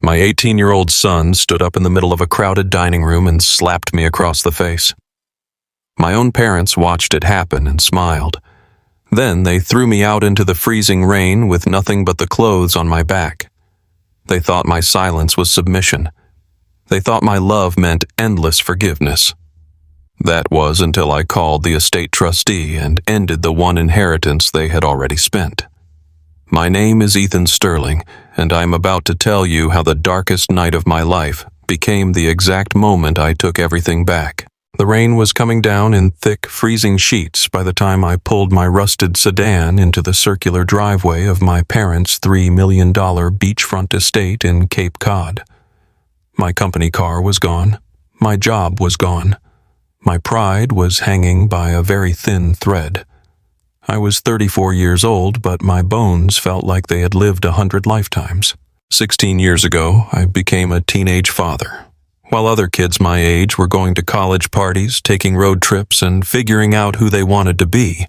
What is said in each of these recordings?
My 18-year-old son stood up in the middle of a crowded dining room and slapped me across the face. My own parents watched it happen and smiled. Then they threw me out into the freezing rain with nothing but the clothes on my back. They thought my silence was submission. They thought my love meant endless forgiveness. That was until I called the estate trustee and ended the one inheritance they had already spent. My name is Ethan Sterling, and I'm about to tell you how the darkest night of my life became the exact moment I took everything back. The rain was coming down in thick, freezing sheets by the time I pulled my rusted sedan into the circular driveway of my parents' $3 million beachfront estate in Cape Cod. My company car was gone. My job was gone. My pride was hanging by a very thin thread. I was 34 years old, but my bones felt like they had lived 100 lifetimes. 16 years ago, I became a teenage father. While other kids my age were going to college parties, taking road trips, and figuring out who they wanted to be,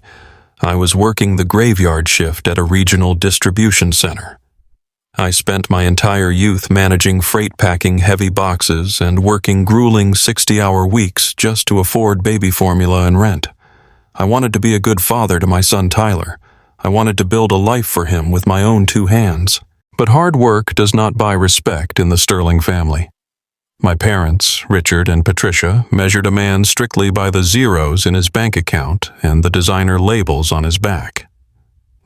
I was working the graveyard shift at a regional distribution center. I spent my entire youth managing freight packing heavy boxes and working grueling 60-hour weeks just to afford baby formula and rent. I wanted to be a good father to my son Tyler. I wanted to build a life for him with my own 2 hands. But hard work does not buy respect in the Sterling family. My parents, Richard and Patricia, measured a man strictly by the zeros in his bank account and the designer labels on his back.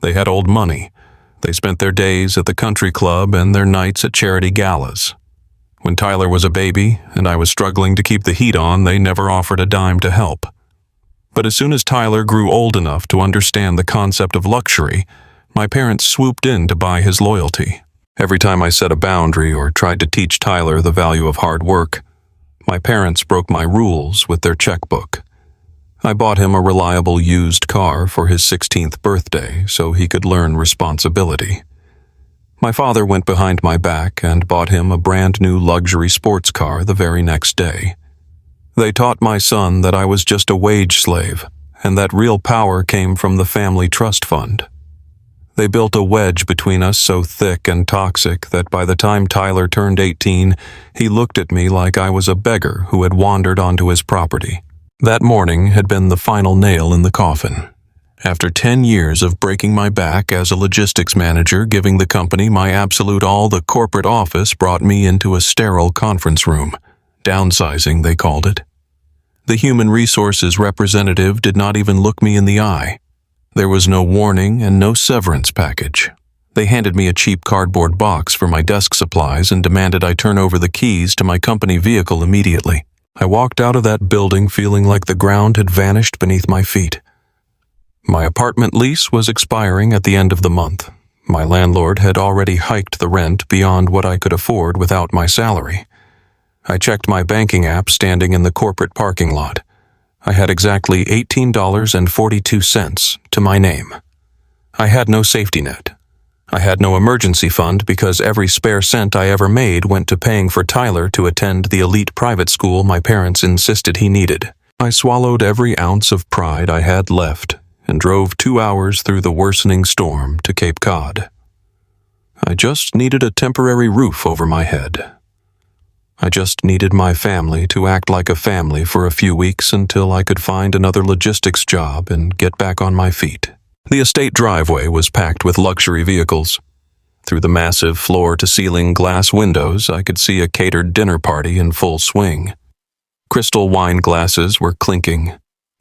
They had old money. They spent their days at the country club and their nights at charity galas. When Tyler was a baby and I was struggling to keep the heat on, they never offered a dime to help. But as soon as Tyler grew old enough to understand the concept of luxury, my parents swooped in to buy his loyalty. Every time I set a boundary or tried to teach Tyler the value of hard work, my parents broke my rules with their checkbook. I bought him a reliable used car for his 16th birthday so he could learn responsibility. My father went behind my back and bought him a brand new luxury sports car the very next day. They taught my son that I was just a wage slave and that real power came from the family trust fund. They built a wedge between us so thick and toxic that by the time Tyler turned 18, he looked at me like I was a beggar who had wandered onto his property. That morning had been the final nail in the coffin. After 10 years of breaking my back as a logistics manager, giving the company my absolute all, the corporate office brought me into a sterile conference room. Downsizing, they called it. The human resources representative did not even look me in the eye. There was no warning and no severance package. They handed me a cheap cardboard box for my desk supplies and demanded I turn over the keys to my company vehicle immediately. I walked out of that building feeling like the ground had vanished beneath my feet. My apartment lease was expiring at the end of the month. My landlord had already hiked the rent beyond what I could afford without my salary. I checked my banking app standing in the corporate parking lot. I had exactly $18.42 to my name. I had no safety net. I had no emergency fund because every spare cent I ever made went to paying for Tyler to attend the elite private school my parents insisted he needed. I swallowed every ounce of pride I had left and drove 2 hours through the worsening storm to Cape Cod. I just needed a temporary roof over my head. I just needed my family to act like a family for a few weeks until I could find another logistics job and get back on my feet. The estate driveway was packed with luxury vehicles. Through the massive floor-to-ceiling glass windows, I could see a catered dinner party in full swing. Crystal wine glasses were clinking.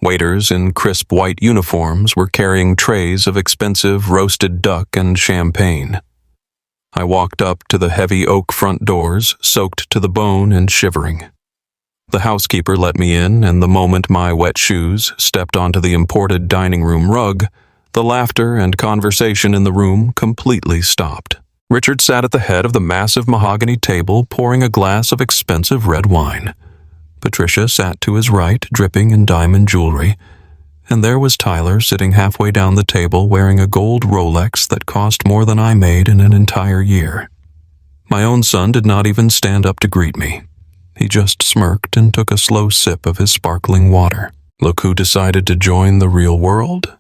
Waiters in crisp white uniforms were carrying trays of expensive roasted duck and champagne. I walked up to the heavy oak front doors, soaked to the bone and shivering. The housekeeper let me in, and the moment my wet shoes stepped onto the imported dining room rug, the laughter and conversation in the room completely stopped. Richard sat at the head of the massive mahogany table, pouring a glass of expensive red wine. Patricia sat to his right, dripping in diamond jewelry, and there was Tyler sitting halfway down the table wearing a gold Rolex that cost more than I made in an entire year. My own son did not even stand up to greet me. He just smirked and took a slow sip of his sparkling water. "Look who decided to join the real world,"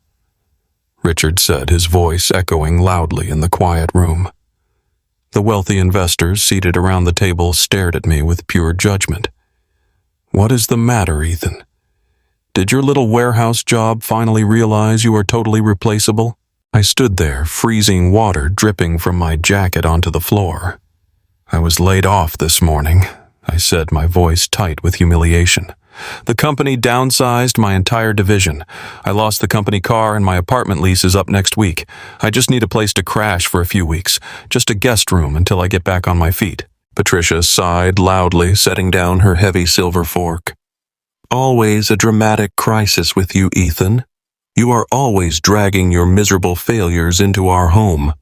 Richard said, his voice echoing loudly in the quiet room. The wealthy investors seated around the table stared at me with pure judgment. "What is the matter, Ethan? Did your little warehouse job finally realize you are totally replaceable?" I stood there, freezing water dripping from my jacket onto the floor. "I was laid off this morning," I said, my voice tight with humiliation. "The company downsized my entire division. I lost the company car and my apartment lease is up next week. I just need a place to crash for a few weeks, just a guest room until I get back on my feet." Patricia sighed loudly, setting down her heavy silver fork. "Always a dramatic crisis with you, Ethan. You are always dragging your miserable failures into our home.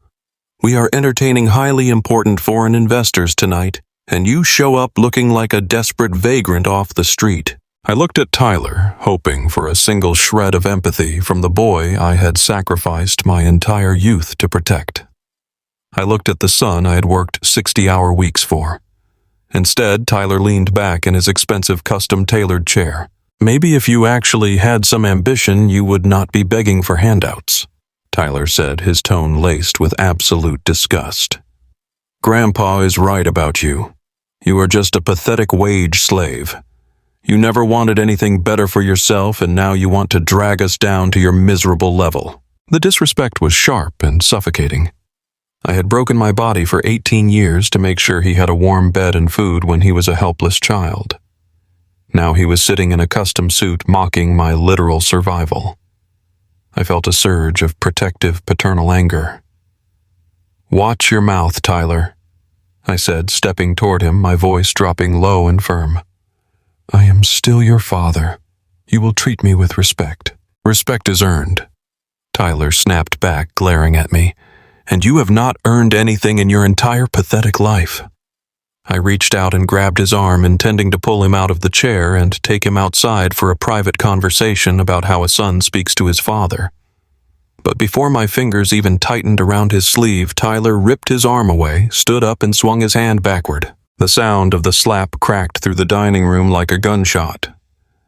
We are entertaining highly important foreign investors tonight, and you show up looking like a desperate vagrant off the street." I looked at Tyler, hoping for a single shred of empathy from the boy I had sacrificed my entire youth to protect. I looked at the son I had worked 60-hour weeks for. Instead, Tyler leaned back in his expensive custom-tailored chair. "Maybe if you actually had some ambition, you would not be begging for handouts," Tyler said, his tone laced with absolute disgust. "Grandpa is right about you. You are just a pathetic wage slave. You never wanted anything better for yourself, and now you want to drag us down to your miserable level." The disrespect was sharp and suffocating. I had broken my body for 18 years to make sure he had a warm bed and food when he was a helpless child. Now he was sitting in a custom suit mocking my literal survival. I felt a surge of protective paternal anger. "Watch your mouth, Tyler," I said, stepping toward him, my voice dropping low and firm. "I am still your father. You will treat me with respect." "Respect is earned," Tyler snapped back, glaring at me. "And you have not earned anything in your entire pathetic life." I reached out and grabbed his arm, intending to pull him out of the chair and take him outside for a private conversation about how a son speaks to his father. But before my fingers even tightened around his sleeve, Tyler ripped his arm away, stood up, and swung his hand backward. The sound of the slap cracked through the dining room like a gunshot.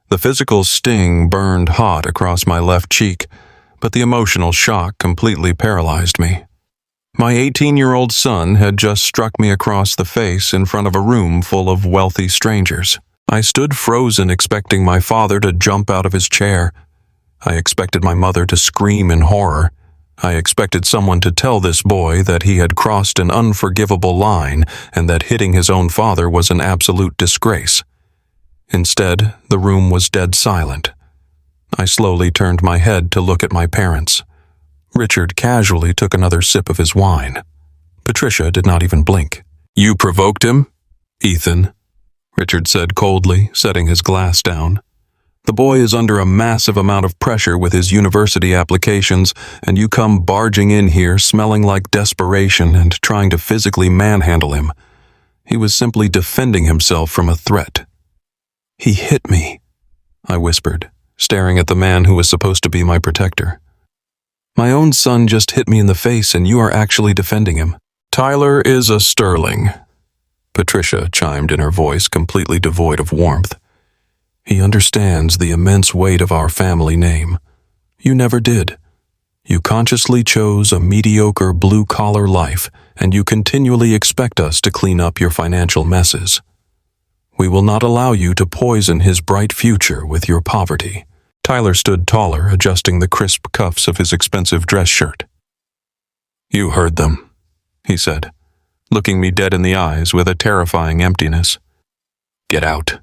The physical sting burned hot across my left cheek, but the emotional shock completely paralyzed me. My 18-year-old son had just struck me across the face in front of a room full of wealthy strangers. I stood frozen, expecting my father to jump out of his chair. I expected my mother to scream in horror. I expected someone to tell this boy that he had crossed an unforgivable line and that hitting his own father was an absolute disgrace. Instead, the room was dead silent. I slowly turned my head to look at my parents. Richard casually took another sip of his wine. Patricia did not even blink. "You provoked him, Ethan," Richard said coldly, setting his glass down. "The boy is under a massive amount of pressure with his university applications, and you come barging in here smelling like desperation and trying to physically manhandle him. He was simply defending himself from a threat." "He hit me," I whispered, staring at the man who was supposed to be my protector. "My own son just hit me in the face, and you are actually defending him." "Tyler is a sterling," Patricia chimed in, her voice completely devoid of warmth. "He understands the immense weight of our family name. You never did. You consciously chose a mediocre blue-collar life, and you continually expect us to clean up your financial messes. We will not allow you to poison his bright future with your poverty." Tyler stood taller, adjusting the crisp cuffs of his expensive dress shirt. "You heard them," he said, looking me dead in the eyes with a terrifying emptiness. "Get out.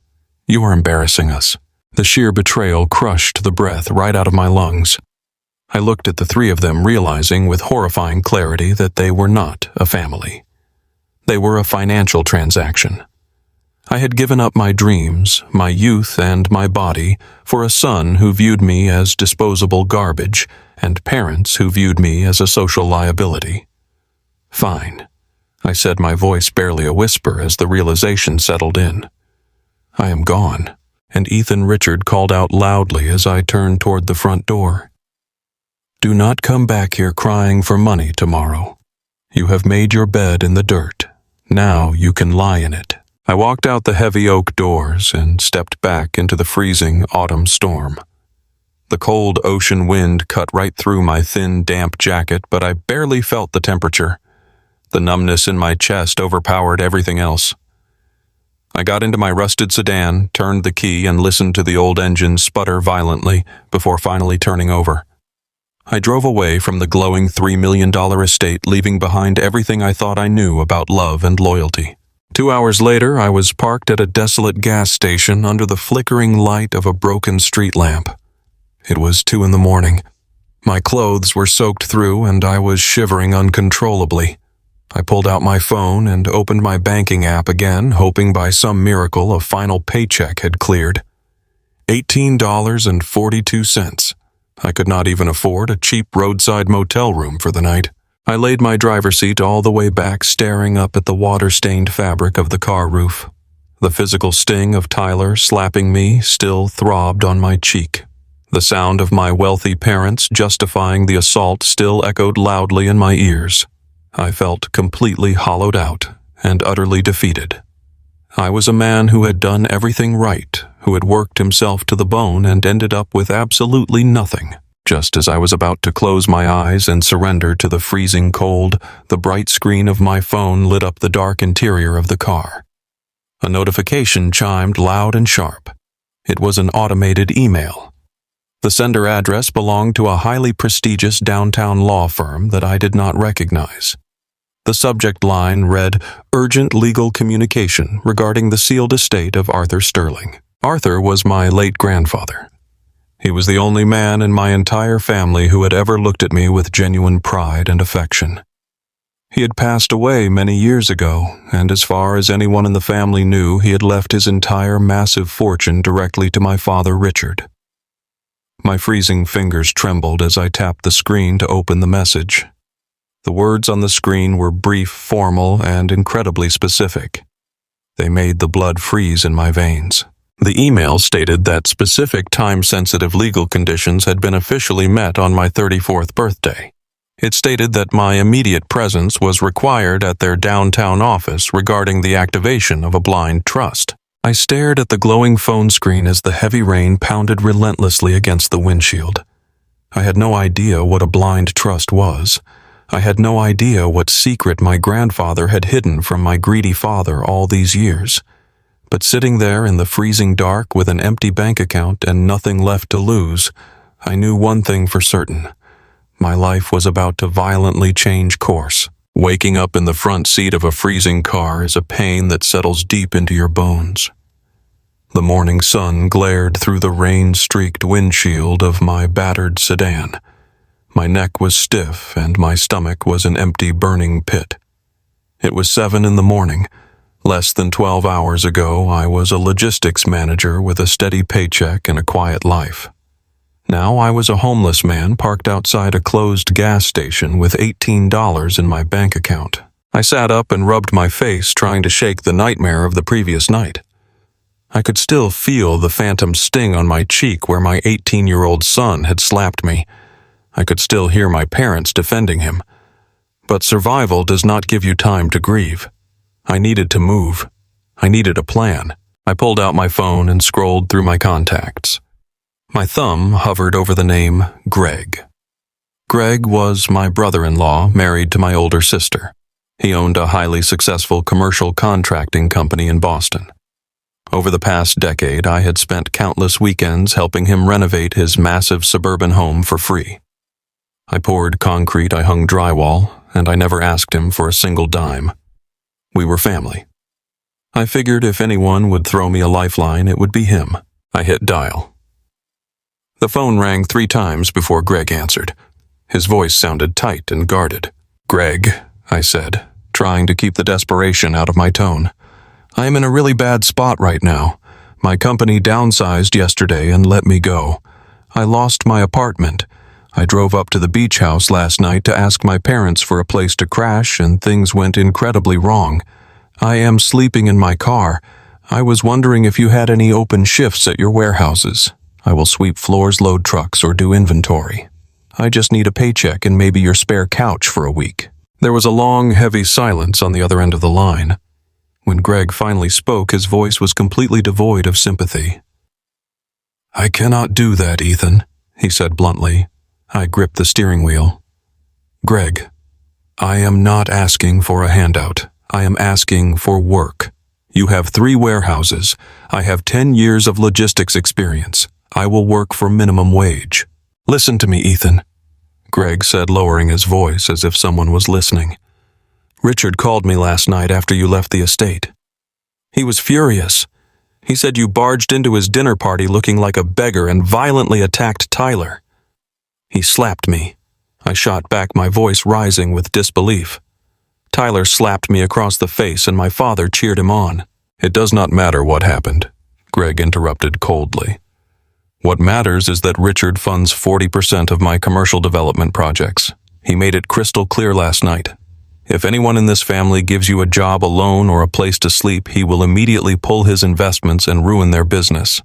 You are embarrassing us." The sheer betrayal crushed the breath right out of my lungs. I looked at the three of them, realizing with horrifying clarity that they were not a family. They were a financial transaction. I had given up my dreams, my youth, and my body for a son who viewed me as disposable garbage and parents who viewed me as a social liability. "Fine," I said, my voice barely a whisper as the realization settled in. "I am gone," and Ethan Richard called out loudly as I turned toward the front door. "Do not come back here crying for money tomorrow. You have made your bed in the dirt. Now you can lie in it." I walked out the heavy oak doors and stepped back into the freezing autumn storm. The cold ocean wind cut right through my thin, damp jacket, but I barely felt the temperature. The numbness in my chest overpowered everything else. I got into my rusted sedan, turned the key, and listened to the old engine sputter violently before finally turning over. I drove away from the glowing $3 million estate, leaving behind everything I thought I knew about love and loyalty. 2 hours later, I was parked at a desolate gas station under the flickering light of a broken street lamp. It was 2 a.m. My clothes were soaked through, and I was shivering uncontrollably. I pulled out my phone and opened my banking app again, hoping by some miracle a final paycheck had cleared. $18.42. I could not even afford a cheap roadside motel room for the night. I laid my driver's seat all the way back, staring up at the water-stained fabric of the car roof. The physical sting of Tyler slapping me still throbbed on my cheek. The sound of my wealthy parents justifying the assault still echoed loudly in my ears. I felt completely hollowed out and utterly defeated. I was a man who had done everything right, who had worked himself to the bone and ended up with absolutely nothing. Just as I was about to close my eyes and surrender to the freezing cold, the bright screen of my phone lit up the dark interior of the car. A notification chimed loud and sharp. It was an automated email. The sender address belonged to a highly prestigious downtown law firm that I did not recognize. The subject line read, "Urgent legal communication regarding the sealed estate of Arthur Sterling." Arthur was my late grandfather. He was the only man in my entire family who had ever looked at me with genuine pride and affection. He had passed away many years ago, and as far as anyone in the family knew, he had left his entire massive fortune directly to my father Richard. My freezing fingers trembled as I tapped the screen to open the message. The words on the screen were brief, formal, and incredibly specific. They made the blood freeze in my veins. The email stated that specific time-sensitive legal conditions had been officially met on my 34th birthday. It stated that my immediate presence was required at their downtown office regarding the activation of a blind trust. I stared at the glowing phone screen as the heavy rain pounded relentlessly against the windshield. I had no idea what a blind trust was. I had no idea what secret my grandfather had hidden from my greedy father all these years. But sitting there in the freezing dark with an empty bank account and nothing left to lose, I knew one thing for certain. My life was about to violently change course. Waking up in the front seat of a freezing car is a pain that settles deep into your bones. The morning sun glared through the rain-streaked windshield of my battered sedan. My neck was stiff and my stomach was an empty burning pit. It was 7 a.m. Less than 12 hours ago, I was a logistics manager with a steady paycheck and a quiet life. Now I was a homeless man parked outside a closed gas station with $18 in my bank account. I sat up and rubbed my face, trying to shake the nightmare of the previous night. I could still feel the phantom sting on my cheek where my 18-year-old son had slapped me. I could still hear my parents defending him. But survival does not give you time to grieve. I needed to move. I needed a plan. I pulled out my phone and scrolled through my contacts. My thumb hovered over the name Greg. Greg was my brother-in-law married to my older sister. He owned a highly successful commercial contracting company in Boston. Over the past decade, I had spent countless weekends helping him renovate his massive suburban home for free. I poured concrete, I hung drywall, and I never asked him for a single dime. We were family. I figured if anyone would throw me a lifeline, it would be him. I hit dial. The phone rang 3 times before Greg answered. His voice sounded tight and guarded. "Greg," I said, trying to keep the desperation out of my tone. "I am in a really bad spot right now. My company downsized yesterday and let me go. I lost my apartment. I drove up to the beach house last night to ask my parents for a place to crash, and things went incredibly wrong. I am sleeping in my car. I was wondering if you had any open shifts at your warehouses. I will sweep floors, load trucks, or do inventory. I just need a paycheck and maybe your spare couch for a week." There was a long, heavy silence on the other end of the line. When Greg finally spoke, his voice was completely devoid of sympathy. "I cannot do that, Ethan," he said bluntly. I gripped the steering wheel. "Greg, I am not asking for a handout. I am asking for work. You have 3 warehouses. I have 10 years of logistics experience. I will work for minimum wage. Listen to me, Ethan, Greg said, lowering his voice as if someone was listening. Richard called me last night after you left the estate. He was furious. He said you barged into his dinner party looking like a beggar and violently attacked Tyler. He slapped me. I shot back, my voice rising with disbelief. Tyler slapped me across the face and my father cheered him on. It does not matter what happened, Greg interrupted coldly. What matters is that Richard funds 40% of my commercial development projects. He made it crystal clear last night. If anyone in this family gives you a job, a loan, or a place to sleep, he will immediately pull his investments and ruin their business.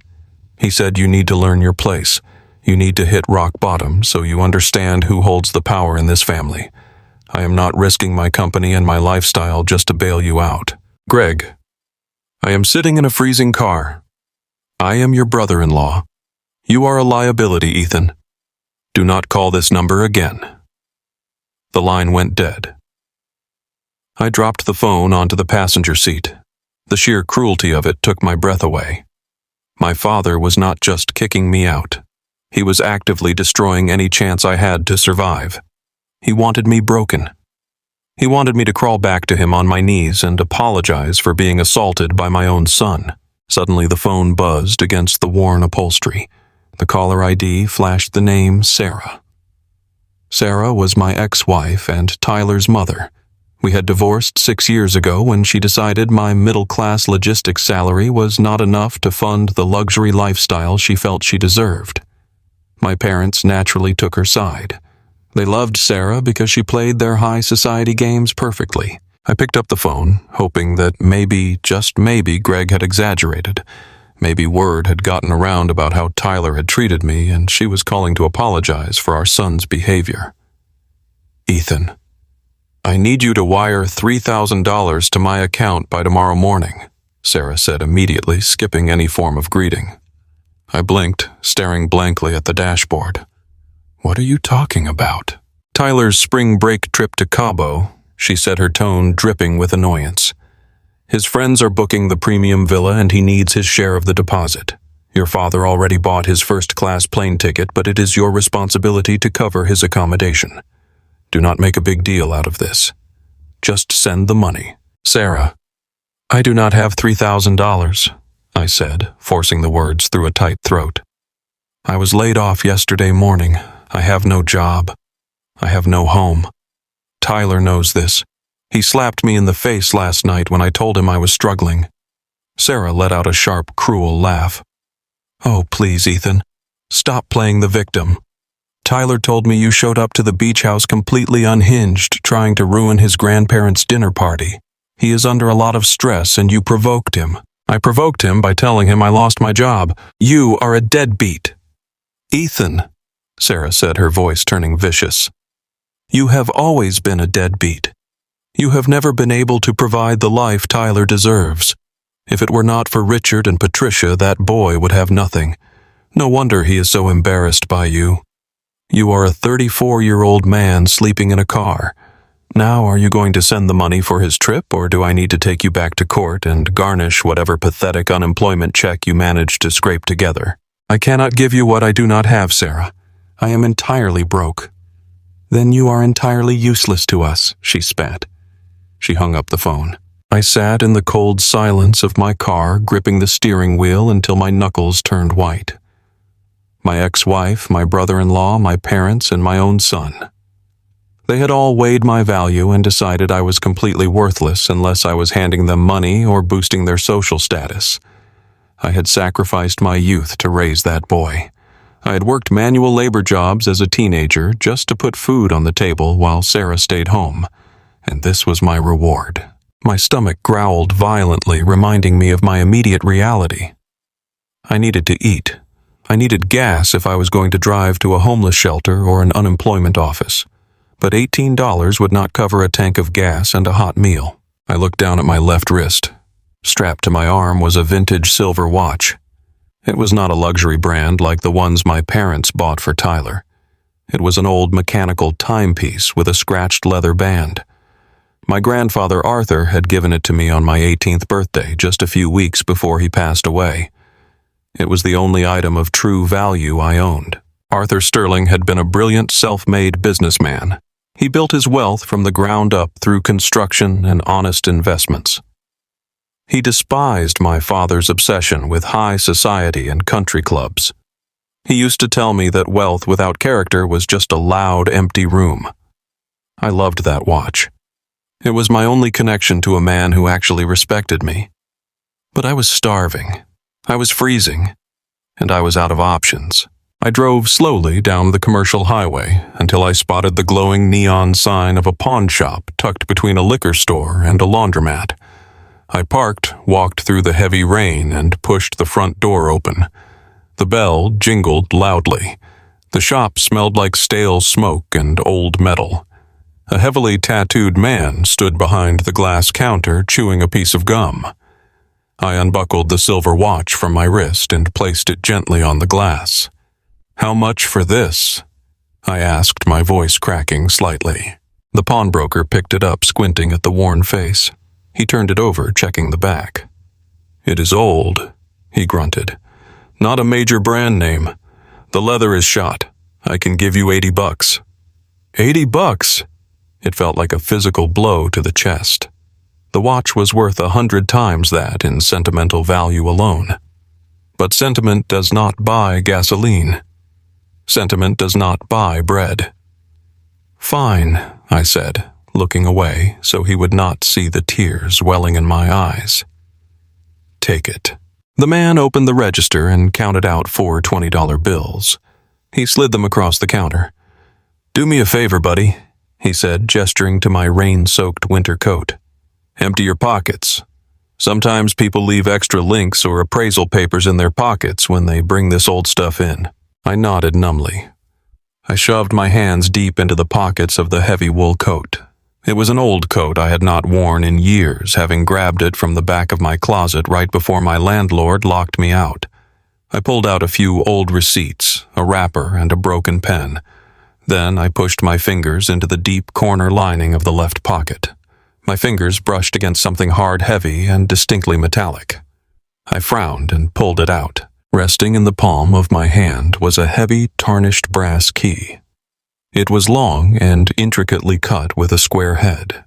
He said you need to learn your place. You need to hit rock bottom so you understand who holds the power in this family. I am not risking my company and my lifestyle just to bail you out. Greg, I am sitting in a freezing car. I am your brother-in-law. You are a liability, Ethan. Do not call this number again. The line went dead. I dropped the phone onto the passenger seat. The sheer cruelty of it took my breath away. My father was not just kicking me out. He was actively destroying any chance I had to survive. He wanted me broken. He wanted me to crawl back to him on my knees and apologize for being assaulted by my own son. Suddenly the phone buzzed against the worn upholstery. The caller ID flashed the name Sarah. Sarah was my ex-wife and Tyler's mother. We had divorced 6 years ago when she decided my middle-class logistics salary was not enough to fund the luxury lifestyle she felt she deserved. My parents naturally took her side. They loved Sarah because she played their high society games perfectly. I picked up the phone, hoping that maybe, just maybe, Greg had exaggerated. Maybe word had gotten around about how Tyler had treated me, and she was calling to apologize for our son's behavior. Ethan, I need you to wire $3,000 to my account by tomorrow morning, Sarah said immediately, skipping any form of greeting. I blinked, staring blankly at the dashboard. What are you talking about? Tyler's spring break trip to Cabo, she said, her tone dripping with annoyance. His friends are booking the premium villa and he needs his share of the deposit. Your father already bought his first-class plane ticket, but it is your responsibility to cover his accommodation. Do not make a big deal out of this. Just send the money. Sarah, I do not have $3,000, I said, forcing the words through a tight throat. I was laid off yesterday morning. I have no job. I have no home. Tyler knows this. He slapped me in the face last night when I told him I was struggling. Sarah let out a sharp, cruel laugh. Oh, please, Ethan. Stop playing the victim. Tyler told me you showed up to the beach house completely unhinged, trying to ruin his grandparents' dinner party. He is under a lot of stress and you provoked him. I provoked him by telling him I lost my job. You are a deadbeat. Ethan, Sarah said, her voice turning vicious. You have always been a deadbeat. You have never been able to provide the life Tyler deserves. If it were not for Richard and Patricia, that boy would have nothing. No wonder he is so embarrassed by you. You are a 34-year-old man sleeping in a car. Now are you going to send the money for his trip, or do I need to take you back to court and garnish whatever pathetic unemployment check you managed to scrape together? I cannot give you what I do not have, Sarah. I am entirely broke. Then you are entirely useless to us, she spat. She hung up the phone. I sat in the cold silence of my car, gripping the steering wheel until my knuckles turned white. My ex-wife, my brother-in-law, my parents, and my own son. They had all weighed my value and decided I was completely worthless unless I was handing them money or boosting their social status. I had sacrificed my youth to raise that boy. I had worked manual labor jobs as a teenager just to put food on the table while Sarah stayed home, and this was my reward. My stomach growled violently, reminding me of my immediate reality. I needed to eat. I needed gas if I was going to drive to a homeless shelter or an unemployment office. But $18 would not cover a tank of gas and a hot meal. I looked down at my left wrist. Strapped to my arm was a vintage silver watch. It was not a luxury brand like the ones my parents bought for Tyler. It was an old mechanical timepiece with a scratched leather band. My grandfather Arthur had given it to me on my 18th birthday, just a few weeks before he passed away. It was the only item of true value I owned. Arthur Sterling had been a brilliant self-made businessman. He built his wealth from the ground up through construction and honest investments. He despised my father's obsession with high society and country clubs. He used to tell me that wealth without character was just a loud, empty room. I loved that watch. It was my only connection to a man who actually respected me. But I was starving. I was freezing. And I was out of options. I drove slowly down the commercial highway until I spotted the glowing neon sign of a pawn shop tucked between a liquor store and a laundromat. I parked, walked through the heavy rain, and pushed the front door open. The bell jingled loudly. The shop smelled like stale smoke and old metal. A heavily tattooed man stood behind the glass counter chewing a piece of gum. I unbuckled the silver watch from my wrist and placed it gently on the glass. "How much for this?" I asked, my voice cracking slightly. The pawnbroker picked it up, squinting at the worn face. He turned it over, checking the back. "It is old," he grunted. "Not a major brand name. The leather is shot. I can give you $80. $80? It felt like a physical blow to the chest. The watch was worth 100 times that in sentimental value alone. But sentiment does not buy gasoline. Sentiment does not buy bread. "Fine," I said, looking away so he would not see the tears welling in my eyes. "Take it." The man opened the register and counted out 4 $20 bills. He slid them across the counter. "Do me a favor, buddy," he said, gesturing to my rain-soaked winter coat. "Empty your pockets. Sometimes people leave extra links or appraisal papers in their pockets when they bring this old stuff in." I nodded numbly. I shoved my hands deep into the pockets of the heavy wool coat. It was an old coat I had not worn in years, having grabbed it from the back of my closet right before my landlord locked me out. I pulled out a few old receipts, a wrapper, and a broken pen. Then I pushed my fingers into the deep corner lining of the left pocket. My fingers brushed against something hard, heavy, and distinctly metallic. I frowned and pulled it out. Resting in the palm of my hand was a heavy, tarnished brass key. It was long and intricately cut with a square head.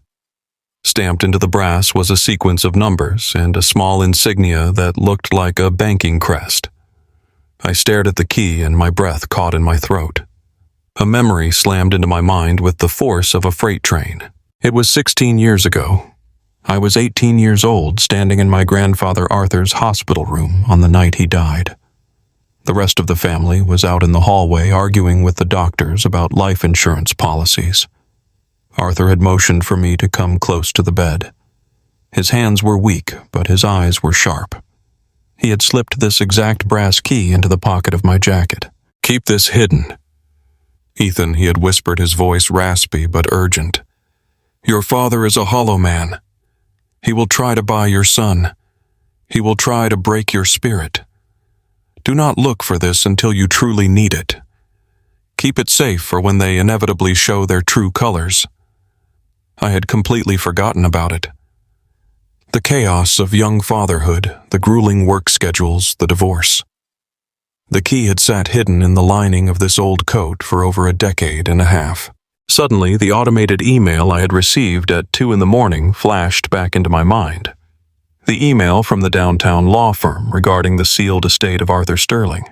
Stamped into the brass was a sequence of numbers and a small insignia that looked like a banking crest. I stared at the key and my breath caught in my throat. A memory slammed into my mind with the force of a freight train. It was 16 years ago. I was 18 years old, standing in my grandfather Arthur's hospital room on the night he died. The rest of the family was out in the hallway arguing with the doctors about life insurance policies. Arthur had motioned for me to come close to the bed. His hands were weak, but his eyes were sharp. He had slipped this exact brass key into the pocket of my jacket. "Keep this hidden." "Ethan," he had whispered, his voice raspy but urgent. "Your father is a hollow man. He will try to buy your son. He will try to break your spirit. Do not look for this until you truly need it. Keep it safe for when they inevitably show their true colors." I had completely forgotten about it. The chaos of young fatherhood, the grueling work schedules, the divorce. The key had sat hidden in the lining of this old coat for over a decade and a half. Suddenly, the automated email I had received at 2 a.m. flashed back into my mind. The email from the downtown law firm regarding the sealed estate of Arthur Sterling.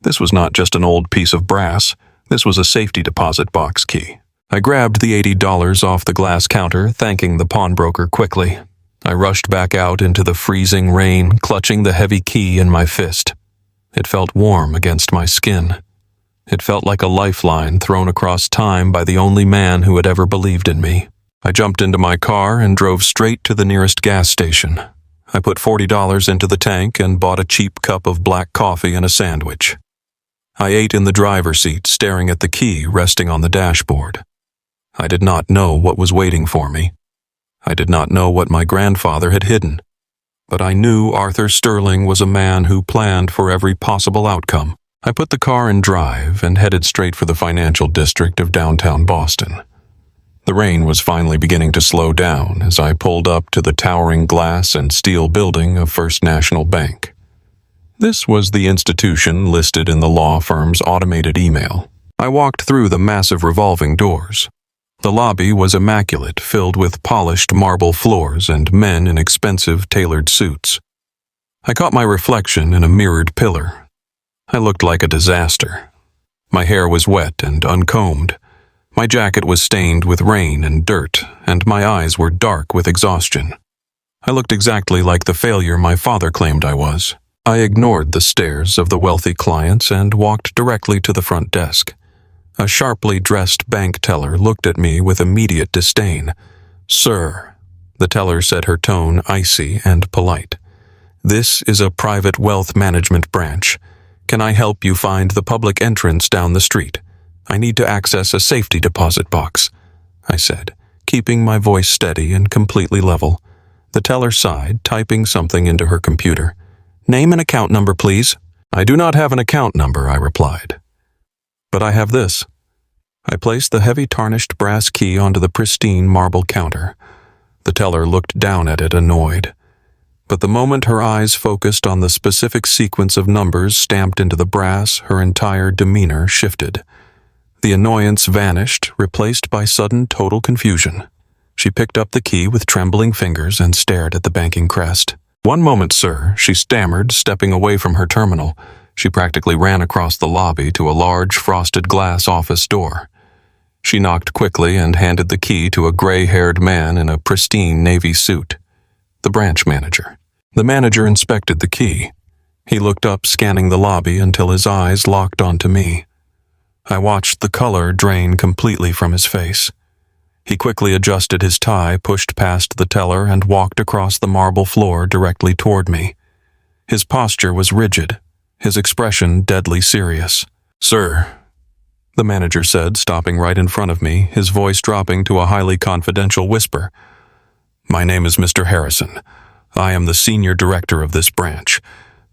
This was not just an old piece of brass. This was a safety deposit box key. I grabbed the $80 off the glass counter, thanking the pawnbroker quickly. I rushed back out into the freezing rain, clutching the heavy key in my fist. It felt warm against my skin. It felt like a lifeline thrown across time by the only man who had ever believed in me. I jumped into my car and drove straight to the nearest gas station. I put $40 into the tank and bought a cheap cup of black coffee and a sandwich. I ate in the driver's seat, staring at the key resting on the dashboard. I did not know what was waiting for me. I did not know what my grandfather had hidden. But I knew Arthur Sterling was a man who planned for every possible outcome. I put the car in drive and headed straight for the financial district of downtown Boston. The rain was finally beginning to slow down as I pulled up to the towering glass and steel building of First National Bank. This was the institution listed in the law firm's automated email. I walked through the massive revolving doors. The lobby was immaculate, filled with polished marble floors and men in expensive tailored suits. I caught my reflection in a mirrored pillar. I looked like a disaster. My hair was wet and uncombed. My jacket was stained with rain and dirt, and my eyes were dark with exhaustion. I looked exactly like the failure my father claimed I was. I ignored the stares of the wealthy clients and walked directly to the front desk. A sharply dressed bank teller looked at me with immediate disdain. "Sir," the teller said, her tone icy and polite. "This is a private wealth management branch. Can I help you find the public entrance down the street? I need to access a safety deposit box," I said, keeping my voice steady and completely level. The teller sighed, typing something into her computer. "Name and account number, please." "I do not have an account number," I replied. "But I have this." I placed the heavy tarnished brass key onto the pristine marble counter. The teller looked down at it, annoyed. But the moment her eyes focused on the specific sequence of numbers stamped into the brass, her entire demeanor shifted. The annoyance vanished, replaced by sudden total confusion. She picked up the key with trembling fingers and stared at the banking crest. "One moment, sir," she stammered, stepping away from her terminal. She practically ran across the lobby to a large frosted glass office door. She knocked quickly and handed the key to a gray-haired man in a pristine navy suit. The branch manager. The manager inspected the key. He looked up, scanning the lobby until his eyes locked onto me. I watched the color drain completely from his face. He quickly adjusted his tie, pushed past the teller, and walked across the marble floor directly toward me. His posture was rigid, his expression deadly serious. "Sir," the manager said, stopping right in front of me, his voice dropping to a highly confidential whisper. "My name is Mr. Harrison. I am the senior director of this branch.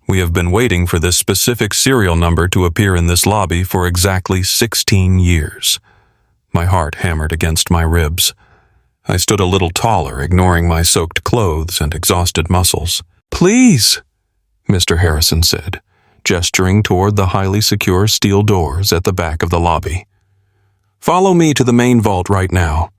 We have been waiting for this specific serial number to appear in this lobby for exactly 16 years. My heart hammered against my ribs. I stood a little taller, ignoring my soaked clothes and exhausted muscles. "Please," Mr. Harrison said, gesturing toward the highly secure steel doors at the back of the lobby. "Follow me to the main vault right now.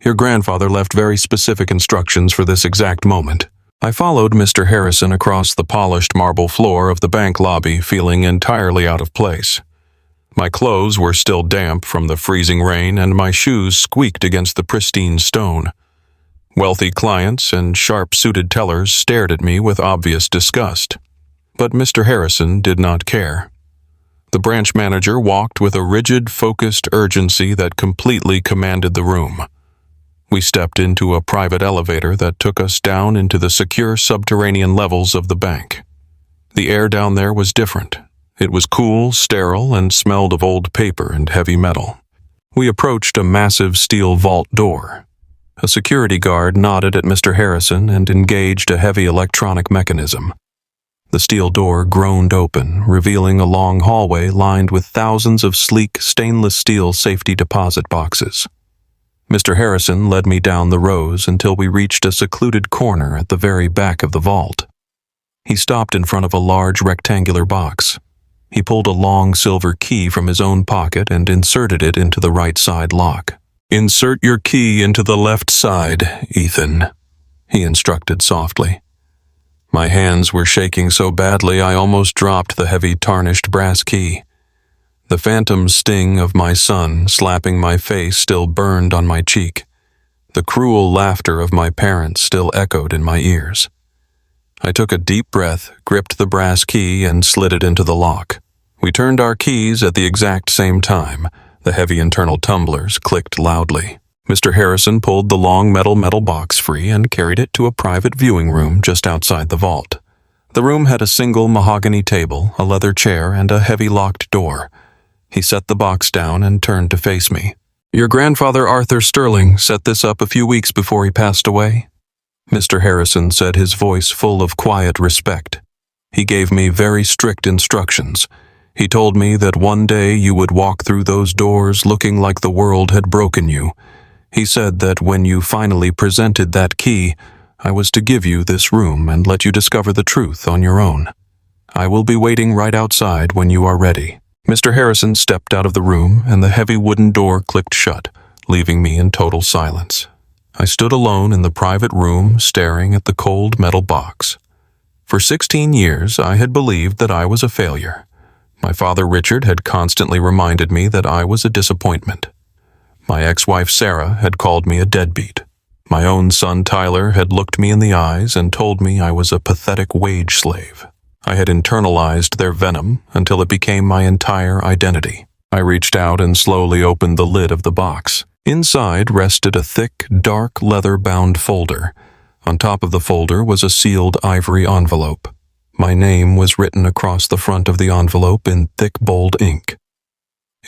Your grandfather left very specific instructions for this exact moment." I followed Mr. Harrison across the polished marble floor of the bank lobby, feeling entirely out of place. My clothes were still damp from the freezing rain, and my shoes squeaked against the pristine stone. Wealthy clients and sharp-suited tellers stared at me with obvious disgust. But Mr. Harrison did not care. The branch manager walked with a rigid, focused urgency that completely commanded the room. We stepped into a private elevator that took us down into the secure subterranean levels of the bank. The air down there was different. It was cool, sterile, and smelled of old paper and heavy metal. We approached a massive steel vault door. A security guard nodded at Mr. Harrison and engaged a heavy electronic mechanism. The steel door groaned open, revealing a long hallway lined with thousands of sleek stainless steel safety deposit boxes. Mr. Harrison led me down the rows until we reached a secluded corner at the very back of the vault. He stopped in front of a large rectangular box. He pulled a long silver key from his own pocket and inserted it into the right side lock. "Insert your key into the left side, Ethan," he instructed softly. My hands were shaking so badly I almost dropped the heavy tarnished brass key. The phantom sting of my son slapping my face still burned on my cheek. The cruel laughter of my parents still echoed in my ears. I took a deep breath, gripped the brass key, and slid it into the lock. We turned our keys at the exact same time. The heavy internal tumblers clicked loudly. Mr. Harrison pulled the long metal box free and carried it to a private viewing room just outside the vault. The room had a single mahogany table, a leather chair, and a heavy locked door. He set the box down and turned to face me. "Your grandfather Arthur Sterling set this up a few weeks before he passed away," Mr. Harrison said, his voice full of quiet respect. "He gave me very strict instructions. He told me that one day you would walk through those doors looking like the world had broken you. He said that when you finally presented that key, I was to give you this room and let you discover the truth on your own. I will be waiting right outside when you are ready." Mr. Harrison stepped out of the room, and the heavy wooden door clicked shut, leaving me in total silence. I stood alone in the private room, staring at the cold metal box. For 16 years, I had believed that I was a failure. My father Richard had constantly reminded me that I was a disappointment. My ex-wife Sarah had called me a deadbeat. My own son Tyler had looked me in the eyes and told me I was a pathetic wage slave. I had internalized their venom until it became my entire identity. I reached out and slowly opened the lid of the box. Inside rested a thick, dark leather-bound folder. On top of the folder was a sealed ivory envelope. My name was written across the front of the envelope in thick, bold ink.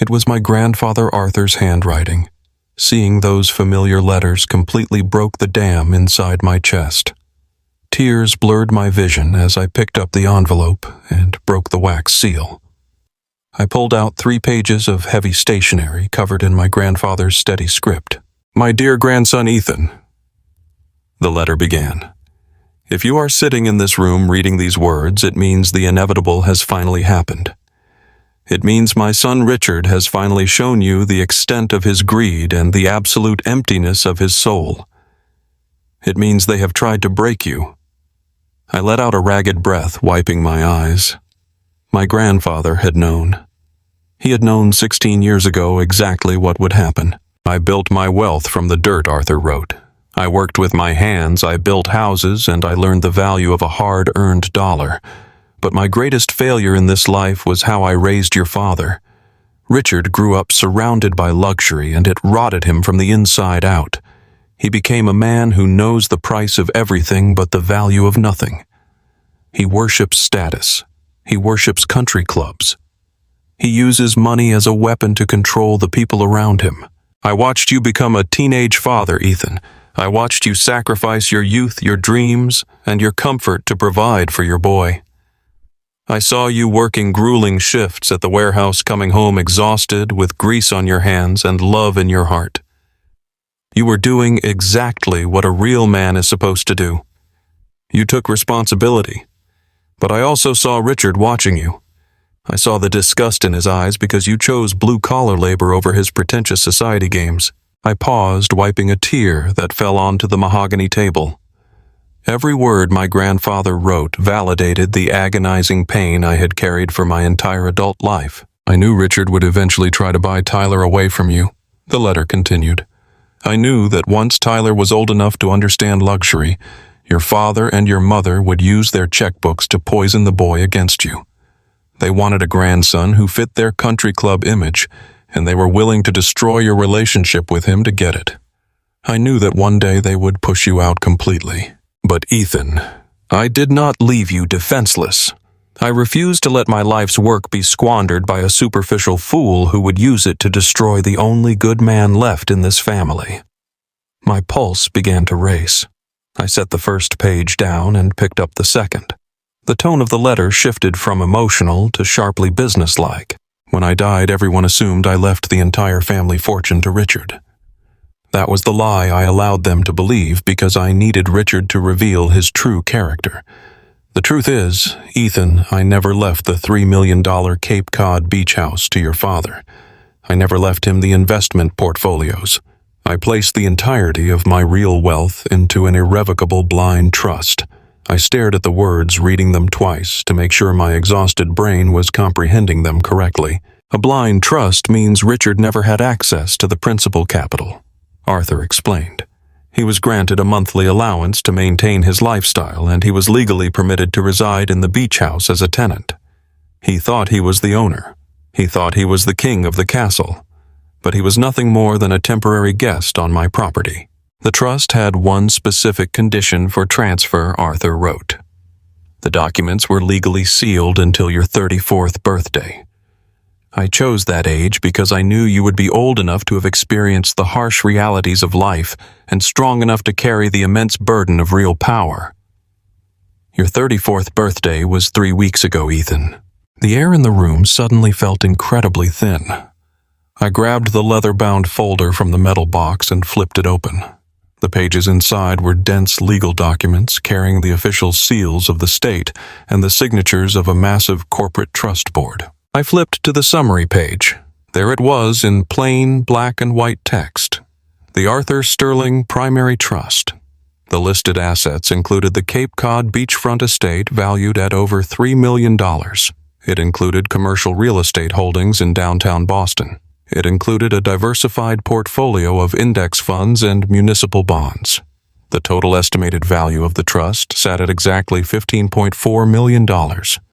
It was my grandfather Arthur's handwriting. Seeing those familiar letters completely broke the dam inside my chest. Tears blurred my vision as I picked up the envelope and broke the wax seal. I pulled out 3 pages of heavy stationery covered in my grandfather's steady script. "My dear grandson Ethan," the letter began. "If you are sitting in this room reading these words, it means the inevitable has finally happened. It means my son Richard has finally shown you the extent of his greed and the absolute emptiness of his soul. It means they have tried to break you." I let out a ragged breath, wiping my eyes. My grandfather had known. He had known 16 years ago exactly what would happen. "I built my wealth from the dirt," Arthur wrote. "I worked with my hands, I built houses, and I learned the value of a hard-earned dollar. But my greatest failure in this life was how I raised your father. Richard grew up surrounded by luxury, and it rotted him from the inside out. He became a man who knows the price of everything but the value of nothing. He worships status. He worships country clubs. He uses money as a weapon to control the people around him. I watched you become a teenage father, Ethan. I watched you sacrifice your youth, your dreams, and your comfort to provide for your boy. I saw you working grueling shifts at the warehouse, coming home exhausted with grease on your hands and love in your heart. You were doing exactly what a real man is supposed to do. You took responsibility. But I also saw Richard watching you. I saw the disgust in his eyes because you chose blue-collar labor over his pretentious society games. I paused, wiping a tear that fell onto the mahogany table. Every word my grandfather wrote validated the agonizing pain I had carried for my entire adult life. "I knew Richard would eventually try to buy Tyler away from you," the letter continued. "I knew that once Tyler was old enough to understand luxury, your father and your mother would use their checkbooks to poison the boy against you. They wanted a grandson who fit their country club image, and they were willing to destroy your relationship with him to get it. I knew that one day they would push you out completely. But Ethan, I did not leave you defenseless. I refused to let my life's work be squandered by a superficial fool who would use it to destroy the only good man left in this family." My pulse began to race. I set the first page down and picked up the second. The tone of the letter shifted from emotional to sharply businesslike. When I died, everyone assumed I left the entire family fortune to Richard. That was the lie I allowed them to believe because I needed Richard to reveal his true character. The truth is, Ethan, I never left the $3 million Cape Cod beach house to your father. I never left him the investment portfolios. I placed the entirety of my real wealth into an irrevocable blind trust. I stared at the words, reading them twice to make sure my exhausted brain was comprehending them correctly. A blind trust means Richard never had access to the principal capital, Arthur explained. He was granted a monthly allowance to maintain his lifestyle, and he was legally permitted to reside in the beach house as a tenant. He thought he was the owner. He thought he was the king of the castle. But he was nothing more than a temporary guest on my property. The trust had one specific condition for transfer, Arthur wrote. The documents were legally sealed until your 34th birthday. I chose that age because I knew you would be old enough to have experienced the harsh realities of life and strong enough to carry the immense burden of real power. Your 34th birthday was 3 weeks ago, Ethan. The air in the room suddenly felt incredibly thin. I grabbed the leather-bound folder from the metal box and flipped it open. The pages inside were dense legal documents carrying the official seals of the state and the signatures of a massive corporate trust board. I flipped to the summary page. There it was in plain black and white text. The Arthur Sterling Primary Trust. The listed assets included the Cape Cod beachfront estate valued at over $3 million. It included commercial real estate holdings in downtown Boston. It included a diversified portfolio of index funds and municipal bonds. The total estimated value of the trust sat at exactly $15.4 million.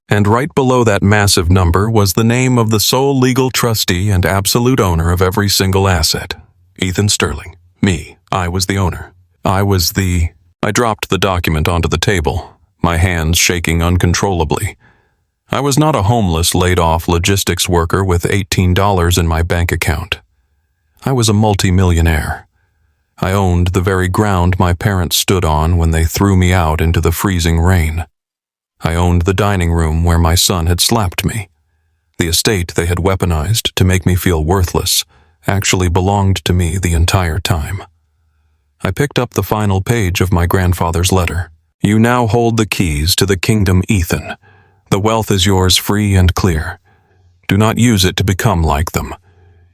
And right below that massive number was the name of the sole legal trustee and absolute owner of every single asset. Ethan Sterling. Me. I was the owner. I dropped the document onto the table, my hands shaking uncontrollably. I was not a homeless, laid-off logistics worker with $18 in my bank account. I was a multi-millionaire. I owned the very ground my parents stood on when they threw me out into the freezing rain. I owned the dining room where my son had slapped me. The estate they had weaponized to make me feel worthless actually belonged to me the entire time. I picked up the final page of my grandfather's letter. You now hold the keys to the kingdom, Ethan. The wealth is yours free and clear. Do not use it to become like them.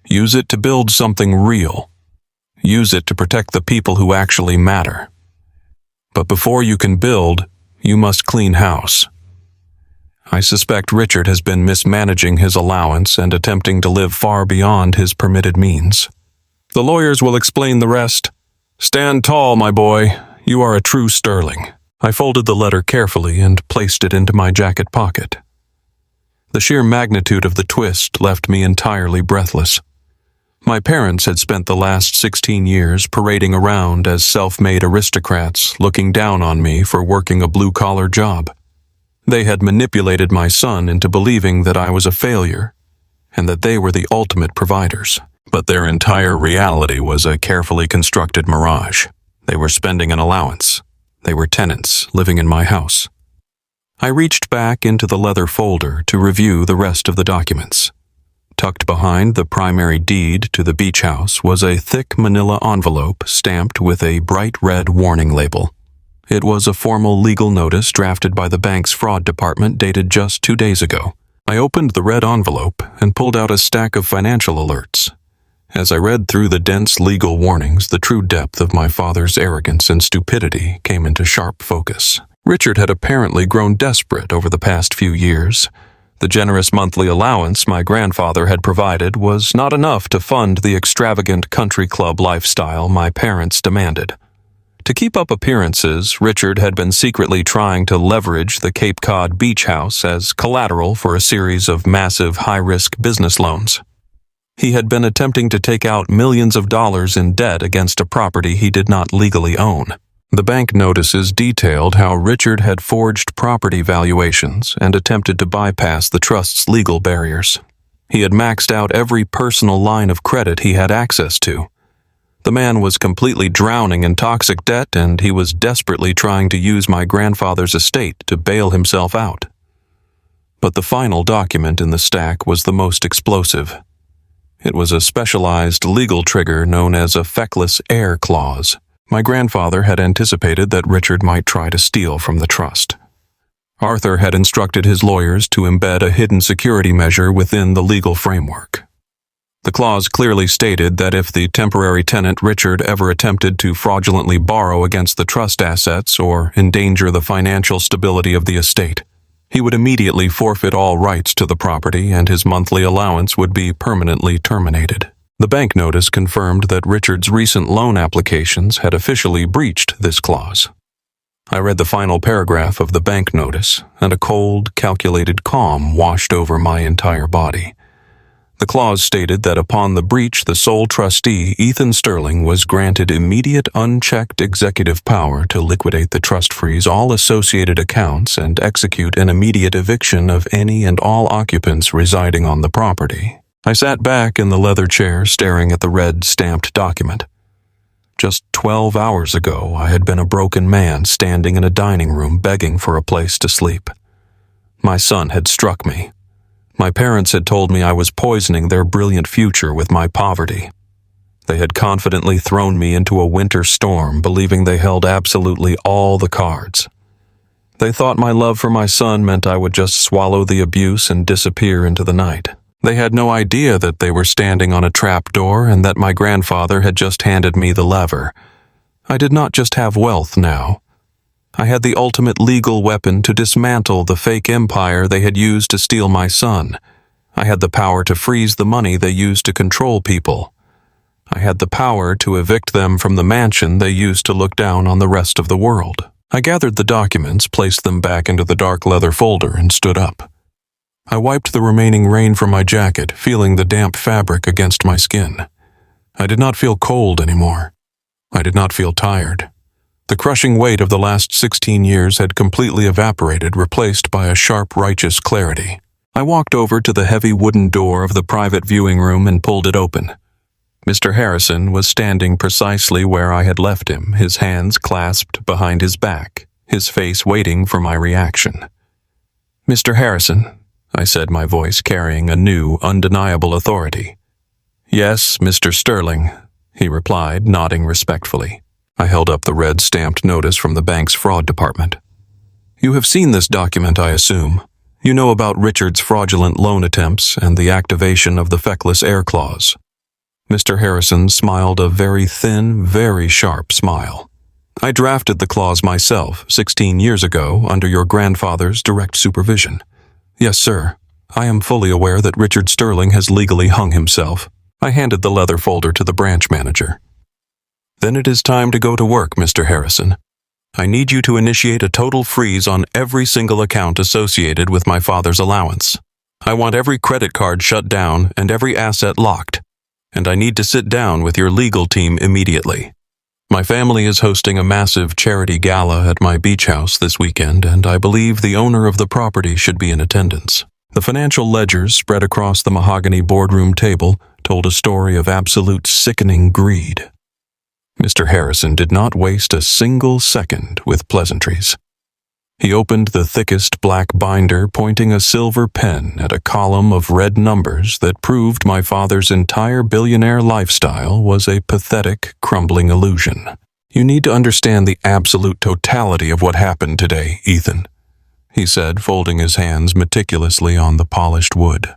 Use it to build something real. Use it to protect the people who actually matter. But before you can build, you must clean house. I suspect Richard has been mismanaging his allowance and attempting to live far beyond his permitted means. The lawyers will explain the rest. Stand tall, my boy. You are a true Sterling. I folded the letter carefully and placed it into my jacket pocket. The sheer magnitude of the twist left me entirely breathless. My parents had spent the last 16 years parading around as self-made aristocrats, looking down on me for working a blue-collar job. They had manipulated my son into believing that I was a failure and that they were the ultimate providers. But their entire reality was a carefully constructed mirage. They were spending an allowance. They were tenants living in my house. I reached back into the leather folder to review the rest of the documents. Tucked behind the primary deed to the beach house was a thick manila envelope stamped with a bright red warning label. It was a formal legal notice drafted by the bank's fraud department dated just 2 days ago. I opened the red envelope and pulled out a stack of financial alerts. As I read through the dense legal warnings, the true depth of my father's arrogance and stupidity came into sharp focus. Richard had apparently grown desperate over the past few years. The generous monthly allowance my grandfather had provided was not enough to fund the extravagant country club lifestyle my parents demanded. To keep up appearances, Richard had been secretly trying to leverage the Cape Cod beach house as collateral for a series of massive high-risk business loans. He had been attempting to take out millions of dollars in debt against a property he did not legally own. The bank notices detailed how Richard had forged property valuations and attempted to bypass the trust's legal barriers. He had maxed out every personal line of credit he had access to. The man was completely drowning in toxic debt, and he was desperately trying to use my grandfather's estate to bail himself out. But the final document in the stack was the most explosive. It was a specialized legal trigger known as a feckless heir clause. My grandfather had anticipated that Richard might try to steal from the trust. Arthur had instructed his lawyers to embed a hidden security measure within the legal framework. The clause clearly stated that if the temporary tenant Richard ever attempted to fraudulently borrow against the trust assets or endanger the financial stability of the estate, he would immediately forfeit all rights to the property and his monthly allowance would be permanently terminated. The bank notice confirmed that Richard's recent loan applications had officially breached this clause. I read the final paragraph of the bank notice, and a cold, calculated calm washed over my entire body. The clause stated that upon the breach, the sole trustee, Ethan Sterling, was granted immediate unchecked executive power to liquidate the trust, freeze all associated accounts, and execute an immediate eviction of any and all occupants residing on the property. I sat back in the leather chair staring at the red stamped document. Just 12 hours ago, I had been a broken man standing in a dining room begging for a place to sleep. My son had struck me. My parents had told me I was poisoning their brilliant future with my poverty. They had confidently thrown me into a winter storm, believing they held absolutely all the cards. They thought my love for my son meant I would just swallow the abuse and disappear into the night. They had no idea that they were standing on a trap door and that my grandfather had just handed me the lever. I did not just have wealth now. I had the ultimate legal weapon to dismantle the fake empire they had used to steal my son. I had the power to freeze the money they used to control people. I had the power to evict them from the mansion they used to look down on the rest of the world. I gathered the documents, placed them back into the dark leather folder, and stood up. I wiped the remaining rain from my jacket, feeling the damp fabric against my skin. I did not feel cold anymore. I did not feel tired. The crushing weight of the last 16 years had completely evaporated, replaced by a sharp, righteous clarity. I walked over to the heavy wooden door of the private viewing room and pulled it open. Mr. Harrison was standing precisely where I had left him, his hands clasped behind his back, his face waiting for my reaction. "Mr. Harrison," I said, my voice carrying a new, undeniable authority. "Yes, Mr. Sterling," he replied, nodding respectfully. I held up the red stamped notice from the bank's fraud department. "You have seen this document, I assume. You know about Richard's fraudulent loan attempts and the activation of the feckless heir clause." Mr. Harrison smiled a very thin, very sharp smile. "I drafted the clause myself 16 years ago under your grandfather's direct supervision. Yes, sir. I am fully aware that Richard Sterling has legally hung himself." I handed the leather folder to the branch manager. "Then it is time to go to work, Mr. Harrison. I need you to initiate a total freeze on every single account associated with my father's allowance. I want every credit card shut down and every asset locked. And I need to sit down with your legal team immediately. My family is hosting a massive charity gala at my beach house this weekend, and I believe the owner of the property should be in attendance." The financial ledgers spread across the mahogany boardroom table told a story of absolute sickening greed. Mr. Harrison did not waste a single second with pleasantries. He opened the thickest black binder, pointing a silver pen at a column of red numbers that proved my father's entire billionaire lifestyle was a pathetic, crumbling illusion. "You need to understand the absolute totality of what happened today, Ethan," he said, folding his hands meticulously on the polished wood.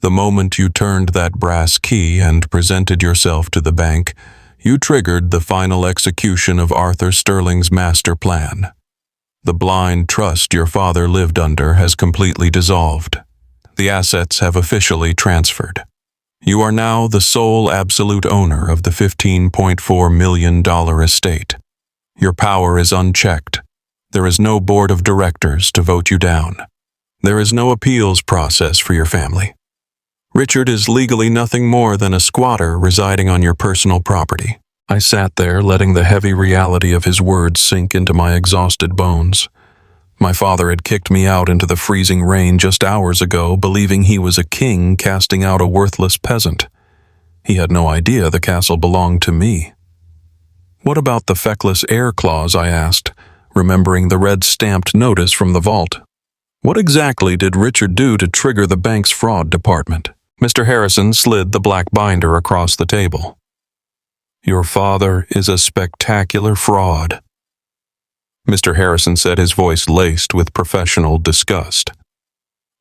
"The moment you turned that brass key and presented yourself to the bank, you triggered the final execution of Arthur Sterling's master plan. The blind trust your father lived under has completely dissolved. The assets have officially transferred. You are now the sole absolute owner of the $15.4 million estate. Your power is unchecked. There is no board of directors to vote you down. There is no appeals process for your family. Richard is legally nothing more than a squatter residing on your personal property." I sat there, letting the heavy reality of his words sink into my exhausted bones. My father had kicked me out into the freezing rain just hours ago, believing he was a king casting out a worthless peasant. He had no idea the castle belonged to me. "What about the feckless heir clause?" I asked, remembering the red stamped notice from the vault. "What exactly did Richard do to trigger the bank's fraud department?" Mr. Harrison slid the black binder across the table. "Your father is a spectacular fraud." Mr. Harrison said, his voice laced with professional disgust.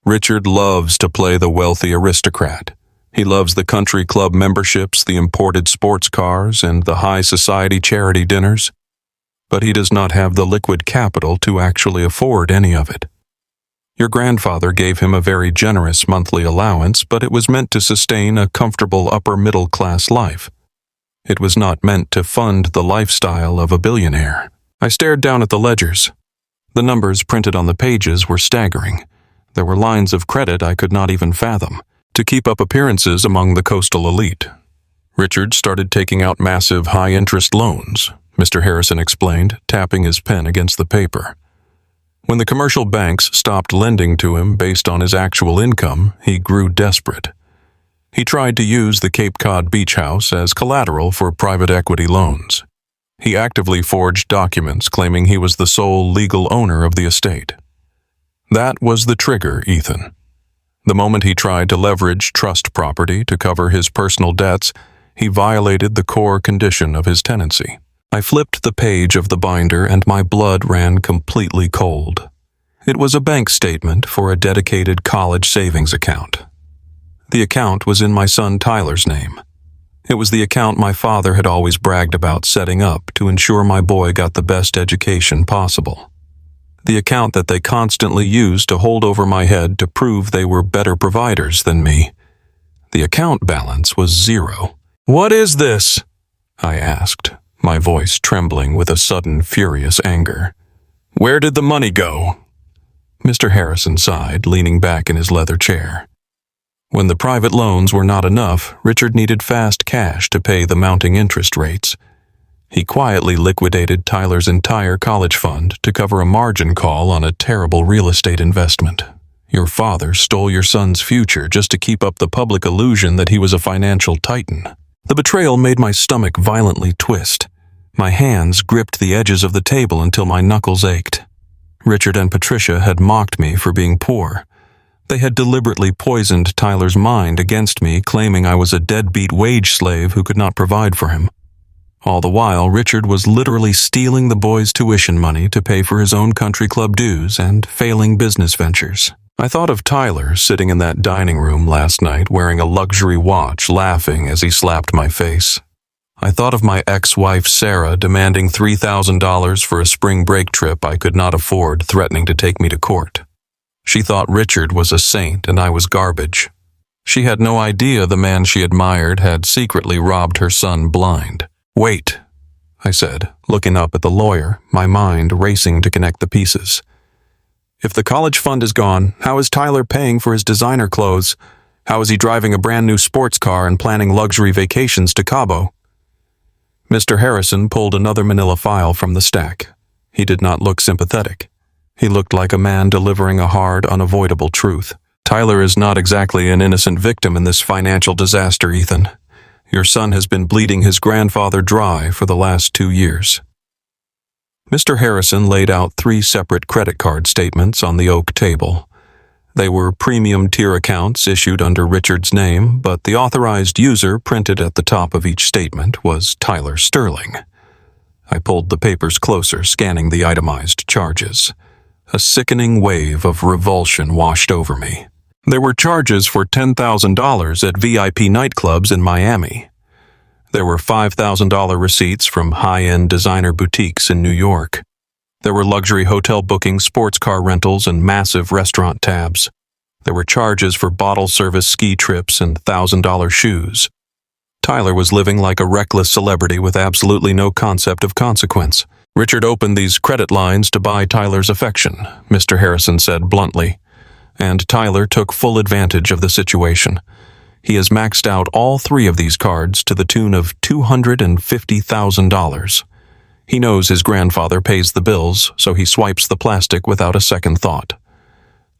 "Richard loves to play the wealthy aristocrat. He loves the country club memberships, the imported sports cars, and the high society charity dinners. But he does not have the liquid capital to actually afford any of it. Your grandfather gave him a very generous monthly allowance, but it was meant to sustain a comfortable upper-middle-class life. It was not meant to fund the lifestyle of a billionaire." I stared down at the ledgers. The numbers printed on the pages were staggering. There were lines of credit I could not even fathom, to keep up appearances among the coastal elite. "Richard started taking out massive high-interest loans," Mr. Harrison explained, tapping his pen against the paper. "When the commercial banks stopped lending to him based on his actual income, he grew desperate. He tried to use the Cape Cod beach house as collateral for private equity loans. He actively forged documents claiming he was the sole legal owner of the estate. That was the trigger, Ethan. The moment he tried to leverage trust property to cover his personal debts, he violated the core condition of his tenancy. I flipped the page of the binder and my blood ran completely cold. It was a bank statement for a dedicated college savings account. The account was in my son Tyler's name. It was the account my father had always bragged about setting up to ensure my boy got the best education possible. The account that they constantly used to hold over my head to prove they were better providers than me. The account balance was zero. "What is this?" I asked, my voice trembling with a sudden furious anger. "Where did the money go?" Mr. Harrison sighed, leaning back in his leather chair. When the private loans were not enough, Richard needed fast cash to pay the mounting interest rates. He quietly liquidated Tyler's entire college fund to cover a margin call on a terrible real estate investment. Your father stole your son's future just to keep up the public illusion that he was a financial titan. The betrayal made my stomach violently twist. My hands gripped the edges of the table until my knuckles ached. Richard and Patricia had mocked me for being poor. They had deliberately poisoned Tyler's mind against me, claiming I was a deadbeat wage slave who could not provide for him. All the while, Richard was literally stealing the boy's tuition money to pay for his own country club dues and failing business ventures. I thought of Tyler sitting in that dining room last night wearing a luxury watch, laughing as he slapped my face. I thought of my ex-wife Sarah demanding $3,000 for a spring break trip I could not afford, threatening to take me to court. She thought Richard was a saint and I was garbage. She had no idea the man she admired had secretly robbed her son blind. "Wait," I said, looking up at the lawyer, my mind racing to connect the pieces. "If the college fund is gone, how is Tyler paying for his designer clothes? How is he driving a brand new sports car and planning luxury vacations to Cabo?" Mr. Harrison pulled another manila file from the stack. He did not look sympathetic. He looked like a man delivering a hard, unavoidable truth. "Tyler is not exactly an innocent victim in this financial disaster, Ethan. Your son has been bleeding his grandfather dry for the last 2 years." Mr. Harrison laid out 3 separate credit card statements on the oak table. They were premium tier accounts issued under Richard's name, but the authorized user printed at the top of each statement was Tyler Sterling. I pulled the papers closer, scanning the itemized charges. A sickening wave of revulsion washed over me. There were charges for $10,000 at VIP nightclubs in Miami. There were $5,000 receipts from high-end designer boutiques in New York. There were luxury hotel bookings, sports car rentals, and massive restaurant tabs. There were charges for bottle service ski trips and $1,000 shoes. Tyler was living like a reckless celebrity with absolutely no concept of consequence. Richard opened these credit lines to buy Tyler's affection, Mr. Harrison said bluntly. And Tyler took full advantage of the situation. He has maxed out all 3 of these cards to the tune of $250,000. He knows his grandfather pays the bills, so he swipes the plastic without a second thought.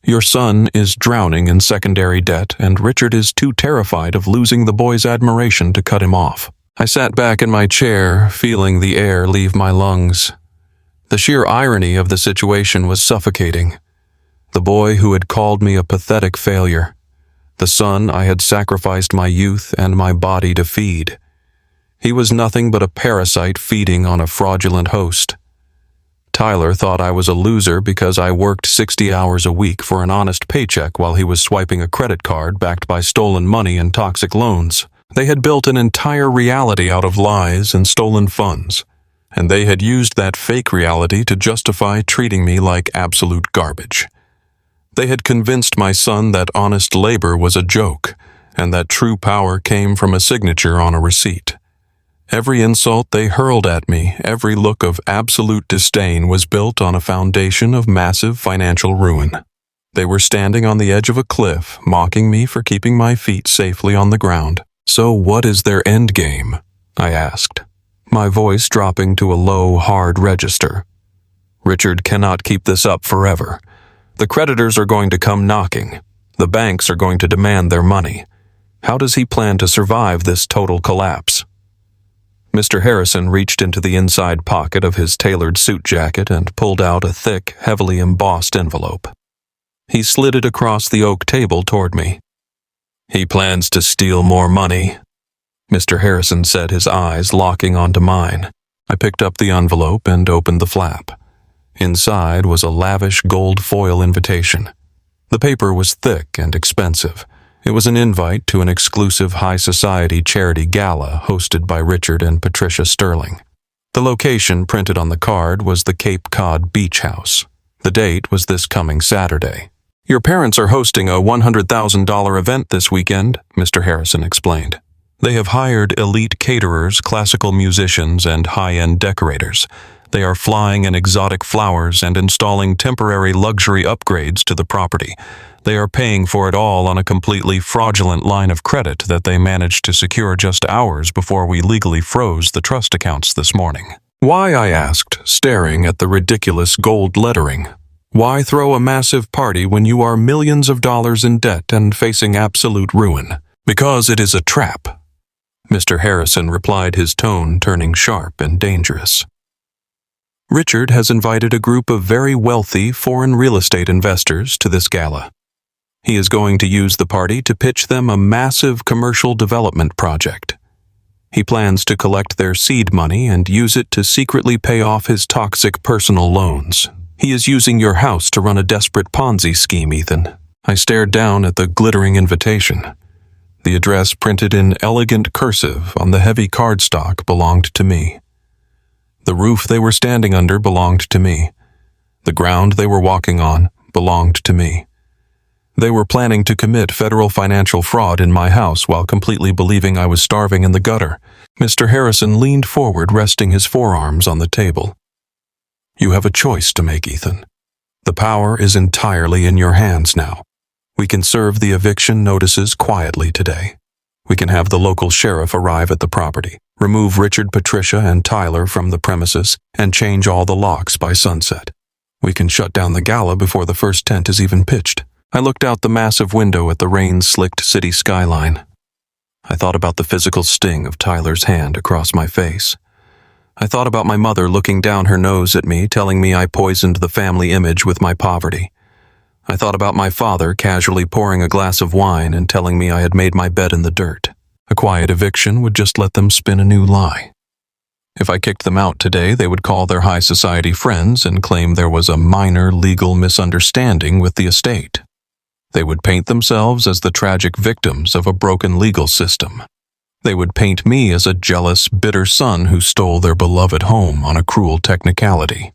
Your son is drowning in secondary debt, and Richard is too terrified of losing the boy's admiration to cut him off. I sat back in my chair, feeling the air leave my lungs. The sheer irony of the situation was suffocating. The boy who had called me a pathetic failure. The son I had sacrificed my youth and my body to feed. He was nothing but a parasite feeding on a fraudulent host. Tyler thought I was a loser because I worked 60 hours a week for an honest paycheck while he was swiping a credit card backed by stolen money and toxic loans. They had built an entire reality out of lies and stolen funds, and they had used that fake reality to justify treating me like absolute garbage. They had convinced my son that honest labor was a joke, and that true power came from a signature on a receipt. Every insult they hurled at me, every look of absolute disdain was built on a foundation of massive financial ruin. They were standing on the edge of a cliff, mocking me for keeping my feet safely on the ground. "So what is their end game?" I asked, my voice dropping to a low, hard register. "Richard cannot keep this up forever. The creditors are going to come knocking. The banks are going to demand their money. How does he plan to survive this total collapse?" Mr. Harrison reached into the inside pocket of his tailored suit jacket and pulled out a thick, heavily embossed envelope. He slid it across the oak table toward me. "He plans to steal more money," Mr. Harrison said, his eyes locking onto mine. I picked up the envelope and opened the flap. Inside was a lavish gold foil invitation. The paper was thick and expensive. It was an invite to an exclusive high society charity gala hosted by Richard and Patricia Sterling. The location printed on the card was the Cape Cod Beach House. The date was this coming Saturday. "Your parents are hosting a $100,000 event this weekend," Mr. Harrison explained. "They have hired elite caterers, classical musicians, and high-end decorators. They are flying in exotic flowers and installing temporary luxury upgrades to the property. They are paying for it all on a completely fraudulent line of credit that they managed to secure just hours before we legally froze the trust accounts this morning." "Why?" I asked, staring at the ridiculous gold lettering. "Why throw a massive party when you are millions of dollars in debt and facing absolute ruin?" "Because it is a trap," Mr. Harrison replied, his tone turning sharp and dangerous. "Richard has invited a group of very wealthy foreign real estate investors to this gala. He is going to use the party to pitch them a massive commercial development project. He plans to collect their seed money and use it to secretly pay off his toxic personal loans. He is using your house to run a desperate Ponzi scheme, Ethan." I stared down at the glittering invitation. The address printed in elegant cursive on the heavy cardstock belonged to me. The roof they were standing under belonged to me. The ground they were walking on belonged to me. They were planning to commit federal financial fraud in my house while completely believing I was starving in the gutter. Mr. Harrison leaned forward, resting his forearms on the table. "You have a choice to make, Ethan. The power is entirely in your hands now. We can serve the eviction notices quietly today. We can have the local sheriff arrive at the property, remove Richard, Patricia, and Tyler from the premises, and change all the locks by sunset. We can shut down the gala before the first tent is even pitched." I looked out the massive window at the rain-slicked city skyline. I thought about the physical sting of Tyler's hand across my face. I thought about my mother looking down her nose at me, telling me I poisoned the family image with my poverty. I thought about my father casually pouring a glass of wine and telling me I had made my bed in the dirt. A quiet eviction would just let them spin a new lie. If I kicked them out today, they would call their high society friends and claim there was a minor legal misunderstanding with the estate. They would paint themselves as the tragic victims of a broken legal system. They would paint me as a jealous, bitter son who stole their beloved home on a cruel technicality.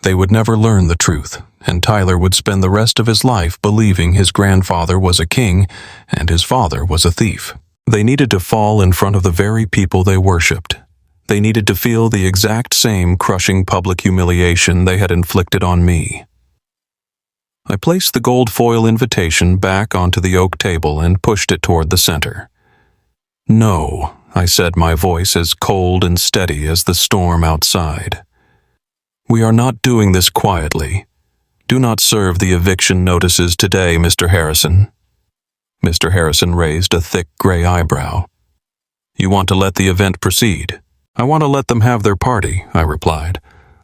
They would never learn the truth, and Tyler would spend the rest of his life believing his grandfather was a king and his father was a thief. They needed to fall in front of the very people they worshipped. They needed to feel the exact same crushing public humiliation they had inflicted on me. I placed the gold foil invitation back onto the oak table and pushed it toward the center. "No," I said, my voice as cold and steady as the storm outside. "We are not doing this quietly. Do not serve the eviction notices today, Mr. Harrison." Mr. Harrison raised a thick gray eyebrow. "You want to let the event proceed?" "I want to let them have their party," I replied.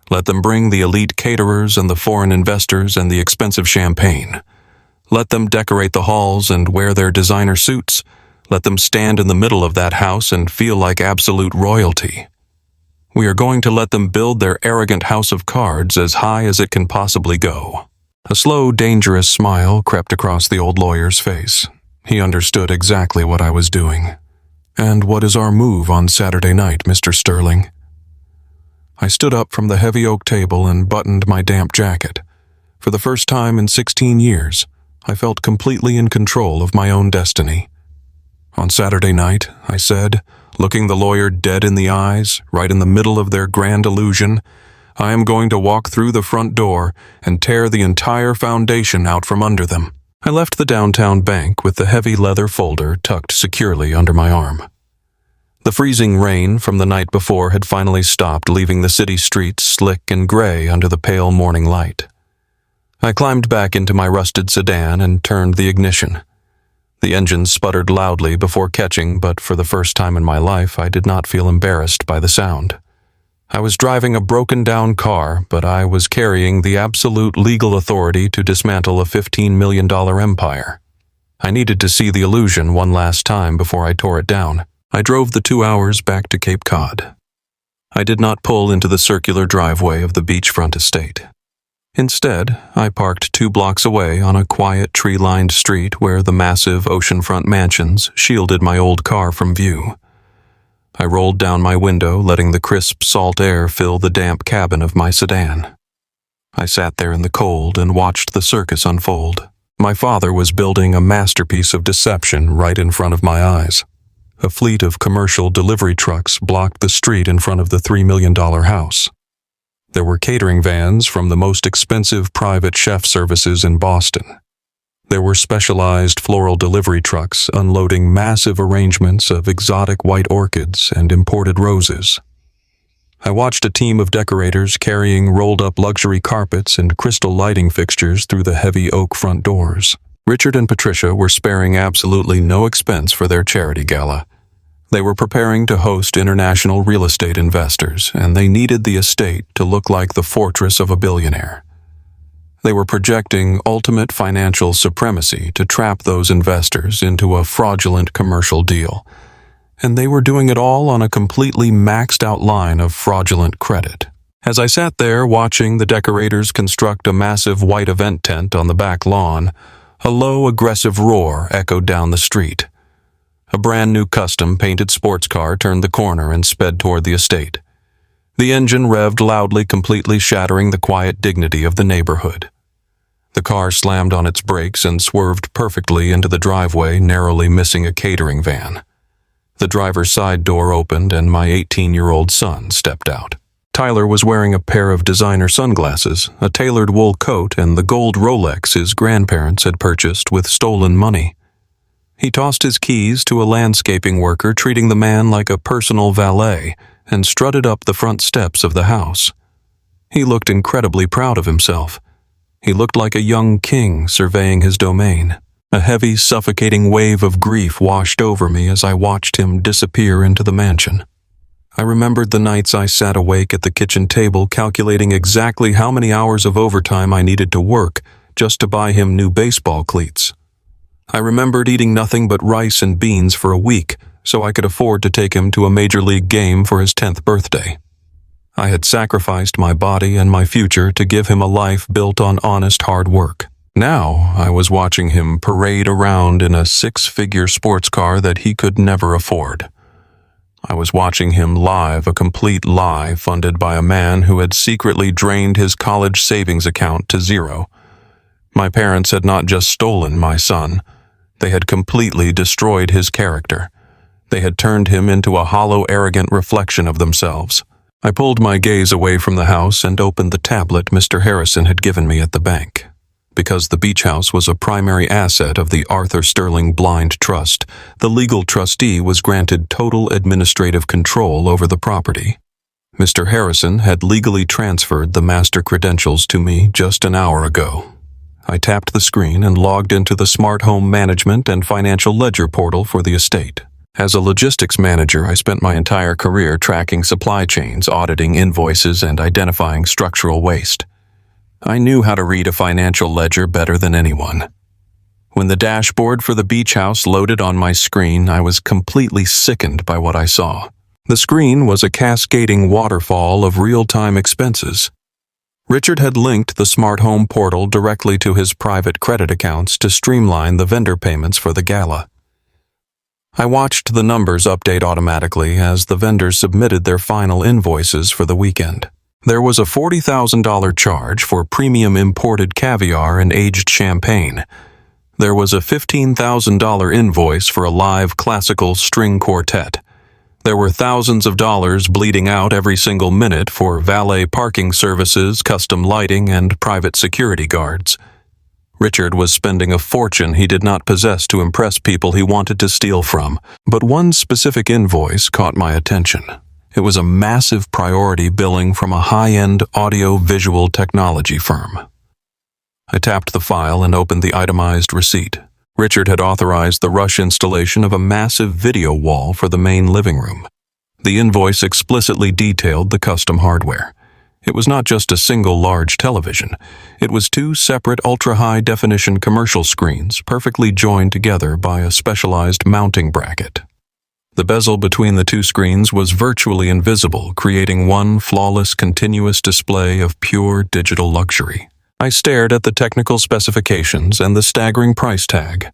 "Let them bring the elite caterers and the foreign investors and the expensive champagne. Let them decorate the halls and wear their designer suits. Let them stand in the middle of that house and feel like absolute royalty. We are going to let them build their arrogant house of cards as high as it can possibly go." A slow, dangerous smile crept across the old lawyer's face. He understood exactly what I was doing. "And what is our move on Saturday night, Mr. Sterling?" I stood up from the heavy oak table and buttoned my damp jacket. For the first time in 16 years, I felt completely in control of my own destiny. "On Saturday night," I said, looking the lawyer dead in the eyes, right in the middle of their grand illusion, "I am going to walk through the front door and tear the entire foundation out from under them." I left the downtown bank with the heavy leather folder tucked securely under my arm. The freezing rain from the night before had finally stopped, leaving the city streets slick and gray under the pale morning light. I climbed back into my rusted sedan and turned the ignition. The engine sputtered loudly before catching, but for the first time in my life, I did not feel embarrassed by the sound. I was driving a broken-down car, but I was carrying the absolute legal authority to dismantle a $15 million empire. I needed to see the illusion one last time before I tore it down. I drove the 2 hours back to Cape Cod. I did not pull into the circular driveway of the beachfront estate. Instead, I parked 2 blocks away on a quiet tree-lined street where the massive oceanfront mansions shielded my old car from view. I rolled down my window, letting the crisp salt air fill the damp cabin of my sedan. I sat there in the cold and watched the circus unfold. My father was building a masterpiece of deception right in front of my eyes. A fleet of commercial delivery trucks blocked the street in front of the $3 million house. There were catering vans from the most expensive private chef services in Boston. There were specialized floral delivery trucks unloading massive arrangements of exotic white orchids and imported roses. I watched a team of decorators carrying rolled-up luxury carpets and crystal lighting fixtures through the heavy oak front doors. Richard and Patricia were sparing absolutely no expense for their charity gala. They were preparing to host international real estate investors, and they needed the estate to look like the fortress of a billionaire. They were projecting ultimate financial supremacy to trap those investors into a fraudulent commercial deal, and they were doing it all on a completely maxed-out line of fraudulent credit. As I sat there watching the decorators construct a massive white event tent on the back lawn, a low, aggressive roar echoed down the street. A brand-new custom-painted sports car turned the corner and sped toward the estate. The engine revved loudly, completely shattering the quiet dignity of the neighborhood. The car slammed on its brakes and swerved perfectly into the driveway, narrowly missing a catering van. The driver's side door opened and my 18-year-old son stepped out. Tyler was wearing a pair of designer sunglasses, a tailored wool coat, and the gold Rolex his grandparents had purchased with stolen money. He tossed his keys to a landscaping worker, treating the man like a personal valet, and strutted up the front steps of the house. He looked incredibly proud of himself. He looked like a young king surveying his domain. A heavy, suffocating wave of grief washed over me as I watched him disappear into the mansion. I remembered the nights I sat awake at the kitchen table calculating exactly how many hours of overtime I needed to work just to buy him new baseball cleats. I remembered eating nothing but rice and beans for a week so I could afford to take him to a major league game for his 10th birthday. I had sacrificed my body and my future to give him a life built on honest hard work. Now I was watching him parade around in a 6-figure sports car that he could never afford. I was watching him live a complete lie funded by a man who had secretly drained his college savings account to zero. My parents had not just stolen my son. They had completely destroyed his character. They had turned him into a hollow, arrogant reflection of themselves. I pulled my gaze away from the house and opened the tablet Mr. Harrison had given me at the bank. Because the beach house was a primary asset of the Arthur Sterling Blind Trust, the legal trustee was granted total administrative control over the property. Mr. Harrison had legally transferred the master credentials to me just an hour ago. I tapped the screen and logged into the smart home management and financial ledger portal for the estate. As a logistics manager, I spent my entire career tracking supply chains, auditing invoices, and identifying structural waste. I knew how to read a financial ledger better than anyone. When the dashboard for the beach house loaded on my screen, I was completely sickened by what I saw. The screen was a cascading waterfall of real-time expenses. Richard had linked the smart home portal directly to his private credit accounts to streamline the vendor payments for the gala. I watched the numbers update automatically as the vendors submitted their final invoices for the weekend. There was a $40,000 charge for premium imported caviar and aged champagne. There was a $15,000 invoice for a live classical string quartet. There were thousands of dollars bleeding out every single minute for valet parking services, custom lighting, and private security guards. Richard was spending a fortune he did not possess to impress people he wanted to steal from, but one specific invoice caught my attention. It was a massive priority billing from a high-end audio-visual technology firm. I tapped the file and opened the itemized receipt. Richard had authorized the rush installation of a massive video wall for the main living room. The invoice explicitly detailed the custom hardware. It was not just a single large television. It was two separate ultra-high-definition commercial screens perfectly joined together by a specialized mounting bracket. The bezel between the two screens was virtually invisible, creating one flawless continuous display of pure digital luxury. I stared at the technical specifications and the staggering price tag.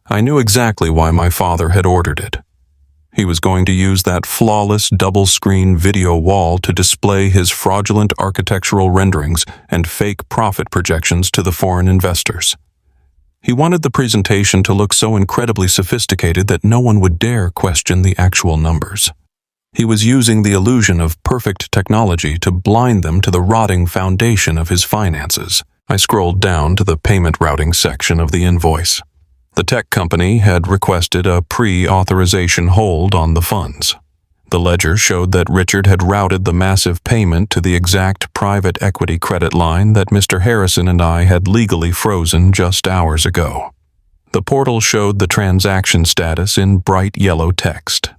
I knew exactly why my father had ordered it. He was going to use that flawless double-screen video wall to display his fraudulent architectural renderings and fake profit projections to the foreign investors. He wanted the presentation to look so incredibly sophisticated that no one would dare question the actual numbers. He was using the illusion of perfect technology to blind them to the rotting foundation of his finances. I scrolled down to the payment routing section of the invoice. The tech company had requested a pre-authorization hold on the funds. The ledger showed that Richard had routed the massive payment to the exact private equity credit line that Mr. Harrison and I had legally frozen just hours ago. The portal showed the transaction status in bright yellow text.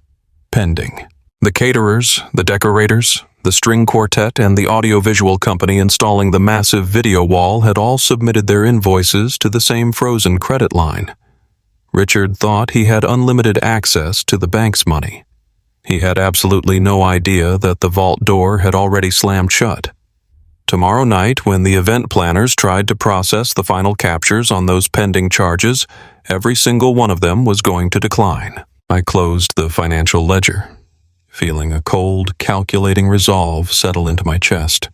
Pending. The caterers, the decorators, the string quartet, and the audiovisual company installing the massive video wall had all submitted their invoices to the same frozen credit line. Richard thought he had unlimited access to the bank's money. He had absolutely no idea that the vault door had already slammed shut. Tomorrow night, when the event planners tried to process the final captures on those pending charges, every single one of them was going to decline. I closed the financial ledger, feeling a cold, calculating resolve settle into my chest.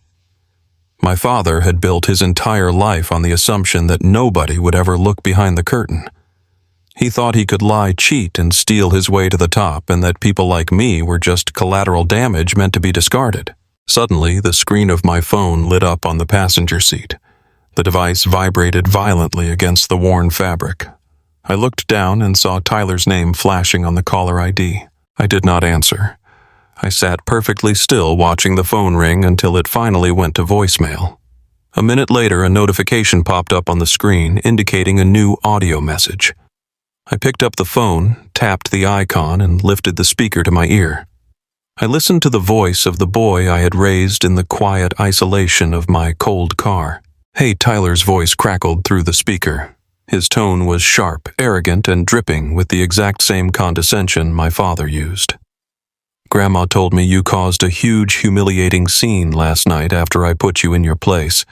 My father had built his entire life on the assumption that nobody would ever look behind the curtain. He thought he could lie, cheat, and steal his way to the top, and that people like me were just collateral damage meant to be discarded. Suddenly, the screen of my phone lit up on the passenger seat. The device vibrated violently against the worn fabric. I looked down and saw Tyler's name flashing on the caller ID. I did not answer. I sat perfectly still watching the phone ring until it finally went to voicemail. A minute later, a notification popped up on the screen indicating a new audio message. I picked up the phone, tapped the icon, and lifted the speaker to my ear. I listened to the voice of the boy I had raised in the quiet isolation of my cold car. "Hey," Tyler's voice crackled through the speaker. His tone was sharp, arrogant, and dripping with the exact same condescension my father used. "Grandma told me you caused a huge, humiliating scene last night after I put you in your place.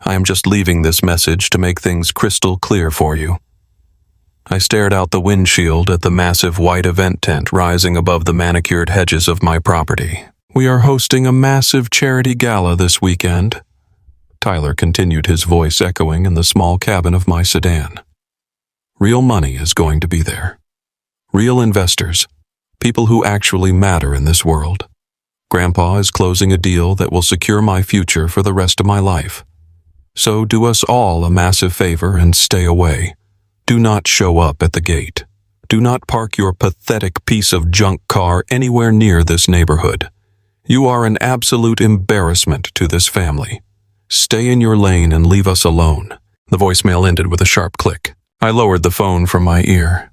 I am just leaving this message to make things crystal clear for you." I stared out the windshield at the massive white event tent rising above the manicured hedges of my property. "We are hosting a massive charity gala this weekend," Tyler continued, his voice echoing in the small cabin of my sedan. "Real money is going to be there. Real investors, people who actually matter in this world. Grandpa is closing a deal that will secure my future for the rest of my life. So do us all a massive favor and stay away. Do not show up at the gate. Do not park your pathetic piece of junk car anywhere near this neighborhood. You are an absolute embarrassment to this family. Stay in your lane and leave us alone." The voicemail ended with a sharp click. I lowered the phone from my ear.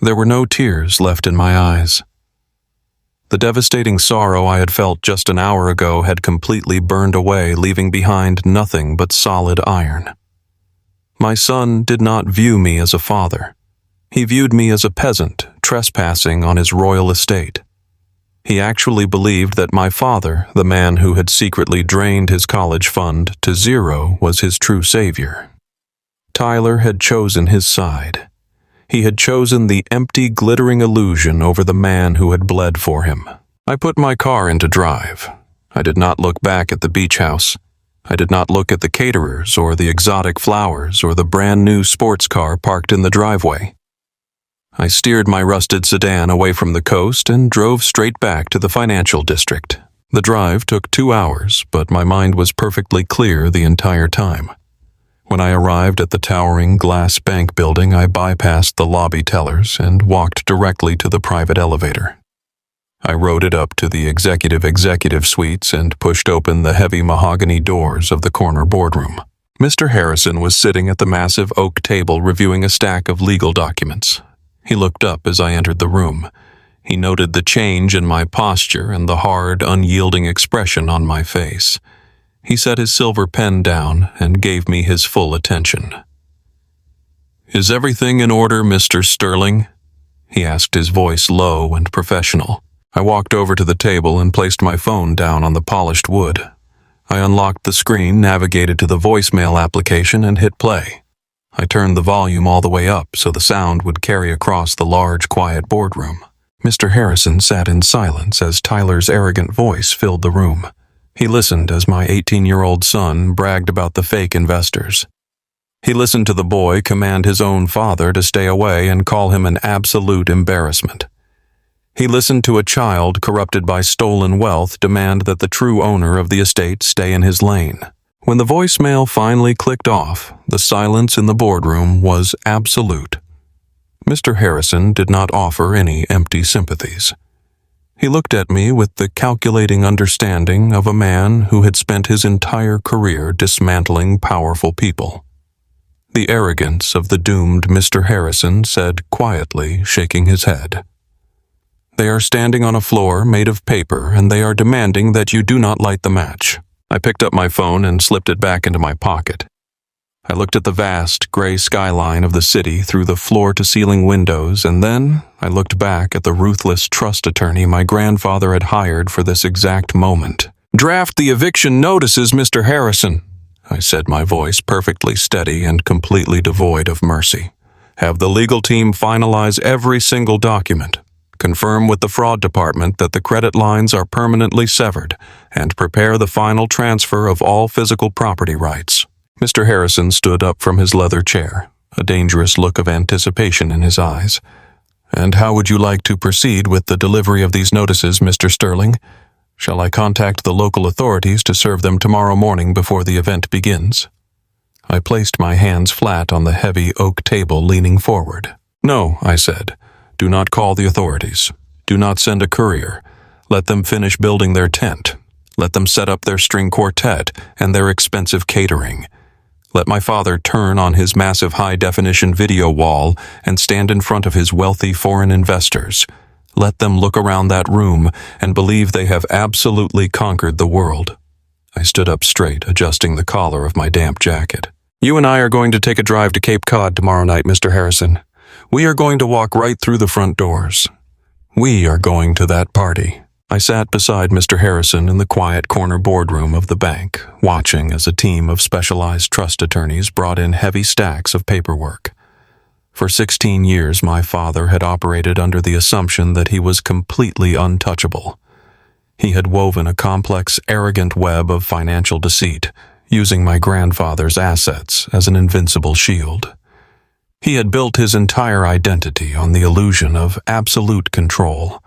There were no tears left in my eyes. The devastating sorrow I had felt just an hour ago had completely burned away, leaving behind nothing but solid iron. My son did not view me as a father. He viewed me as a peasant trespassing on his royal estate. He actually believed that my father, the man who had secretly drained his college fund to zero, was his true savior. Tyler had chosen his side. He had chosen the empty, glittering illusion over the man who had bled for him. I put my car into drive. I did not look back at the beach house. I did not look at the caterers or the exotic flowers or the brand new sports car parked in the driveway. I steered my rusted sedan away from the coast and drove straight back to the financial district. The drive took 2 hours, but my mind was perfectly clear the entire time. When I arrived at the towering glass bank building, I bypassed the lobby tellers and walked directly to the private elevator. I rode it up to the executive suites and pushed open the heavy mahogany doors of the corner boardroom. Mr. Harrison was sitting at the massive oak table reviewing a stack of legal documents. He looked up as I entered the room. He noted the change in my posture and the hard, unyielding expression on my face. He set his silver pen down and gave me his full attention. "Is everything in order, Mr. Sterling?" he asked, his voice low and professional. I walked over to the table and placed my phone down on the polished wood. I unlocked the screen, navigated to the voicemail application, and hit play. I turned the volume all the way up so the sound would carry across the large, quiet boardroom. Mr. Harrison sat in silence as Tyler's arrogant voice filled the room. He listened as my 18-year-old son bragged about the fake investors. He listened to the boy command his own father to stay away and call him an absolute embarrassment. He listened to a child corrupted by stolen wealth demand that the true owner of the estate stay in his lane. When the voicemail finally clicked off, the silence in the boardroom was absolute. Mr. Harrison did not offer any empty sympathies. He looked at me with the calculating understanding of a man who had spent his entire career dismantling powerful people. The arrogance of the doomed Mr. Harrison said quietly, shaking his head, "They are standing on a floor made of paper, and they are demanding that you do not light the match." I picked up my phone and slipped it back into my pocket. I looked at the vast, gray skyline of the city through the floor-to-ceiling windows, and then I looked back at the ruthless trust attorney my grandfather had hired for this exact moment. "Draft the eviction notices, Mr. Harrison," I said, my voice perfectly steady and completely devoid of mercy. "Have the legal team finalize every single document. Confirm with the fraud department that the credit lines are permanently severed, and prepare the final transfer of all physical property rights." Mr. Harrison stood up from his leather chair, a dangerous look of anticipation in his eyes. "And how would you like to proceed with the delivery of these notices, Mr. Sterling? Shall I contact the local authorities to serve them tomorrow morning before the event begins?" I placed my hands flat on the heavy oak table, leaning forward. "No," I said. "Do not call the authorities. Do not send a courier. Let them finish building their tent. Let them set up their string quartet and their expensive catering. Let my father turn on his massive high-definition video wall and stand in front of his wealthy foreign investors. Let them look around that room and believe they have absolutely conquered the world." I stood up straight, adjusting the collar of my damp jacket. "You and I are going to take a drive to Cape Cod tomorrow night, Mr. Harrison. We are going to walk right through the front doors. We are going to that party." I sat beside Mr. Harrison in the quiet corner boardroom of the bank, watching as a team of specialized trust attorneys brought in heavy stacks of paperwork. For 16 years, my father had operated under the assumption that he was completely untouchable. He had woven a complex, arrogant web of financial deceit, using my grandfather's assets as an invincible shield. He had built his entire identity on the illusion of absolute control.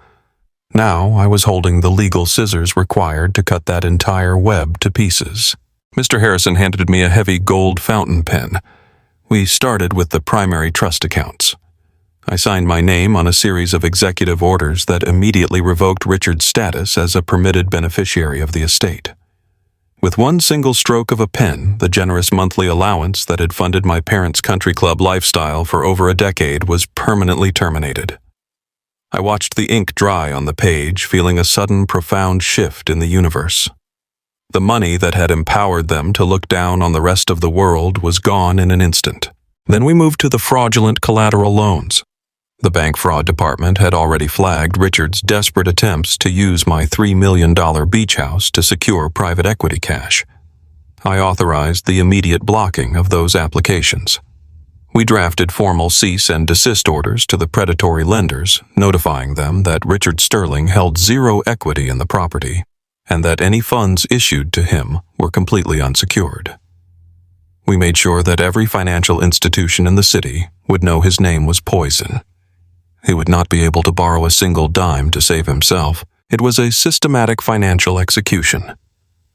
Now I was holding the legal scissors required to cut that entire web to pieces. Mr. Harrison handed me a heavy gold fountain pen. We started with the primary trust accounts. I signed my name on a series of executive orders that immediately revoked Richard's status as a permitted beneficiary of the estate. With one single stroke of a pen, the generous monthly allowance that had funded my parents' country club lifestyle for over a decade was permanently terminated. I watched the ink dry on the page, feeling a sudden, profound shift in the universe. The money that had empowered them to look down on the rest of the world was gone in an instant. Then we moved to the fraudulent collateral loans. The bank fraud department had already flagged Richard's desperate attempts to use my $3 million beach house to secure private equity cash. I authorized the immediate blocking of those applications. We drafted formal cease and desist orders to the predatory lenders, notifying them that Richard Sterling held zero equity in the property and that any funds issued to him were completely unsecured. We made sure that every financial institution in the city would know his name was poison. He would not be able to borrow a single dime to save himself. It was a systematic financial execution.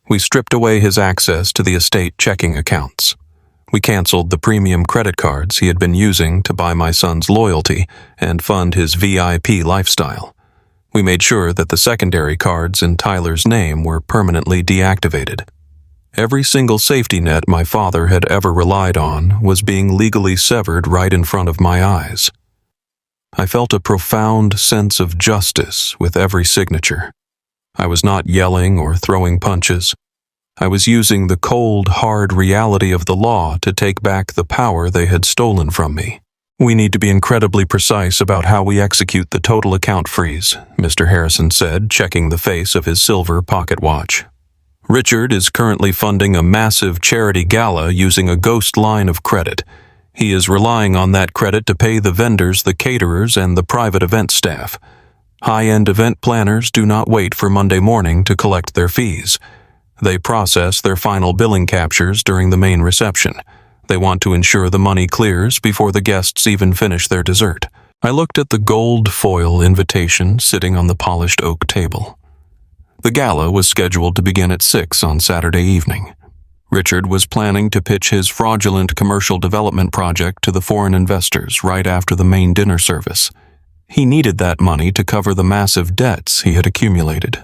We stripped away his access to the estate checking accounts. We canceled the premium credit cards he had been using to buy my son's loyalty and fund his VIP lifestyle. We made sure that the secondary cards in Tyler's name were permanently deactivated. Every single safety net my father had ever relied on was being legally severed right in front of my eyes. I felt a profound sense of justice with every signature. I was not yelling or throwing punches. I was using the cold, hard reality of the law to take back the power they had stolen from me. "We need to be incredibly precise about how we execute the total account freeze," Mr. Harrison said, checking the face of his silver pocket watch. "Richard is currently funding a massive charity gala using a ghost line of credit. He is relying on that credit to pay the vendors, the caterers, and the private event staff. High-end event planners do not wait for Monday morning to collect their fees. They process their final billing captures during the main reception. They want to ensure the money clears before the guests even finish their dessert." I looked at the gold foil invitation sitting on the polished oak table. The gala was scheduled to begin at 6 on Saturday evening. Richard was planning to pitch his fraudulent commercial development project to the foreign investors right after the main dinner service. He needed that money to cover the massive debts he had accumulated.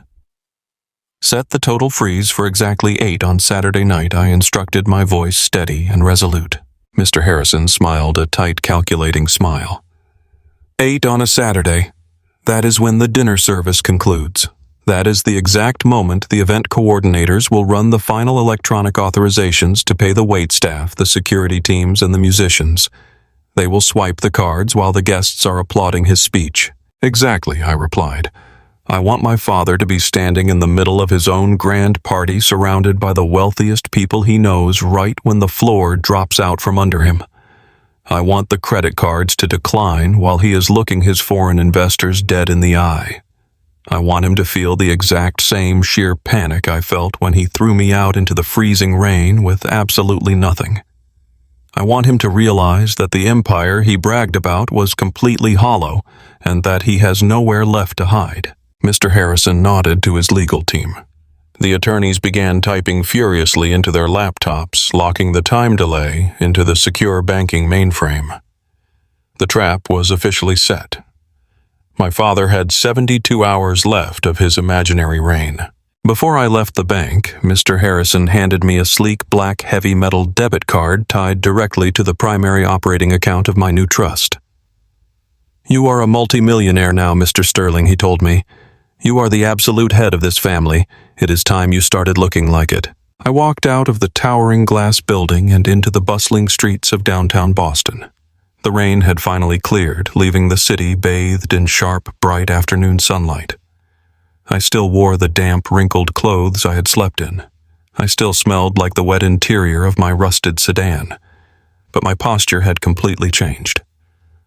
"Set the total freeze for exactly 8 on Saturday night," I instructed, my voice steady and resolute. Mr. Harrison smiled a tight, calculating smile. 8 on a Saturday. That is when the dinner service concludes. That is the exact moment the event coordinators will run the final electronic authorizations to pay the waitstaff, the security teams, and the musicians. They will swipe the cards while the guests are applauding his speech. "Exactly," I replied. "I want my father to be standing in the middle of his own grand party surrounded by the wealthiest people he knows right when the floor drops out from under him. I want the credit cards to decline while he is looking his foreign investors dead in the eye. I want him to feel the exact same sheer panic I felt when he threw me out into the freezing rain with absolutely nothing. I want him to realize that the empire he bragged about was completely hollow and that he has nowhere left to hide." Mr. Harrison nodded to his legal team. The attorneys began typing furiously into their laptops, locking the time delay into the secure banking mainframe. The trap was officially set. My father had 72 hours left of his imaginary reign. Before I left the bank, Mr. Harrison handed me a sleek black heavy metal debit card tied directly to the primary operating account of my new trust. "You are a multimillionaire now, Mr. Sterling," he told me. "You are the absolute head of this family. It is time you started looking like it." I walked out of the towering glass building and into the bustling streets of downtown Boston. The rain had finally cleared, leaving the city bathed in sharp, bright afternoon sunlight. I still wore the damp, wrinkled clothes I had slept in. I still smelled like the wet interior of my rusted sedan. But my posture had completely changed.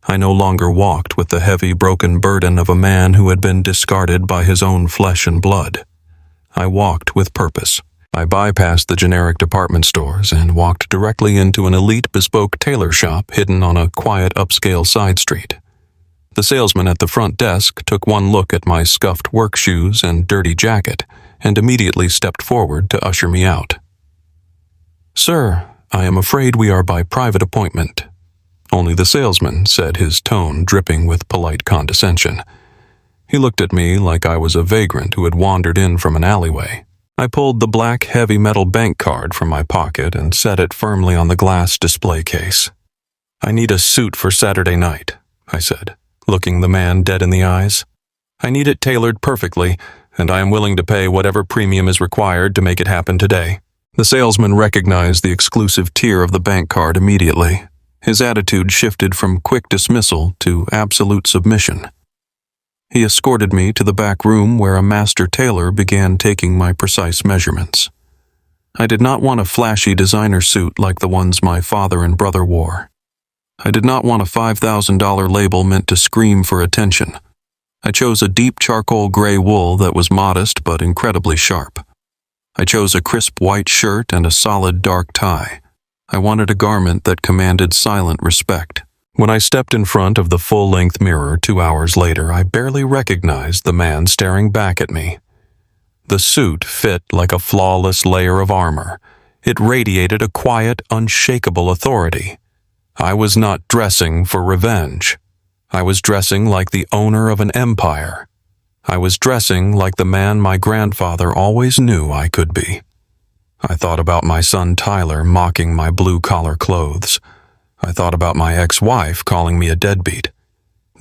I no longer walked with the heavy, broken burden of a man who had been discarded by his own flesh and blood. I walked with purpose. I bypassed the generic department stores and walked directly into an elite bespoke tailor shop hidden on a quiet upscale side street. The salesman at the front desk took one look at my scuffed work shoes and dirty jacket and immediately stepped forward to usher me out. "Sir, I am afraid we are by private appointment." Only the salesman said, his tone dripping with polite condescension. He looked at me like I was a vagrant who had wandered in from an alleyway. I pulled the black heavy metal bank card from my pocket and set it firmly on the glass display case. "I need a suit for Saturday night," I said, looking the man dead in the eyes. "I need it tailored perfectly, and I am willing to pay whatever premium is required to make it happen today." The salesman recognized the exclusive tier of the bank card immediately. His attitude shifted from quick dismissal to absolute submission. He escorted me to the back room where a master tailor began taking my precise measurements. I did not want a flashy designer suit like the ones my father and brother wore. I did not want a $5,000 label meant to scream for attention. I chose a deep charcoal gray wool that was modest but incredibly sharp. I chose a crisp white shirt and a solid dark tie. I wanted a garment that commanded silent respect. When I stepped in front of the full-length mirror 2 hours later, I barely recognized the man staring back at me. The suit fit like a flawless layer of armor. It radiated a quiet, unshakable authority. I was not dressing for revenge. I was dressing like the owner of an empire. I was dressing like the man my grandfather always knew I could be. I thought about my son Tyler mocking my blue-collar clothes. I thought about my ex-wife calling me a deadbeat.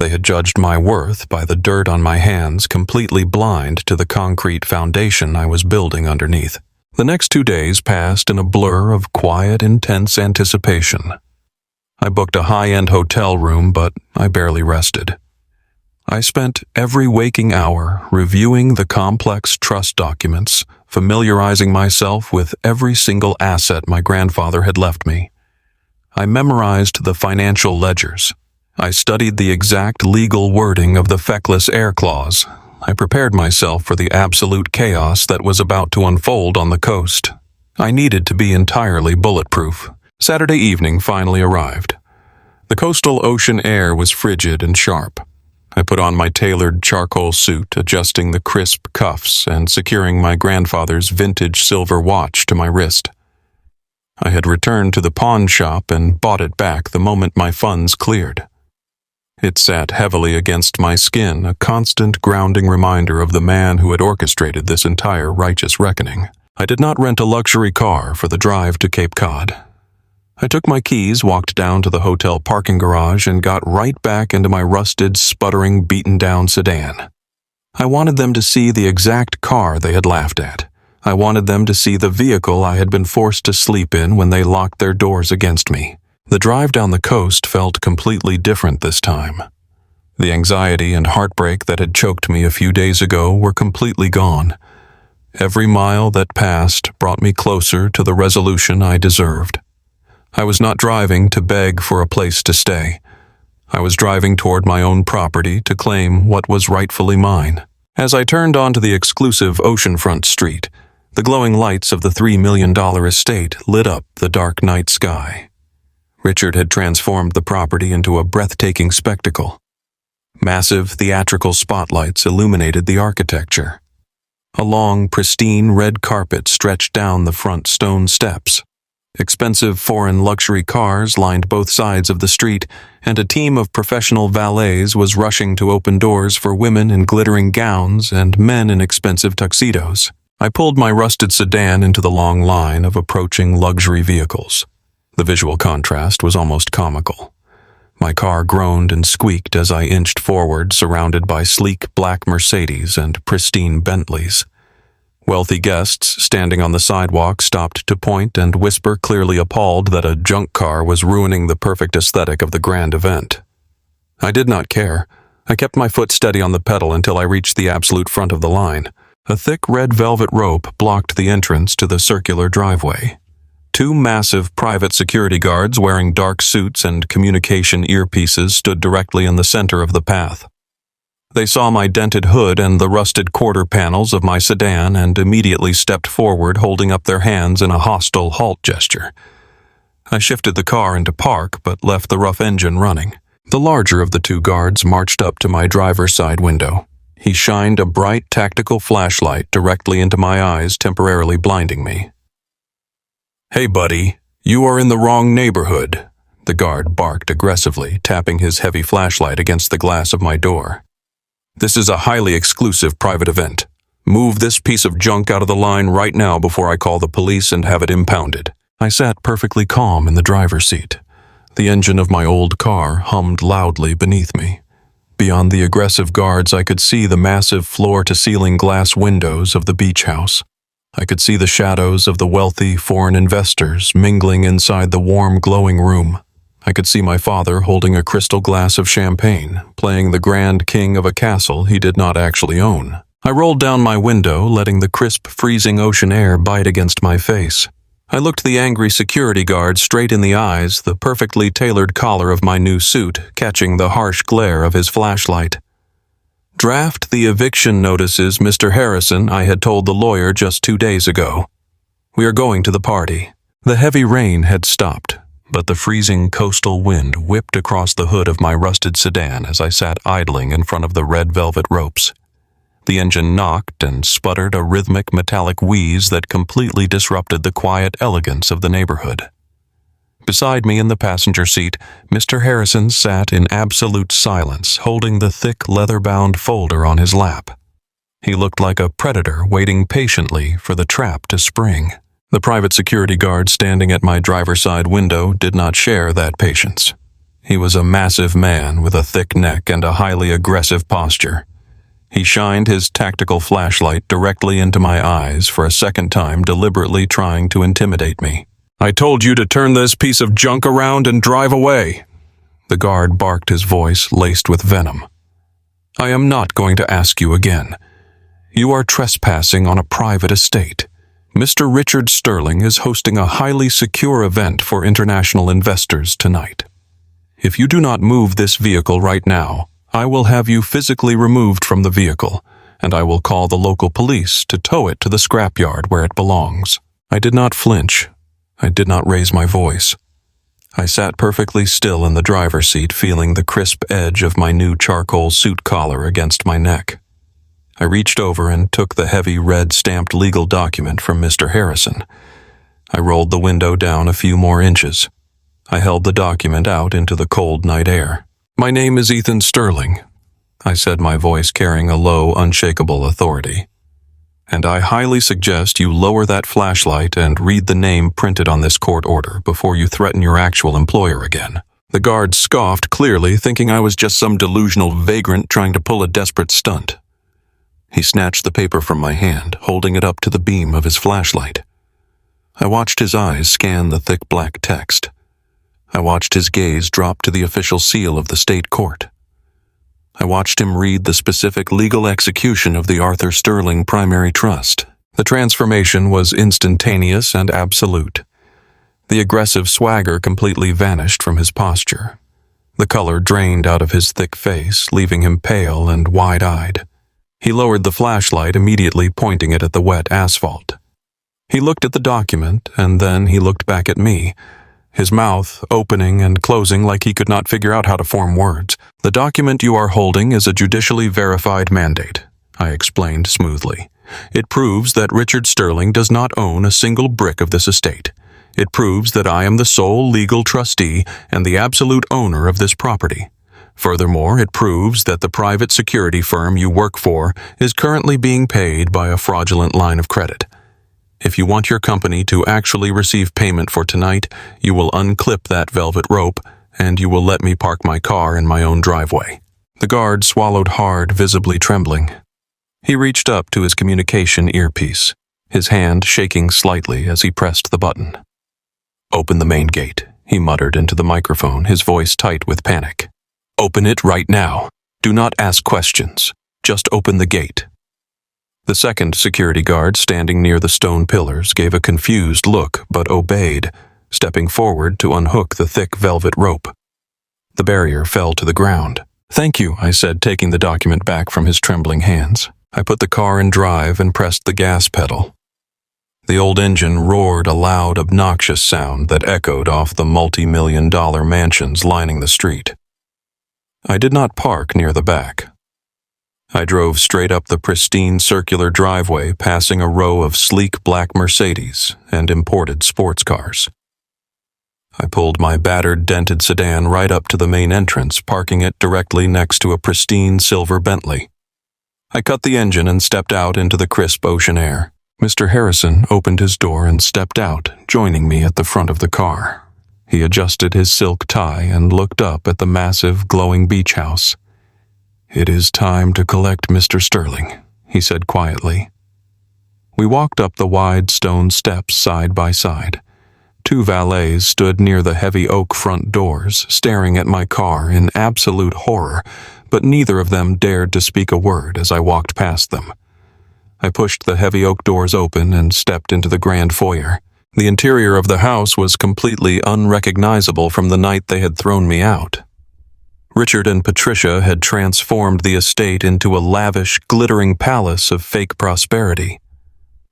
They had judged my worth by the dirt on my hands, completely blind to the concrete foundation I was building underneath. The next 2 days passed in a blur of quiet, intense anticipation. I booked a high-end hotel room, but I barely rested. I spent every waking hour reviewing the complex trust documents, familiarizing myself with every single asset my grandfather had left me. I memorized the financial ledgers. I studied the exact legal wording of the feckless heir clause. I prepared myself for the absolute chaos that was about to unfold on the coast. I needed to be entirely bulletproof. Saturday evening finally arrived. The coastal ocean air was frigid and sharp. I put on my tailored charcoal suit, adjusting the crisp cuffs and securing my grandfather's vintage silver watch to my wrist. I had returned to the pawn shop and bought it back the moment my funds cleared. It sat heavily against my skin, a constant grounding reminder of the man who had orchestrated this entire righteous reckoning. I did not rent a luxury car for the drive to Cape Cod. I took my keys, walked down to the hotel parking garage, and got right back into my rusted, sputtering, beaten-down sedan. I wanted them to see the exact car they had laughed at. I wanted them to see the vehicle I had been forced to sleep in when they locked their doors against me. The drive down the coast felt completely different this time. The anxiety and heartbreak that had choked me a few days ago were completely gone. Every mile that passed brought me closer to the resolution I deserved. I was not driving to beg for a place to stay. I was driving toward my own property to claim what was rightfully mine. As I turned onto the exclusive oceanfront street, the glowing lights of the $3 million estate lit up the dark night sky. Richard had transformed the property into a breathtaking spectacle. Massive theatrical spotlights illuminated the architecture. A long, pristine red carpet stretched down the front stone steps. Expensive foreign luxury cars lined both sides of the street, and a team of professional valets was rushing to open doors for women in glittering gowns and men in expensive tuxedos. I pulled my rusted sedan into the long line of approaching luxury vehicles. The visual contrast was almost comical. My car groaned and squeaked as I inched forward, surrounded by sleek black Mercedes and pristine Bentleys. Wealthy guests standing on the sidewalk stopped to point and whisper, clearly appalled that a junk car was ruining the perfect aesthetic of the grand event. I did not care. I kept my foot steady on the pedal until I reached the absolute front of the line. A thick red velvet rope blocked the entrance to the circular driveway. 2 massive private security guards wearing dark suits and communication earpieces stood directly in the center of the path. They saw my dented hood and the rusted quarter panels of my sedan and immediately stepped forward, holding up their hands in a hostile halt gesture. I shifted the car into park but left the rough engine running. The larger of the 2 guards marched up to my driver's side window. He shined a bright tactical flashlight directly into my eyes, temporarily blinding me. "Hey, buddy, you are in the wrong neighborhood," the guard barked aggressively, tapping his heavy flashlight against the glass of my door. "This is a highly exclusive private event. Move this piece of junk out of the line right now before I call the police and have it impounded." I sat perfectly calm in the driver's seat. The engine of my old car hummed loudly beneath me. Beyond the aggressive guards, I could see the massive floor-to-ceiling glass windows of the beach house. I could see the shadows of the wealthy foreign investors mingling inside the warm, glowing room. I could see my father holding a crystal glass of champagne, playing the grand king of a castle he did not actually own. I rolled down my window, letting the crisp, freezing ocean air bite against my face. I looked the angry security guard straight in the eyes, the perfectly tailored collar of my new suit catching the harsh glare of his flashlight. "Draft the eviction notices, Mr. Harrison, I had told the lawyer just 2 days ago. We are going to the party." The heavy rain had stopped, but the freezing coastal wind whipped across the hood of my rusted sedan as I sat idling in front of the red velvet ropes. The engine knocked and sputtered a rhythmic metallic wheeze that completely disrupted the quiet elegance of the neighborhood. Beside me in the passenger seat, Mr. Harrison sat in absolute silence, holding the thick leather-bound folder on his lap. He looked like a predator waiting patiently for the trap to spring. The private security guard standing at my driver's side window did not share that patience. He was a massive man with a thick neck and a highly aggressive posture. He shined his tactical flashlight directly into my eyes for a second time, deliberately trying to intimidate me. "I told you to turn this piece of junk around and drive away." The guard barked, his voice laced with venom. "I am not going to ask you again. You are trespassing on a private estate. Mr. Richard Sterling is hosting a highly secure event for international investors tonight. If you do not move this vehicle right now, I will have you physically removed from the vehicle, and I will call the local police to tow it to the scrapyard where it belongs." I did not flinch. I did not raise my voice. I sat perfectly still in the driver's seat, feeling the crisp edge of my new charcoal suit collar against my neck. I reached over and took the heavy red stamped legal document from Mr. Harrison. I rolled the window down a few more inches. I held the document out into the cold night air. "My name is Ethan Sterling," I said, my voice carrying a low, unshakable authority. "And I highly suggest you lower that flashlight and read the name printed on this court order before you threaten your actual employer again." The guard scoffed, clearly thinking I was just some delusional vagrant trying to pull a desperate stunt. He snatched the paper from my hand, holding it up to the beam of his flashlight. I watched his eyes scan the thick black text. I watched his gaze drop to the official seal of the state court. I watched him read the specific legal execution of the Arthur Sterling Primary Trust. The transformation was instantaneous and absolute. The aggressive swagger completely vanished from his posture. The color drained out of his thick face, leaving him pale and wide-eyed. He lowered the flashlight, immediately pointing it at the wet asphalt. He looked at the document, and then he looked back at me, his mouth opening and closing like he could not figure out how to form words. "The document you are holding is a judicially verified mandate," I explained smoothly. "It proves that Richard Sterling does not own a single brick of this estate. It proves that I am the sole legal trustee and the absolute owner of this property. Furthermore, it proves that the private security firm you work for is currently being paid by a fraudulent line of credit. If you want your company to actually receive payment for tonight, you will unclip that velvet rope, and you will let me park my car in my own driveway." The guard swallowed hard, visibly trembling. He reached up to his communication earpiece, his hand shaking slightly as he pressed the button. "Open the main gate," he muttered into the microphone, his voice tight with panic. "Open it right now. Do not ask questions. Just open the gate." The second security guard standing near the stone pillars gave a confused look but obeyed, stepping forward to unhook the thick velvet rope. The barrier fell to the ground. "Thank you," I said, taking the document back from his trembling hands. I put the car in drive and pressed the gas pedal. The old engine roared a loud, obnoxious sound that echoed off the multi-million-dollar mansions lining the street. I did not park near the back. I drove straight up the pristine circular driveway, passing a row of sleek black Mercedes and imported sports cars. I pulled my battered, dented sedan right up to the main entrance, parking it directly next to a pristine silver Bentley. I cut the engine and stepped out into the crisp ocean air. Mr. Harrison opened his door and stepped out, joining me at the front of the car. He adjusted his silk tie and looked up at the massive, glowing beach house. "It is time to collect Mr. Sterling," he said quietly. We walked up the wide stone steps side by side. Two valets stood near the heavy oak front doors, staring at my car in absolute horror, but neither of them dared to speak a word as I walked past them. I pushed the heavy oak doors open and stepped into the grand foyer. The interior of the house was completely unrecognizable from the night they had thrown me out. Richard and Patricia had transformed the estate into a lavish, glittering palace of fake prosperity.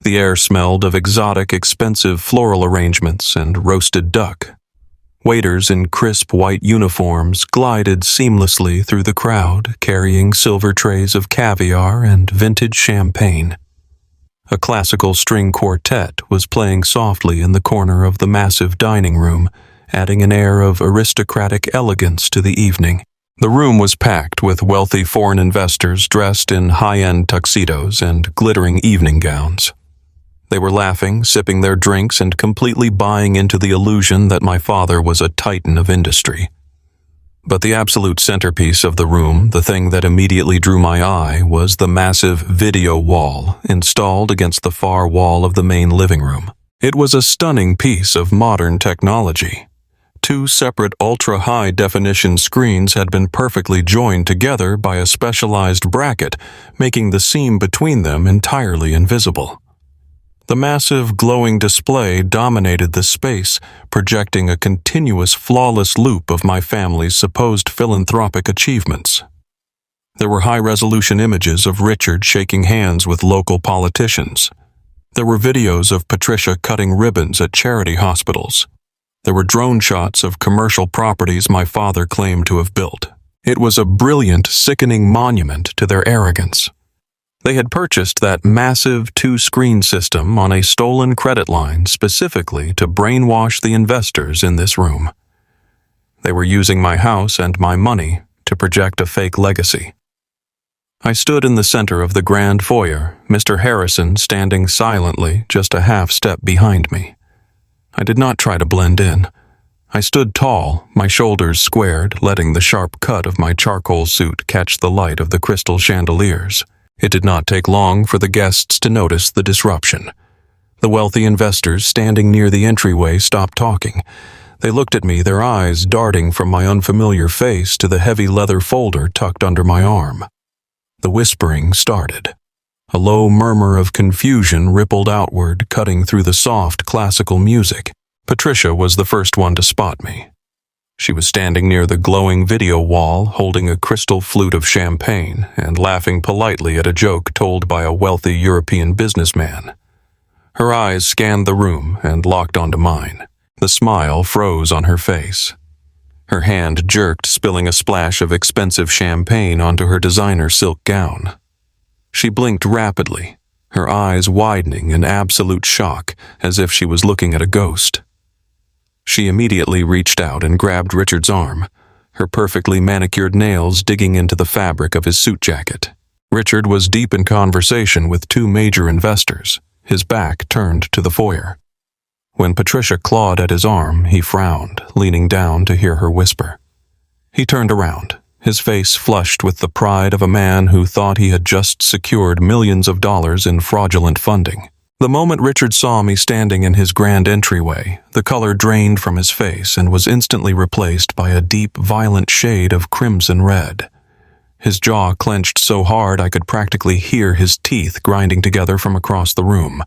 The air smelled of exotic, expensive floral arrangements and roasted duck. Waiters in crisp white uniforms glided seamlessly through the crowd, carrying silver trays of caviar and vintage champagne. A classical string quartet was playing softly in the corner of the massive dining room, adding an air of aristocratic elegance to the evening. The room was packed with wealthy foreign investors dressed in high-end tuxedos and glittering evening gowns. They were laughing, sipping their drinks, and completely buying into the illusion that my father was a titan of industry. But the absolute centerpiece of the room, the thing that immediately drew my eye, was the massive video wall installed against the far wall of the main living room. It was a stunning piece of modern technology. 2 separate ultra-high-definition screens had been perfectly joined together by a specialized bracket, making the seam between them entirely invisible. The massive glowing display dominated the space, projecting a continuous flawless loop of my family's supposed philanthropic achievements. There were high-resolution images of Richard shaking hands with local politicians. There were videos of Patricia cutting ribbons at charity hospitals. There were drone shots of commercial properties my father claimed to have built. It was a brilliant, sickening monument to their arrogance. They had purchased that massive 2-screen system on a stolen credit line specifically to brainwash the investors in this room. They were using my house and my money to project a fake legacy. I stood in the center of the grand foyer, Mr. Harrison standing silently just a half step behind me. I did not try to blend in. I stood tall, my shoulders squared, letting the sharp cut of my charcoal suit catch the light of the crystal chandeliers. It did not take long for the guests to notice the disruption. The wealthy investors standing near the entryway stopped talking. They looked at me, their eyes darting from my unfamiliar face to the heavy leather folder tucked under my arm. The whispering started. A low murmur of confusion rippled outward, cutting through the soft, classical music. Patricia was the first one to spot me. She was standing near the glowing video wall, holding a crystal flute of champagne and laughing politely at a joke told by a wealthy European businessman. Her eyes scanned the room and locked onto mine. The smile froze on her face. Her hand jerked, spilling a splash of expensive champagne onto her designer silk gown. She blinked rapidly, her eyes widening in absolute shock, as if she was looking at a ghost. She immediately reached out and grabbed Richard's arm, her perfectly manicured nails digging into the fabric of his suit jacket. Richard was deep in conversation with 2 major investors, his back turned to the foyer. When Patricia clawed at his arm, he frowned, leaning down to hear her whisper. He turned around, his face flushed with the pride of a man who thought he had just secured millions of dollars in fraudulent funding. The moment Richard saw me standing in his grand entryway, the color drained from his face and was instantly replaced by a deep, violent shade of crimson red. His jaw clenched so hard I could practically hear his teeth grinding together from across the room.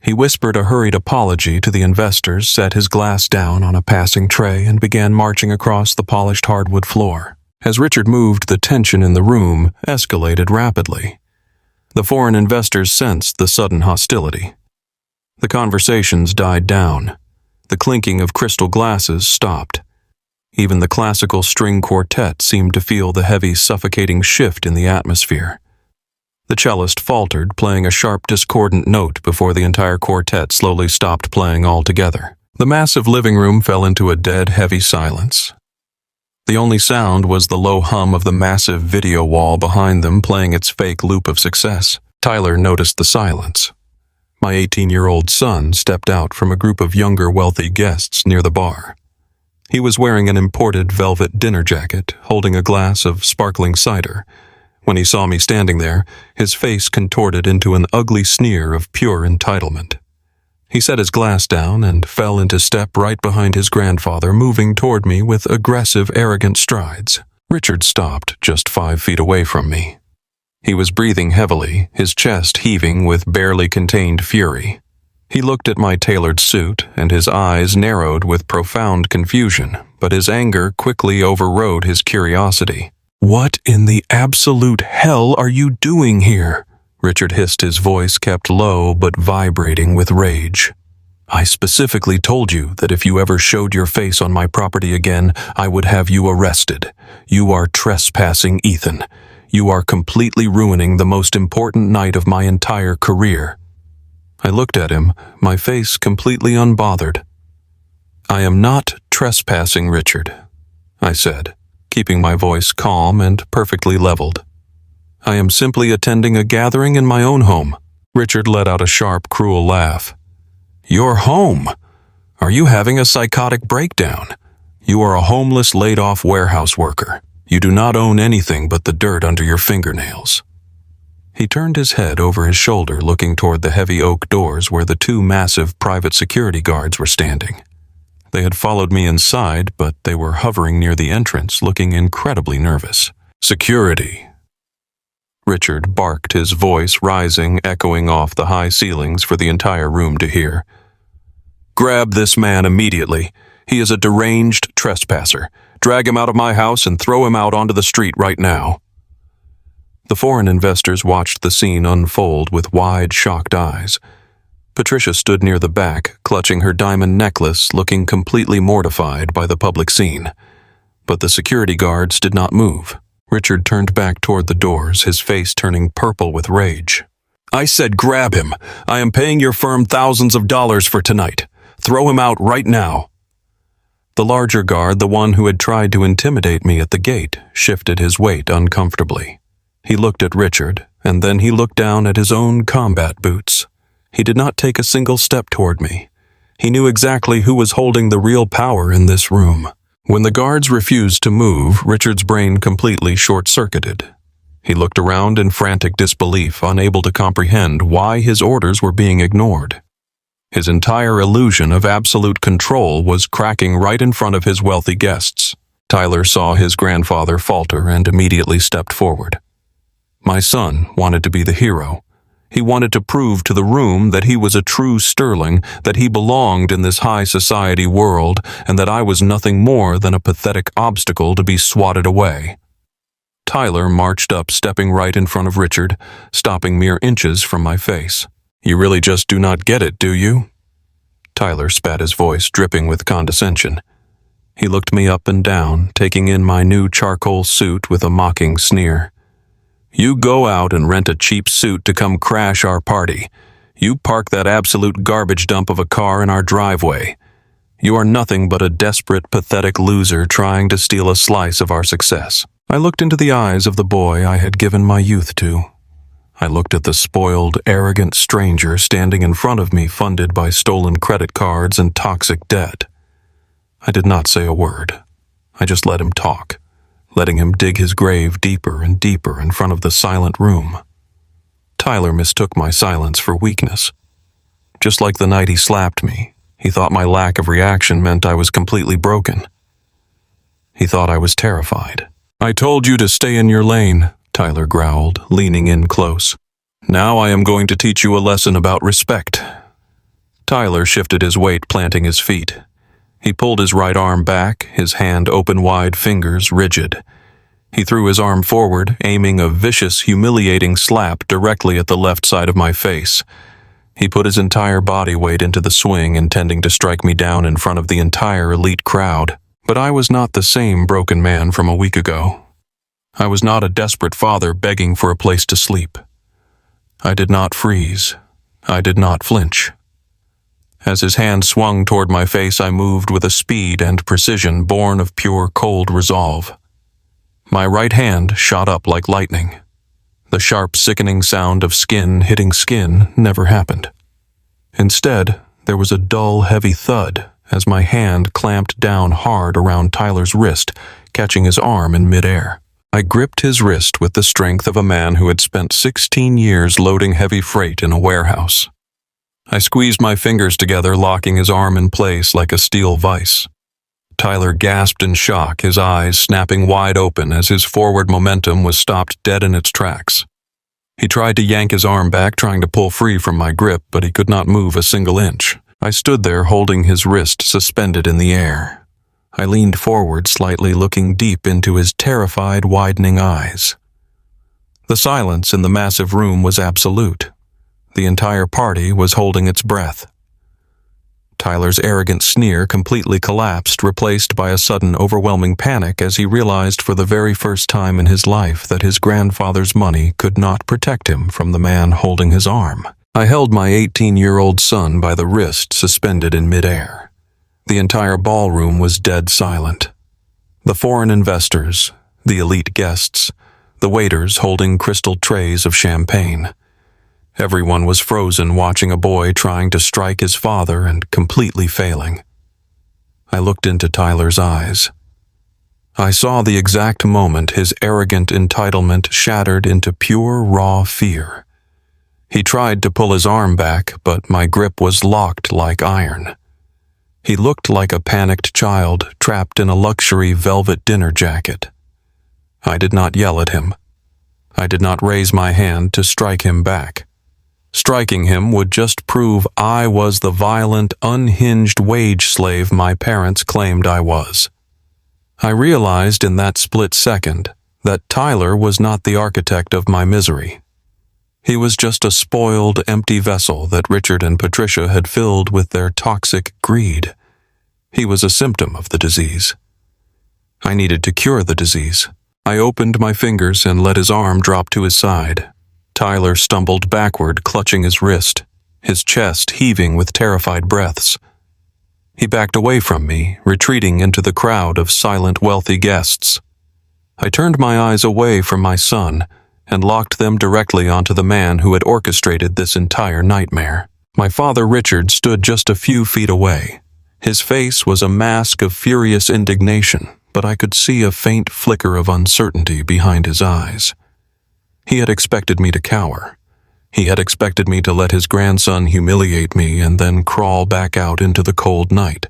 He whispered a hurried apology to the investors, set his glass down on a passing tray, and began marching across the polished hardwood floor. As Richard moved, the tension in the room escalated rapidly. The foreign investors sensed the sudden hostility. The conversations died down. The clinking of crystal glasses stopped. Even the classical string quartet seemed to feel the heavy, suffocating shift in the atmosphere. The cellist faltered, playing a sharp, discordant note before the entire quartet slowly stopped playing altogether. The massive living room fell into a dead, heavy silence. The only sound was the low hum of the massive video wall behind them playing its fake loop of success. Tyler noticed the silence. My 18-year-old son stepped out from a group of younger wealthy guests near the bar. He was wearing an imported velvet dinner jacket, holding a glass of sparkling cider. When he saw me standing there, his face contorted into an ugly sneer of pure entitlement. He set his glass down and fell into step right behind his grandfather, moving toward me with aggressive, arrogant strides. Richard stopped just 5 feet away from me. He was breathing heavily, his chest heaving with barely contained fury. He looked at my tailored suit, and his eyes narrowed with profound confusion, but his anger quickly overrode his curiosity. "What in the absolute hell are you doing here?" Richard hissed, his voice kept low but vibrating with rage. "I specifically told you that if you ever showed your face on my property again, I would have you arrested. You are trespassing, Ethan. You are completely ruining the most important night of my entire career." I looked at him, my face completely unbothered. "I am not trespassing, Richard," I said, keeping my voice calm and perfectly leveled. "I am simply attending a gathering in my own home." Richard let out a sharp, cruel laugh. "Your home? Are you having a psychotic breakdown? You are a homeless, laid-off warehouse worker. You do not own anything but the dirt under your fingernails." He turned his head over his shoulder, looking toward the heavy oak doors where the two massive private security guards were standing. They had followed me inside, but they were hovering near the entrance, looking incredibly nervous. "Security," Richard barked, his voice rising, echoing off the high ceilings for the entire room to hear. "Grab this man immediately. He is a deranged trespasser. Drag him out of my house and throw him out onto the street right now." The foreign investors watched the scene unfold with wide, shocked eyes. Patricia stood near the back, clutching her diamond necklace, looking completely mortified by the public scene. But the security guards did not move. Richard turned back toward the doors, his face turning purple with rage. "I said grab him. I am paying your firm thousands of dollars for tonight. Throw him out right now." The larger guard, the one who had tried to intimidate me at the gate, shifted his weight uncomfortably. He looked at Richard, and then he looked down at his own combat boots. He did not take a single step toward me. He knew exactly who was holding the real power in this room. When the guards refused to move, Richard's brain completely short-circuited. He looked around in frantic disbelief, unable to comprehend why his orders were being ignored. His entire illusion of absolute control was cracking right in front of his wealthy guests. Tyler saw his grandfather falter and immediately stepped forward. My son wanted to be the hero. He wanted to prove to the room that he was a true sterling, that he belonged in this high society world, and that I was nothing more than a pathetic obstacle to be swatted away. Tyler marched up, stepping right in front of Richard, stopping mere inches from my face. "You really just do not get it, do you?" Tyler spat, his voice dripping with condescension. He looked me up and down, taking in my new charcoal suit with a mocking sneer. "You go out and rent a cheap suit to come crash our party. You park that absolute garbage dump of a car in our driveway. You are nothing but a desperate, pathetic loser trying to steal a slice of our success." I looked into the eyes of the boy I had given my youth to. I looked at the spoiled, arrogant stranger standing in front of me, funded by stolen credit cards and toxic debt. I did not say a word. I just let him talk, letting him dig his grave deeper and deeper in front of the silent room. Tyler mistook my silence for weakness. Just like the night he slapped me, he thought my lack of reaction meant I was completely broken. He thought I was terrified. "I told you to stay in your lane," Tyler growled, leaning in close. "Now I am going to teach you a lesson about respect." Tyler shifted his weight, planting his feet. He pulled his right arm back, his hand open wide, fingers rigid. He threw his arm forward, aiming a vicious, humiliating slap directly at the left side of my face. He put his entire body weight into the swing, intending to strike me down in front of the entire elite crowd. But I was not the same broken man from a week ago. I was not a desperate father begging for a place to sleep. I did not freeze. I did not flinch. As his hand swung toward my face, I moved with a speed and precision born of pure, cold resolve. My right hand shot up like lightning. The sharp, sickening sound of skin hitting skin never happened. Instead, there was a dull, heavy thud as my hand clamped down hard around Tyler's wrist, catching his arm in midair. I gripped his wrist with the strength of a man who had spent 16 years loading heavy freight in a warehouse. I squeezed my fingers together, locking his arm in place like a steel vise. Tyler gasped in shock, his eyes snapping wide open as his forward momentum was stopped dead in its tracks. He tried to yank his arm back, trying to pull free from my grip, but he could not move a single inch. I stood there holding his wrist suspended in the air. I leaned forward slightly, looking deep into his terrified, widening eyes. The silence in the massive room was absolute. The entire party was holding its breath. Tyler's arrogant sneer completely collapsed, replaced by a sudden, overwhelming panic as he realized for the very first time in his life that his grandfather's money could not protect him from the man holding his arm. I held my 18-year-old son by the wrist, suspended in midair. The entire ballroom was dead silent. The foreign investors, the elite guests, the waiters holding crystal trays of champagne. Everyone was frozen, watching a boy trying to strike his father and completely failing. I looked into Tyler's eyes. I saw the exact moment his arrogant entitlement shattered into pure, raw fear. He tried to pull his arm back, but my grip was locked like iron. He looked like a panicked child trapped in a luxury velvet dinner jacket. I did not yell at him. I did not raise my hand to strike him back. Striking him would just prove I was the violent, unhinged wage slave my parents claimed I was. I realized in that split second that Tyler was not the architect of my misery. He was just a spoiled, empty vessel that Richard and Patricia had filled with their toxic greed. He was a symptom of the disease. I needed to cure the disease. I opened my fingers and let his arm drop to his side. Tyler stumbled backward, clutching his wrist, his chest heaving with terrified breaths. He backed away from me, retreating into the crowd of silent, wealthy guests. I turned my eyes away from my son and locked them directly onto the man who had orchestrated this entire nightmare. My father, Richard, stood just a few feet away. His face was a mask of furious indignation, but I could see a faint flicker of uncertainty behind his eyes. He had expected me to cower. He had expected me to let his grandson humiliate me and then crawl back out into the cold night.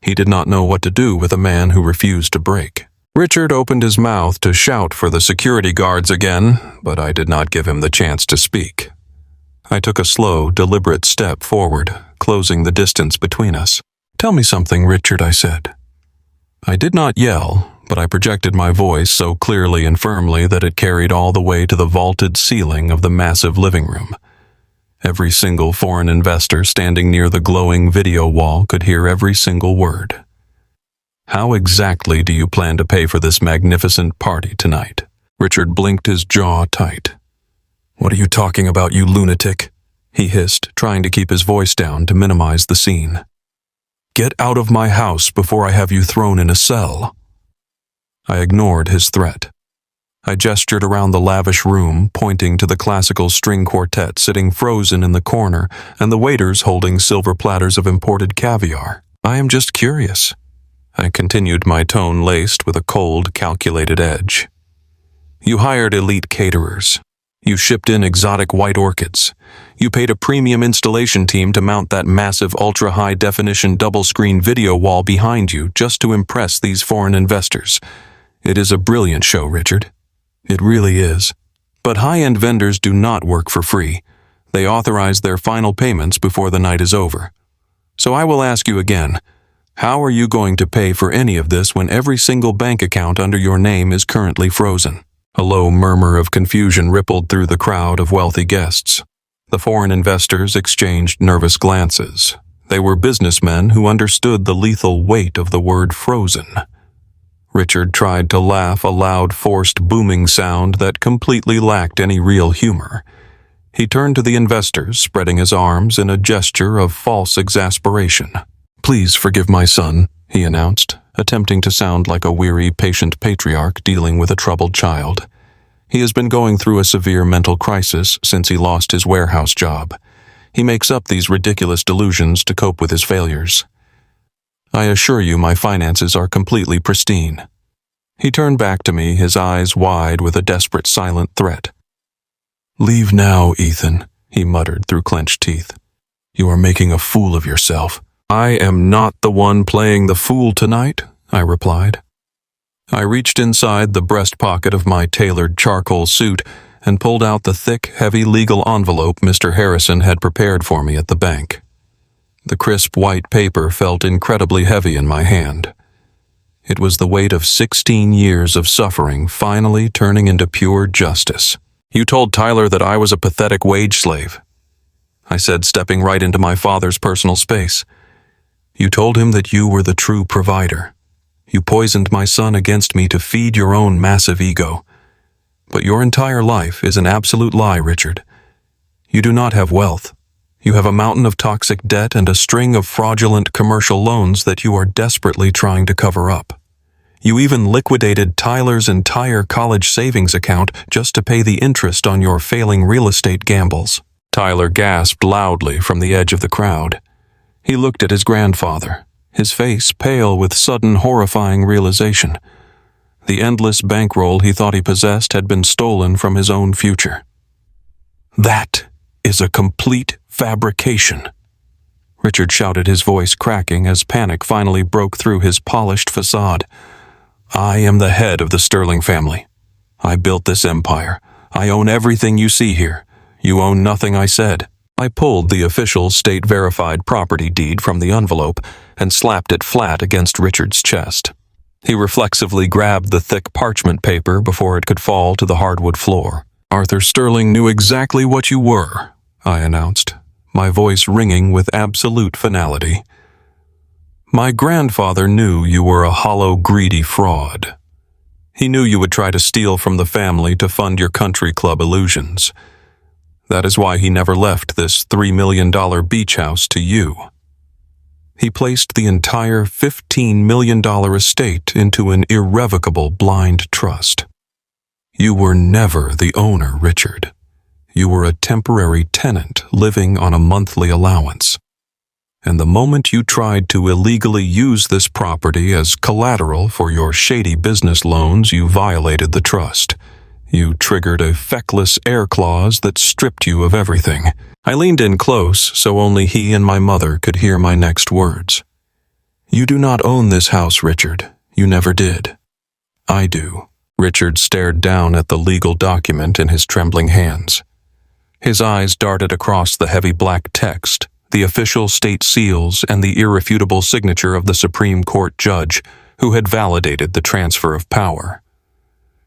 He did not know what to do with a man who refused to break. Richard opened his mouth to shout for the security guards again, but I did not give him the chance to speak. I took a slow, deliberate step forward, closing the distance between us. "Tell me something, Richard," I said. I did not yell, but I projected my voice so clearly and firmly that it carried all the way to the vaulted ceiling of the massive living room. Every single foreign investor standing near the glowing video wall could hear every single word. "How exactly do you plan to pay for this magnificent party tonight?" Richard blinked his jaw tight. "What are you talking about, you lunatic?" he hissed, trying to keep his voice down to minimize the scene. "Get out of my house before I have you thrown in a cell." I ignored his threat. I gestured around the lavish room, pointing to the classical string quartet sitting frozen in the corner and the waiters holding silver platters of imported caviar. "I am just curious." I continued, my tone laced with a cold, calculated edge. "You hired elite caterers. You shipped in exotic white orchids. You paid a premium installation team to mount that massive ultra-high-definition double-screen video wall behind you just to impress these foreign investors. It is a brilliant show, Richard. It really is. But high-end vendors do not work for free. They authorize their final payments before the night is over. So I will ask you again, how are you going to pay for any of this when every single bank account under your name is currently frozen?" A low murmur of confusion rippled through the crowd of wealthy guests. The foreign investors exchanged nervous glances. They were businessmen who understood the lethal weight of the word frozen. Richard tried to laugh, a loud, forced booming sound that completely lacked any real humor. He turned to the investors, spreading his arms in a gesture of false exasperation. "Please forgive my son," he announced, attempting to sound like a weary, patient patriarch dealing with a troubled child. "He has been going through a severe mental crisis since he lost his warehouse job. He makes up these ridiculous delusions to cope with his failures. I assure you my finances are completely pristine." He turned back to me, his eyes wide with a desperate silent threat. "Leave now, Ethan," he muttered through clenched teeth. "You are making a fool of yourself." "I am not the one playing the fool tonight," I replied. I reached inside the breast pocket of my tailored charcoal suit and pulled out the thick, heavy legal envelope Mr. Harrison had prepared for me at the bank. The crisp white paper felt incredibly heavy in my hand. It was the weight of 16 years of suffering finally turning into pure justice. "You told Tyler that I was a pathetic wage slave," I said, stepping right into my father's personal space. "You told him that you were the true provider. You poisoned my son against me to feed your own massive ego. But your entire life is an absolute lie, Richard. You do not have wealth. You have a mountain of toxic debt and a string of fraudulent commercial loans that you are desperately trying to cover up. You even liquidated Tyler's entire college savings account just to pay the interest on your failing real estate gambles." Tyler gasped loudly from the edge of the crowd. He looked at his grandfather, his face pale with sudden horrifying realization. The endless bankroll he thought he possessed had been stolen from his own future. "That is a complete fabrication," Richard shouted, his voice cracking as panic finally broke through his polished facade. "I am the head of the Sterling family. I built this empire. I own everything you see here. You own nothing I said." I pulled the official state-verified property deed from the envelope and slapped it flat against Richard's chest. He reflexively grabbed the thick parchment paper before it could fall to the hardwood floor. "Arthur Sterling knew exactly what you were," I announced, my voice ringing with absolute finality. "My grandfather knew you were a hollow, greedy fraud. He knew you would try to steal from the family to fund your country club illusions. That is why he never left this $3 million beach house to you. He placed the entire $15 million estate into an irrevocable blind trust. You were never the owner, Richard. You were a temporary tenant living on a monthly allowance. And the moment you tried to illegally use this property as collateral for your shady business loans, you violated the trust. You triggered a feckless air clause that stripped you of everything." I leaned in close so only he and my mother could hear my next words. "You do not own this house, Richard. You never did." "I do." Richard stared down at the legal document in his trembling hands. His eyes darted across the heavy black text, the official state seals, and the irrefutable signature of the Supreme Court judge who had validated the transfer of power.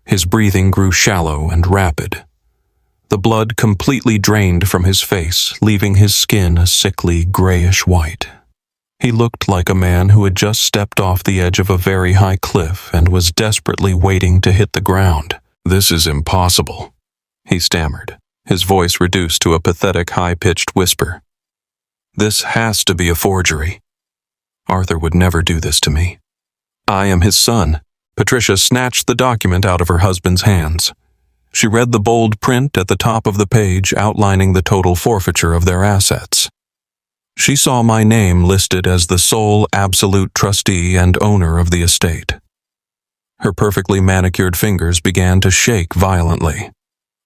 His breathing grew shallow and rapid. The blood completely drained from his face, leaving his skin a sickly grayish white. He looked like a man who had just stepped off the edge of a very high cliff and was desperately waiting to hit the ground. "This is impossible," he stammered, his voice reduced to a pathetic high-pitched whisper. "This has to be a forgery. Arthur would never do this to me. I am his son." Patricia snatched the document out of her husband's hands. She read the bold print at the top of the page outlining the total forfeiture of their assets. She saw my name listed as the sole absolute trustee and owner of the estate. Her perfectly manicured fingers began to shake violently.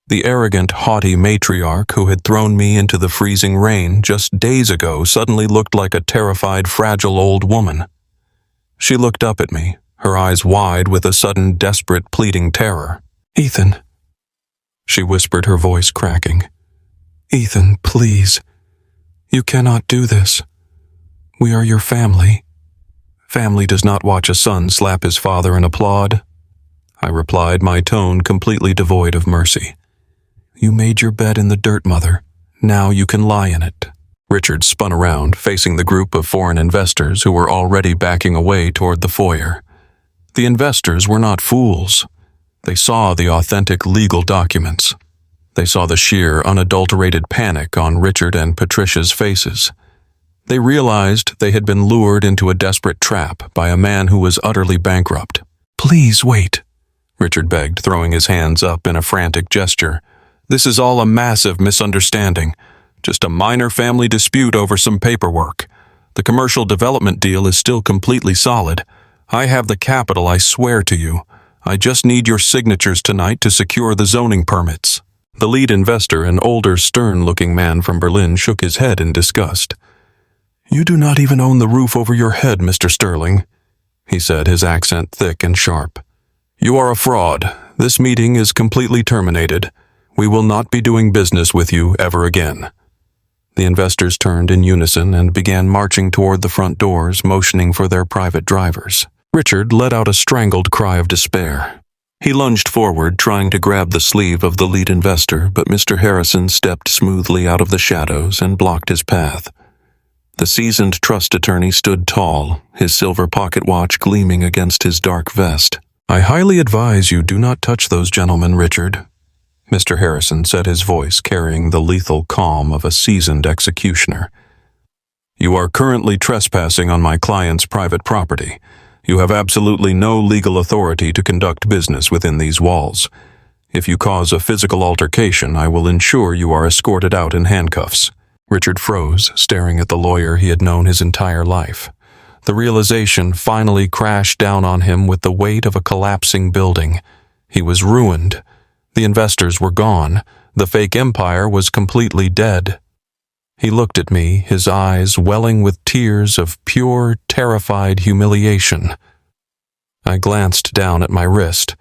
The arrogant, haughty matriarch who had thrown me into the freezing rain just days ago suddenly looked like a terrified, fragile old woman. She looked up at me, her eyes wide with a sudden, desperate, pleading terror. "Ethan," she whispered, her voice cracking. "Ethan, please. You cannot do this. We are your family. Family does not watch a son slap his father and applaud," I replied, my tone completely devoid of mercy. "You made your bed in the dirt, Mother. Now you can lie in it." Richard spun around, facing the group of foreign investors who were already backing away toward the foyer. The investors were not fools. They saw the authentic legal documents. They saw the sheer, unadulterated panic on Richard and Patricia's faces. They realized they had been lured into a desperate trap by a man who was utterly bankrupt. "Please wait," Richard begged, throwing his hands up in a frantic gesture. "This is all a massive misunderstanding. Just a minor family dispute over some paperwork. The commercial development deal is still completely solid. I have the capital, I swear to you. I just need your signatures tonight to secure the zoning permits." The lead investor, an older, stern-looking man from Berlin, shook his head in disgust. "You do not even own the roof over your head, Mr. Sterling," he said, his accent thick and sharp. "You are a fraud. This meeting is completely terminated. We will not be doing business with you ever again." The investors turned in unison and began marching toward the front doors, motioning for their private drivers. Richard let out a strangled cry of despair. He lunged forward, trying to grab the sleeve of the lead investor, but Mr. Harrison stepped smoothly out of the shadows and blocked his path. The seasoned trust attorney stood tall, his silver pocket watch gleaming against his dark vest. "I highly advise you do not touch those gentlemen, Richard," Mr. Harrison said, his voice carrying the lethal calm of a seasoned executioner. "You are currently trespassing on my client's private property. You have absolutely no legal authority to conduct business within these walls. If you cause a physical altercation, I will ensure you are escorted out in handcuffs." Richard froze, staring at the lawyer he had known his entire life. the realization finally crashed down on him with the weight of a collapsing building. He was ruined. The investors were gone. The fake empire was completely dead. He looked at me, his eyes welling with tears of pure, terrified humiliation. I glanced down at my wrist.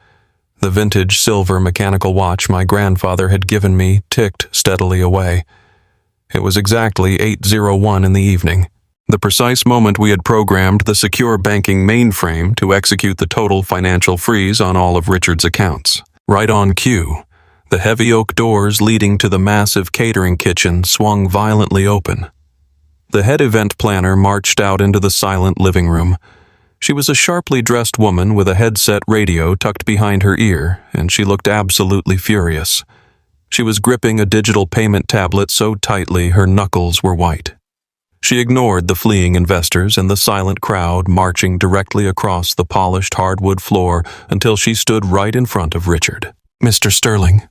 The vintage silver mechanical watch my grandfather had given me ticked steadily away. It was exactly 8:01 in the evening, the precise moment we had programmed the secure banking mainframe to execute the total financial freeze on all of Richard's accounts. Right on cue, the heavy oak doors leading to the massive catering kitchen swung violently open. The head event planner marched out into the silent living room. She was a sharply dressed woman with a headset radio tucked behind her ear, and she looked absolutely furious. She was gripping a digital payment tablet so tightly her knuckles were white. She ignored the fleeing investors and the silent crowd marching directly across the polished hardwood floor until she stood right in front of Richard. "Mr. Sterling,"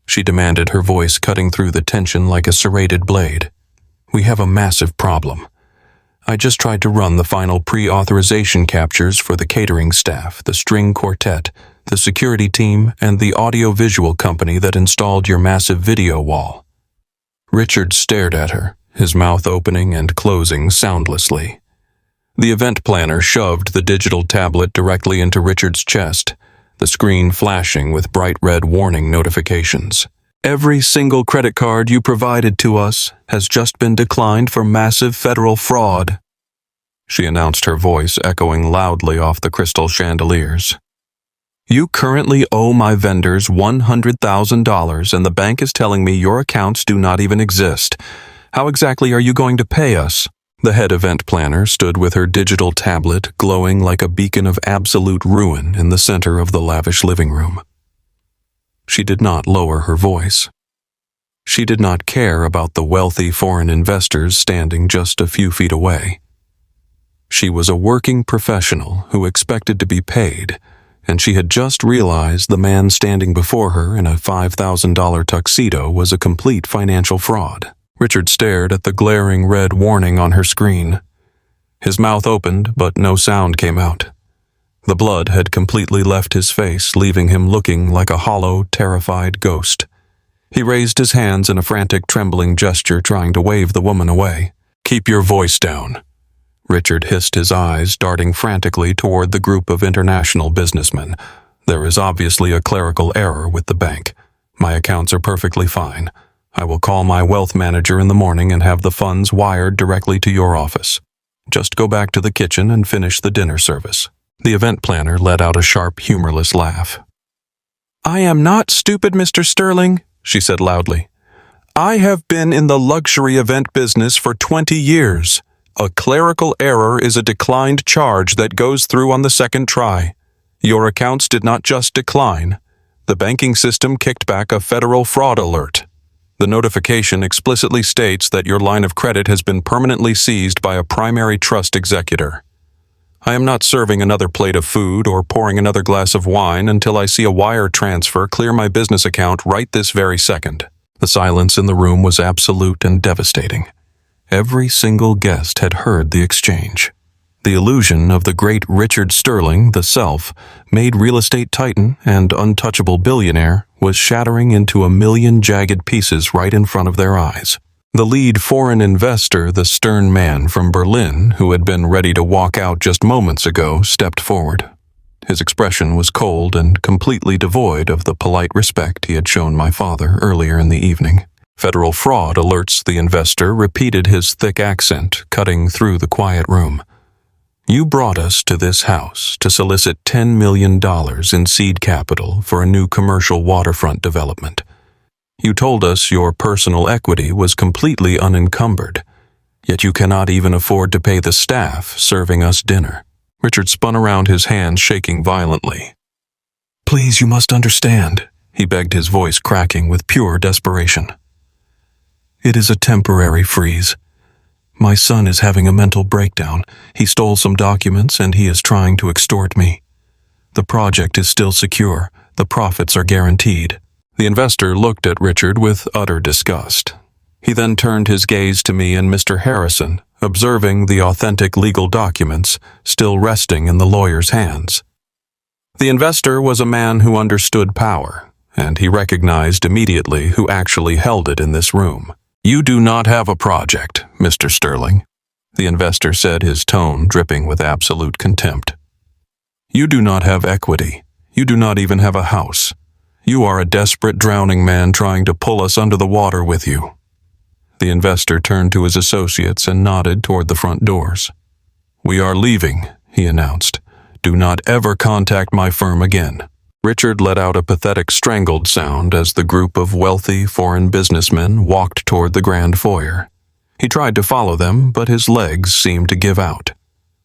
she demanded, her voice cutting through the tension like a serrated blade. "We have a massive problem. I just tried to run the final pre-authorization captures for the catering staff, the string quartet, the security team, and the audio-visual company that installed your massive video wall." Richard stared at her, his mouth opening and closing soundlessly. The event planner shoved the digital tablet directly into Richard's chest, the screen flashing with bright red warning notifications. "Every single credit card you provided to us has just been declined for massive federal fraud," she announced, her voice echoing loudly off the crystal chandeliers. "You currently owe my vendors $100,000 and the bank is telling me your accounts do not even exist. How exactly are you going to pay us?" The head event planner stood with her digital tablet glowing like a beacon of absolute ruin in the center of the lavish living room. She did not lower her voice. She did not care about the wealthy foreign investors standing just a few feet away. She was a working professional who expected to be paid, and she had just realized the man standing before her in a $5,000 tuxedo was a complete financial fraud. Richard stared at the glaring red warning on her screen. His mouth opened, but no sound came out. The blood had completely left his face, leaving him looking like a hollow, terrified ghost. He raised his hands in a frantic, trembling gesture, trying to wave the woman away. "Keep your voice down," Richard hissed, his eyes darting frantically toward the group of international businessmen. "There is obviously a clerical error with the bank. My accounts are perfectly fine. I will call my wealth manager in the morning and have the funds wired directly to your office. Just go back to the kitchen and finish the dinner service." The event planner let out a sharp, humorless laugh. "I am not stupid, Mr. Sterling," she said loudly. "I have been in the luxury event business for 20 years. A clerical error is a declined charge that goes through on the second try. Your accounts did not just decline. The banking system kicked back a federal fraud alert. The notification explicitly states that your line of credit has been permanently seized by a primary trust executor. I am not serving another plate of food or pouring another glass of wine until I see a wire transfer clear my business account right this very second." The silence in the room was absolute and devastating. Every single guest had heard the exchange. The illusion of the great Richard Sterling, the self-made real estate titan and untouchable billionaire, was shattering into a million jagged pieces right in front of their eyes. The lead foreign investor, the stern man from Berlin, who had been ready to walk out just moments ago, stepped forward. His expression was cold and completely devoid of the polite respect he had shown my father earlier in the evening. "Federal fraud alerts the investor," repeated his thick accent, cutting through the quiet room. "You brought us to this house to solicit $10 million in seed capital for a new commercial waterfront development. You told us your personal equity was completely unencumbered, yet you cannot even afford to pay the staff serving us dinner." Richard spun around, his hands shaking violently. "Please, you must understand," he begged, his voice cracking with pure desperation. "It is a temporary freeze. My son is having a mental breakdown. He stole some documents and he is trying to extort me. The project is still secure. The profits are guaranteed." The investor looked at Richard with utter disgust. He then turned his gaze to me and Mr. Harrison, observing the authentic legal documents still resting in the lawyer's hands. The investor was a man who understood power, and he recognized immediately who actually held it in this room. "You do not have a project, Mr. Sterling," the investor said, his tone dripping with absolute contempt. "You do not have equity. You do not even have a house. You are a desperate drowning man trying to pull us under the water with you." The investor turned to his associates and nodded toward the front doors. "We are leaving," he announced. "Do not ever contact my firm again." Richard let out a pathetic strangled sound as the group of wealthy foreign businessmen walked toward the grand foyer. He tried to follow them, but his legs seemed to give out.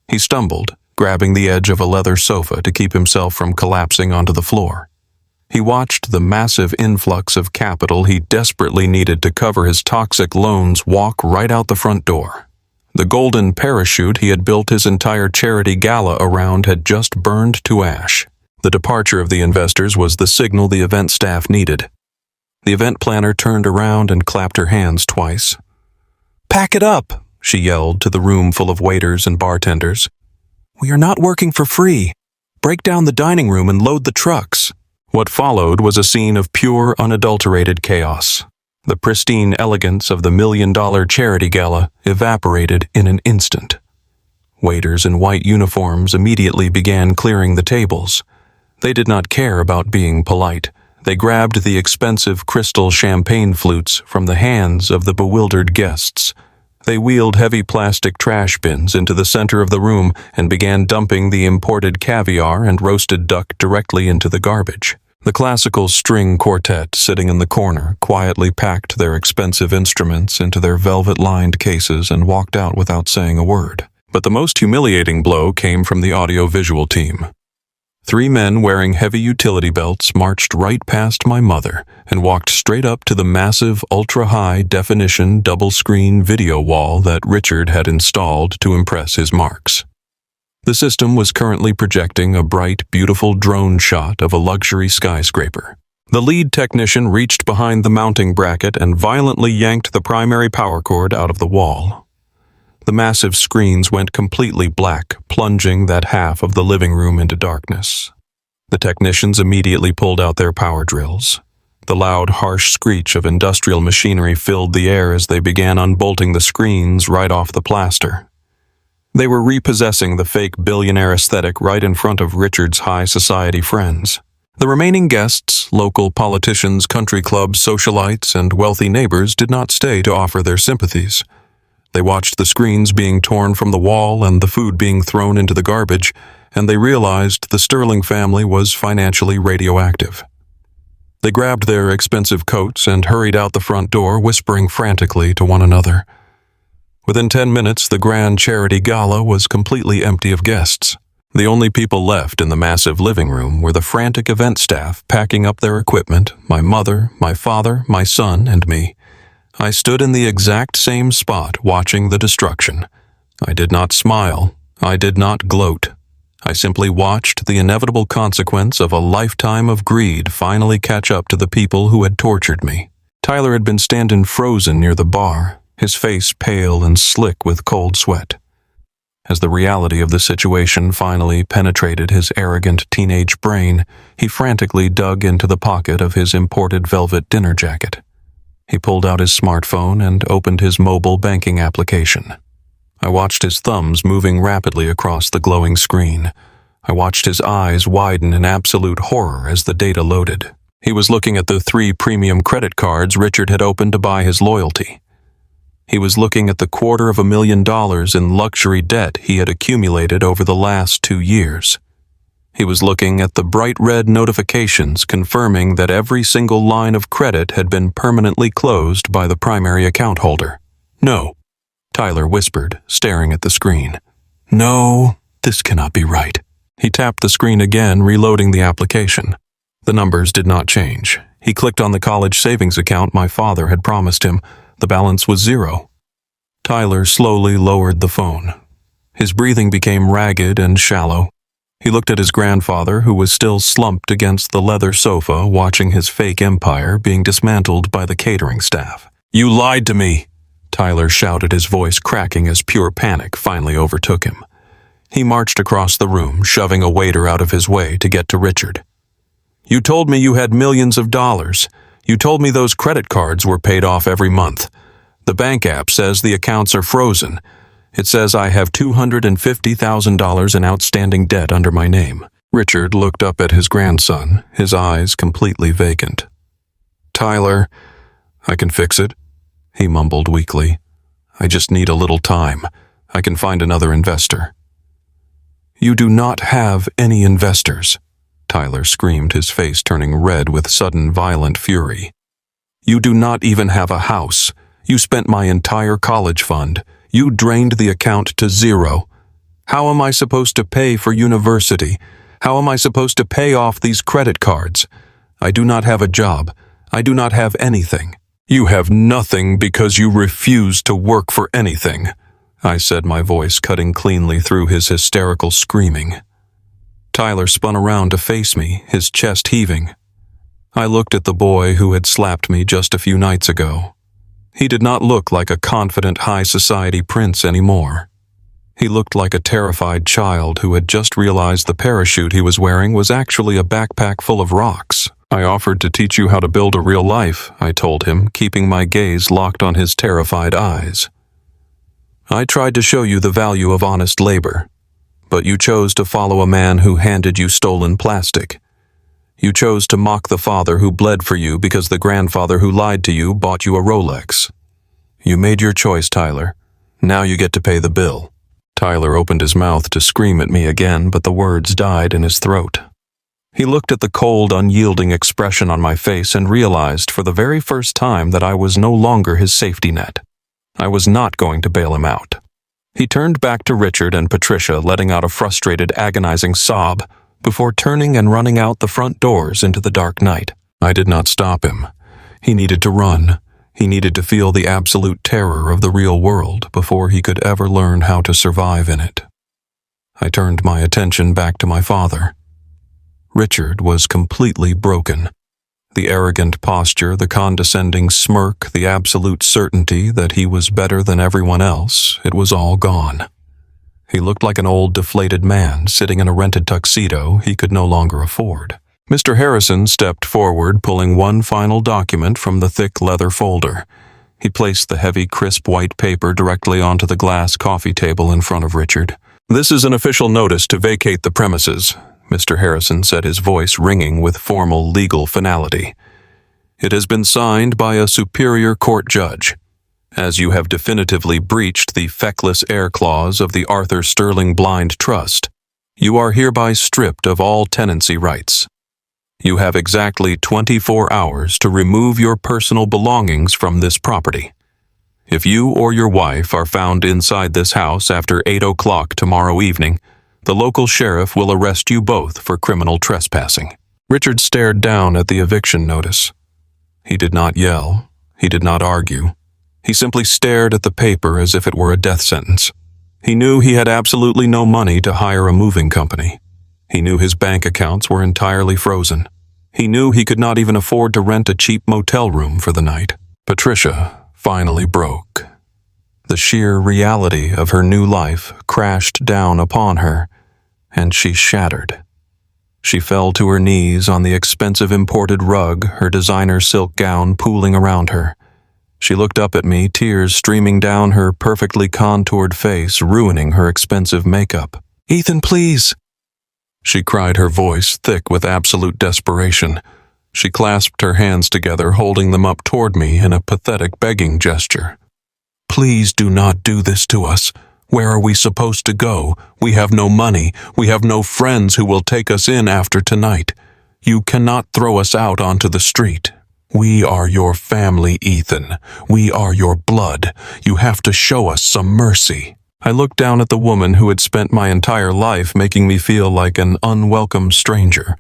He stumbled, grabbing the edge of a leather sofa to keep himself from collapsing onto the floor. He watched the massive influx of capital he desperately needed to cover his toxic loans walk right out the front door. The golden parachute he had built his entire charity gala around had just burned to ash. The departure of the investors was the signal the event staff needed. The event planner turned around and clapped her hands twice. "Pack it up," she yelled to the room full of waiters and bartenders. "We are not working for free. Break down the dining room and load the trucks." What followed was a scene of pure, unadulterated chaos. The pristine elegance of the $1 million charity gala evaporated in an instant. Waiters in white uniforms immediately began clearing the tables. They did not care about being polite. They grabbed the expensive crystal champagne flutes from the hands of the bewildered guests. They wheeled heavy plastic trash bins into the center of the room and began dumping the imported caviar and roasted duck directly into the garbage. The classical string quartet sitting in the corner quietly packed their expensive instruments into their velvet-lined cases and walked out without saying a word. But the most humiliating blow came from the audio-visual team. 3 men wearing heavy utility belts marched right past my mother and walked straight up to the massive ultra-high-definition double-screen video wall that Richard had installed to impress his marks. The system was currently projecting a bright, beautiful drone shot of a luxury skyscraper. The lead technician reached behind the mounting bracket and violently yanked the primary power cord out of the wall. The massive screens went completely black, plunging that half of the living room into darkness. The technicians immediately pulled out their power drills. The loud, harsh screech of industrial machinery filled the air as they began unbolting the screens right off the plaster. They were repossessing the fake billionaire aesthetic right in front of Richard's high society friends. The remaining guests, local politicians, country clubs, socialites, and wealthy neighbors did not stay to offer their sympathies. They watched the screens being torn from the wall and the food being thrown into the garbage, and they realized the Sterling family was financially radioactive. They grabbed their expensive coats and hurried out the front door, whispering frantically to one another. Within 10 minutes, the grand charity gala was completely empty of guests. The only people left in the massive living room were the frantic event staff packing up their equipment, my mother, my father, my son, and me. I stood in the exact same spot watching the destruction. I did not smile. I did not gloat. I simply watched the inevitable consequence of a lifetime of greed finally catch up to the people who had tortured me. Tyler had been standing frozen near the bar, his face pale and slick with cold sweat. As the reality of the situation finally penetrated his arrogant teenage brain, he frantically dug into the pocket of his imported velvet dinner jacket. He pulled out his smartphone and opened his mobile banking application. I watched his thumbs moving rapidly across the glowing screen. I watched his eyes widen in absolute horror as the data loaded. He was looking at the 3 premium credit cards Richard had opened to buy his loyalty. He was looking at the $250,000 in luxury debt he had accumulated over the last 2 years. He was looking at the bright red notifications confirming that every single line of credit had been permanently closed by the primary account holder. "No," Tyler whispered, staring at the screen. "No, this cannot be right." He tapped the screen again, reloading the application. The numbers did not change. He clicked on the college savings account my father had promised him. The balance was 0. Tyler slowly lowered the phone. His breathing became ragged and shallow. He looked at his grandfather, who was still slumped against the leather sofa, watching his fake empire being dismantled by the catering staff. "You lied to me," Tyler shouted, his voice cracking as pure panic finally overtook him. He marched across the room, shoving a waiter out of his way to get to Richard. "You told me you had millions of dollars. You told me those credit cards were paid off every month. The bank app says the accounts are frozen. It says I have $250,000 in outstanding debt under my name." Richard looked up at his grandson, his eyes completely vacant. "Tyler, I can fix it," he mumbled weakly. "I just need a little time. I can find another investor." "You do not have any investors," Tyler screamed, his face turning red with sudden violent fury. "You do not even have a house. You spent my entire college fund. You drained the account to zero. How am I supposed to pay for university? How am I supposed to pay off these credit cards? I do not have a job. I do not have anything." "You have nothing because you refuse to work for anything," I said, my voice cutting cleanly through his hysterical screaming. Tyler spun around to face me, his chest heaving. I looked at the boy who had slapped me just a few nights ago. He did not look like a confident high society prince anymore. He looked like a terrified child who had just realized the parachute he was wearing was actually a backpack full of rocks. "I offered to teach you how to build a real life," I told him, keeping my gaze locked on his terrified eyes. "I tried to show you the value of honest labor, but you chose to follow a man who handed you stolen plastic. You chose to mock the father who bled for you because the grandfather who lied to you bought you a Rolex. You made your choice, Tyler. Now you get to pay the bill." Tyler opened his mouth to scream at me again, but the words died in his throat. He looked at the cold, unyielding expression on my face and realized for the very first time that I was no longer his safety net. I was not going to bail him out. He turned back to Richard and Patricia, letting out a frustrated, agonizing sob before turning and running out the front doors into the dark night. I did not stop him. He needed to run. He needed to feel the absolute terror of the real world before he could ever learn how to survive in it. I turned my attention back to my father. Richard was completely broken. The arrogant posture, the condescending smirk, the absolute certainty that he was better than everyone else, it was all gone. He looked like an old, deflated man sitting in a rented tuxedo he could no longer afford. Mr. Harrison stepped forward, pulling one final document from the thick leather folder. He placed the heavy, crisp white paper directly onto the glass coffee table in front of Richard. "This is an official notice to vacate the premises," Mr. Harrison said, his voice ringing with formal legal finality. "It has been signed by a superior court judge. As you have definitively breached the feckless heir clause of the Arthur Sterling Blind Trust, you are hereby stripped of all tenancy rights. You have exactly 24 hours to remove your personal belongings from this property. If you or your wife are found inside this house after 8 o'clock tomorrow evening, the local sheriff will arrest you both for criminal trespassing." Richard stared down at the eviction notice. He did not yell. He did not argue. He simply stared at the paper as if it were a death sentence. He knew he had absolutely no money to hire a moving company. He knew his bank accounts were entirely frozen. He knew he could not even afford to rent a cheap motel room for the night. Patricia finally broke. The sheer reality of her new life crashed down upon her, and she shattered. She fell to her knees on the expensive imported rug, her designer silk gown pooling around her. She looked up at me, tears streaming down her perfectly contoured face, ruining her expensive makeup. "Ethan, please!" she cried, her voice thick with absolute desperation. She clasped her hands together, holding them up toward me in a pathetic begging gesture. "Please do not do this to us. Where are we supposed to go? We have no money. We have no friends who will take us in after tonight. You cannot throw us out onto the street. We are your family, Ethan. We are your blood. You have to show us some mercy." I looked down at the woman who had spent my entire life making me feel like an unwelcome stranger.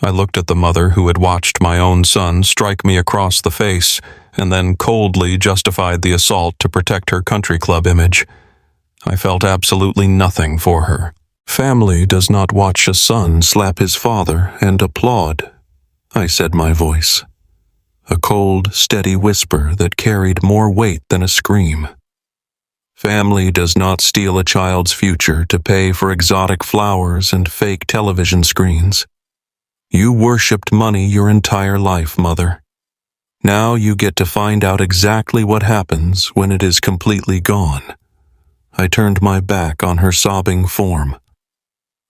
I looked at the mother who had watched my own son strike me across the face and then coldly justified the assault to protect her country club image. I felt absolutely nothing for her. Family does not watch a son slap his father and applaud, I said, my voice. a cold, steady whisper that carried more weight than a scream. Family does not steal a child's future to pay for exotic flowers and fake television screens. You worshipped money your entire life, Mother. Now you get to find out exactly what happens when it is completely gone. I turned my back on her sobbing form.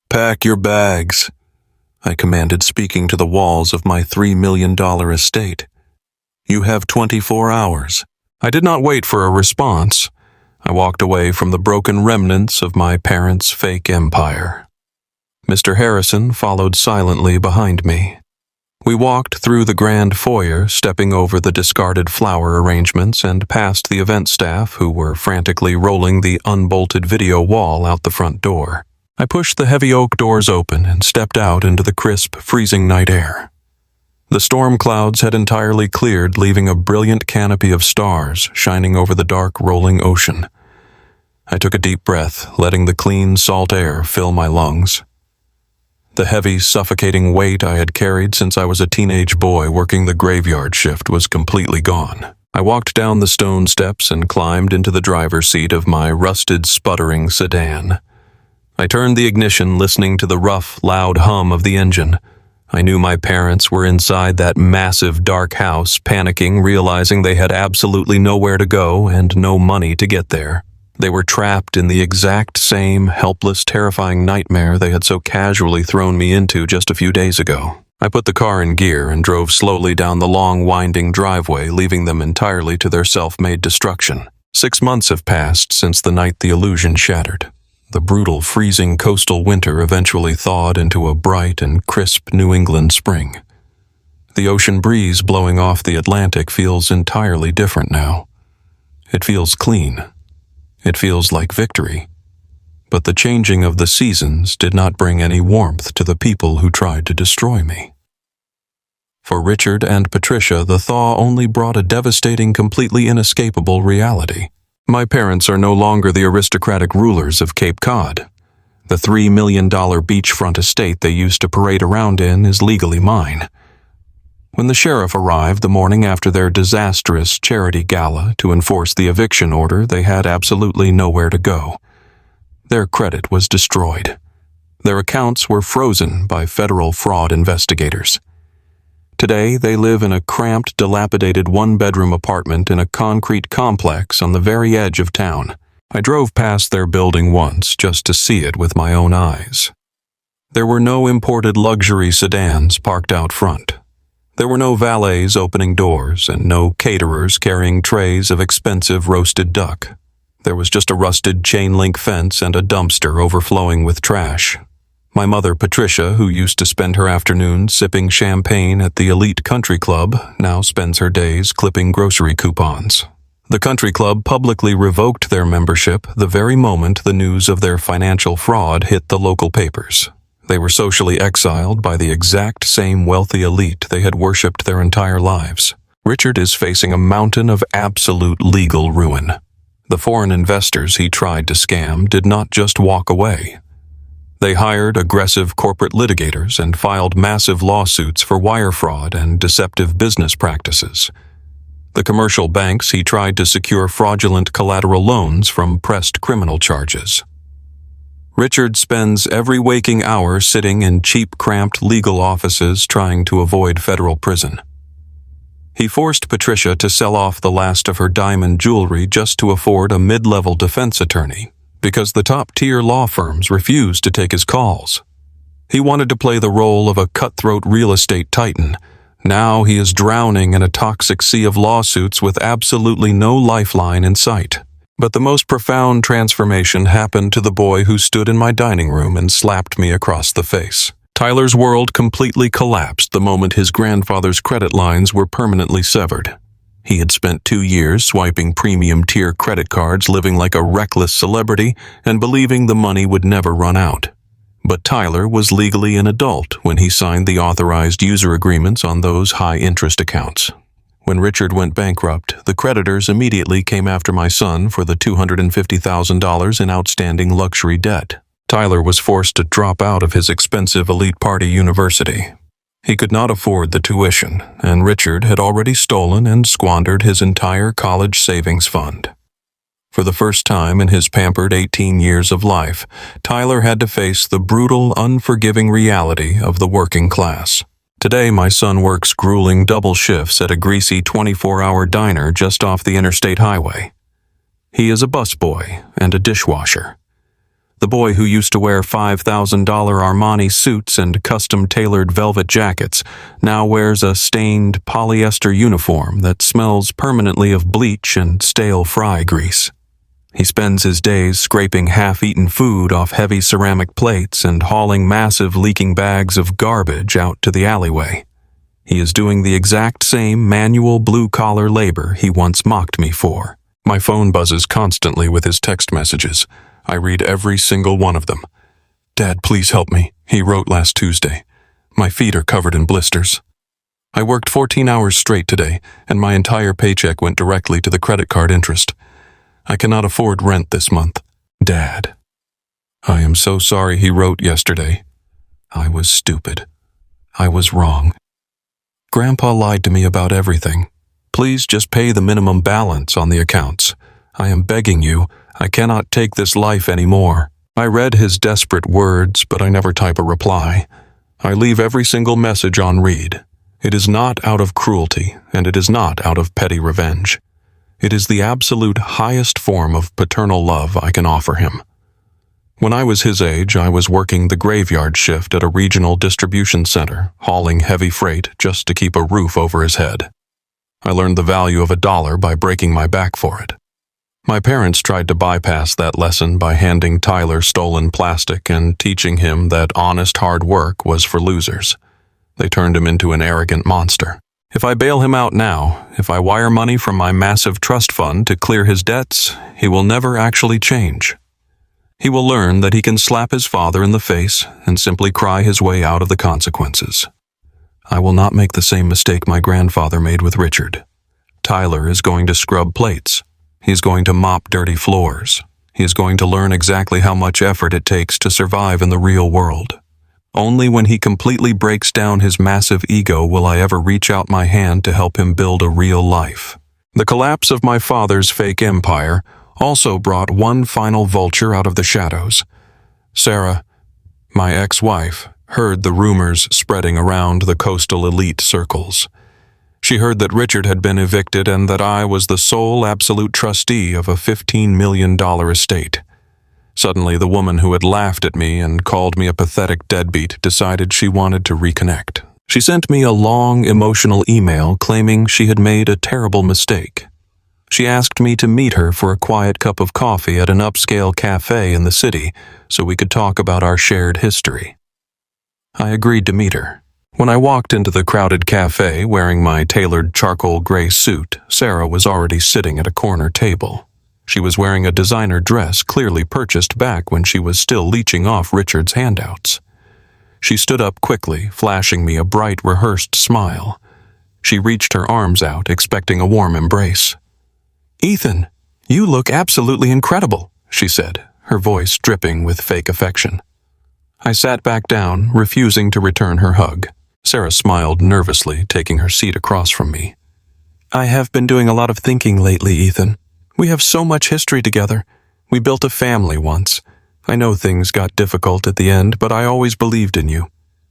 Pack your bags, I commanded, speaking to the walls of my $3 million estate. You have 24 hours. I did not wait for a response. I walked away from the broken remnants of my parents' fake empire. Mr. Harrison followed silently behind me. We walked through the grand foyer, stepping over the discarded flower arrangements and past the event staff who were frantically rolling the unbolted video wall out the front door. I pushed the heavy oak doors open and stepped out into the crisp, freezing night air. The storm clouds had entirely cleared, leaving a brilliant canopy of stars shining over the dark, rolling ocean. I took a deep breath, letting the clean, salt air fill my lungs. The heavy, suffocating weight I had carried since I was a teenage boy working the graveyard shift was completely gone. I walked down the stone steps and climbed into the driver's seat of my rusted, sputtering sedan. I turned the ignition, listening to the rough, loud hum of the engine. I knew my parents were inside that massive, dark house, panicking, realizing they had absolutely nowhere to go and no money to get there. They were trapped in the exact same helpless, terrifying nightmare they had so casually thrown me into just a few days ago. I put the car in gear and drove slowly down the long, winding driveway, leaving them entirely to their self-made destruction. 6 months have passed since the night the illusion shattered. The brutal, freezing coastal winter eventually thawed into a bright and crisp New England spring. The ocean breeze blowing off the Atlantic feels entirely different now. It feels clean. It feels like victory. But the changing of the seasons did not bring any warmth to the people who tried to destroy me. For Richard and Patricia, the thaw only brought a devastating, completely inescapable reality. My parents are no longer the aristocratic rulers of Cape Cod. The $3 million beachfront estate they used to parade around in is legally mine. When the sheriff arrived the morning after their disastrous charity gala to enforce the eviction order, they had absolutely nowhere to go. Their credit was destroyed. Their accounts were frozen by federal fraud investigators. Today, they live in a cramped, dilapidated one-bedroom apartment in a concrete complex on the very edge of town. I drove past their building once just to see it with my own eyes. There were no imported luxury sedans parked out front. There were no valets opening doors and no caterers carrying trays of expensive roasted duck. There was just a rusted chain-link fence and a dumpster overflowing with trash. My mother, Patricia, who used to spend her afternoons sipping champagne at the elite country club, now spends her days clipping grocery coupons. The country club publicly revoked their membership the very moment the news of their financial fraud hit the local papers. They were socially exiled by the exact same wealthy elite they had worshipped their entire lives. Richard is facing a mountain of absolute legal ruin. The foreign investors he tried to scam did not just walk away. They hired aggressive corporate litigators and filed massive lawsuits for wire fraud and deceptive business practices. The commercial banks he tried to secure fraudulent collateral loans from pressed criminal charges. Richard spends every waking hour sitting in cheap, cramped legal offices trying to avoid federal prison. He forced Patricia to sell off the last of her diamond jewelry just to afford a mid-level defense attorney, because the top-tier law firms refused to take his calls. He wanted to play the role of a cutthroat real estate titan. Now he is drowning in a toxic sea of lawsuits with absolutely no lifeline in sight. But the most profound transformation happened to the boy who stood in my dining room and slapped me across the face. Tyler's world completely collapsed the moment his grandfather's credit lines were permanently severed. He had spent 2 years swiping premium-tier credit cards, living like a reckless celebrity, and believing the money would never run out. But Tyler was legally an adult when he signed the authorized user agreements on those high-interest accounts. When Richard went bankrupt, the creditors immediately came after my son for the $250,000 in outstanding luxury debt. Tyler was forced to drop out of his expensive elite party university. He could not afford the tuition, and Richard had already stolen and squandered his entire college savings fund. For the first time in his pampered 18 years of life, Tyler had to face the brutal, unforgiving reality of the working class. Today, my son works grueling double shifts at a greasy 24-hour diner just off the interstate highway. He is a busboy and a dishwasher. The boy who used to wear $5,000 Armani suits and custom-tailored velvet jackets now wears a stained polyester uniform that smells permanently of bleach and stale fry grease. He spends his days scraping half-eaten food off heavy ceramic plates and hauling massive leaking bags of garbage out to the alleyway. He is doing the exact same manual blue-collar labor he once mocked me for. My phone buzzes constantly with his text messages. I read every single one of them. "Dad, please help me," he wrote last Tuesday. "My feet are covered in blisters. I worked 14 hours straight today, and my entire paycheck went directly to the credit card interest. I cannot afford rent this month. Dad." "I am so sorry," he wrote yesterday. "I was stupid. I was wrong. Grandpa lied to me about everything. Please just pay the minimum balance on the accounts. I am begging you. I cannot take this life anymore." I read his desperate words, but I never type a reply. I leave every single message on read. It is not out of cruelty, and it is not out of petty revenge. It is the absolute highest form of paternal love I can offer him. When I was his age, I was working the graveyard shift at a regional distribution center, hauling heavy freight just to keep a roof over his head. I learned the value of $1 by breaking my back for it. My parents tried to bypass that lesson by handing Tyler stolen plastic and teaching him that honest hard work was for losers. They turned him into an arrogant monster. If I bail him out now, if I wire money from my massive trust fund to clear his debts, he will never actually change. He will learn that he can slap his father in the face and simply cry his way out of the consequences. I will not make the same mistake my grandfather made with Richard. Tyler is going to scrub plates. He is going to mop dirty floors. He is going to learn exactly how much effort it takes to survive in the real world. Only when he completely breaks down his massive ego will I ever reach out my hand to help him build a real life. The collapse of my father's fake empire also brought one final vulture out of the shadows. Sarah, my ex-wife, heard the rumors spreading around the coastal elite circles. She heard that Richard had been evicted and that I was the sole absolute trustee of a $15 million estate. Suddenly, the woman who had laughed at me and called me a pathetic deadbeat decided she wanted to reconnect. She sent me a long, emotional email claiming she had made a terrible mistake. She asked me to meet her for a quiet cup of coffee at an upscale cafe in the city so we could talk about our shared history. I agreed to meet her. When I walked into the crowded cafe wearing my tailored charcoal gray suit, Sarah was already sitting at a corner table. She was wearing a designer dress clearly purchased back when she was still leeching off Richard's handouts. She stood up quickly, flashing me a bright, rehearsed smile. She reached her arms out, expecting a warm embrace. "Ethan, you look absolutely incredible," she said, her voice dripping with fake affection. I sat back down, refusing to return her hug. Sarah smiled nervously, taking her seat across from me. "I have been doing a lot of thinking lately, Ethan. We have so much history together. We built a family once. I know things got difficult at the end, but I always believed in you.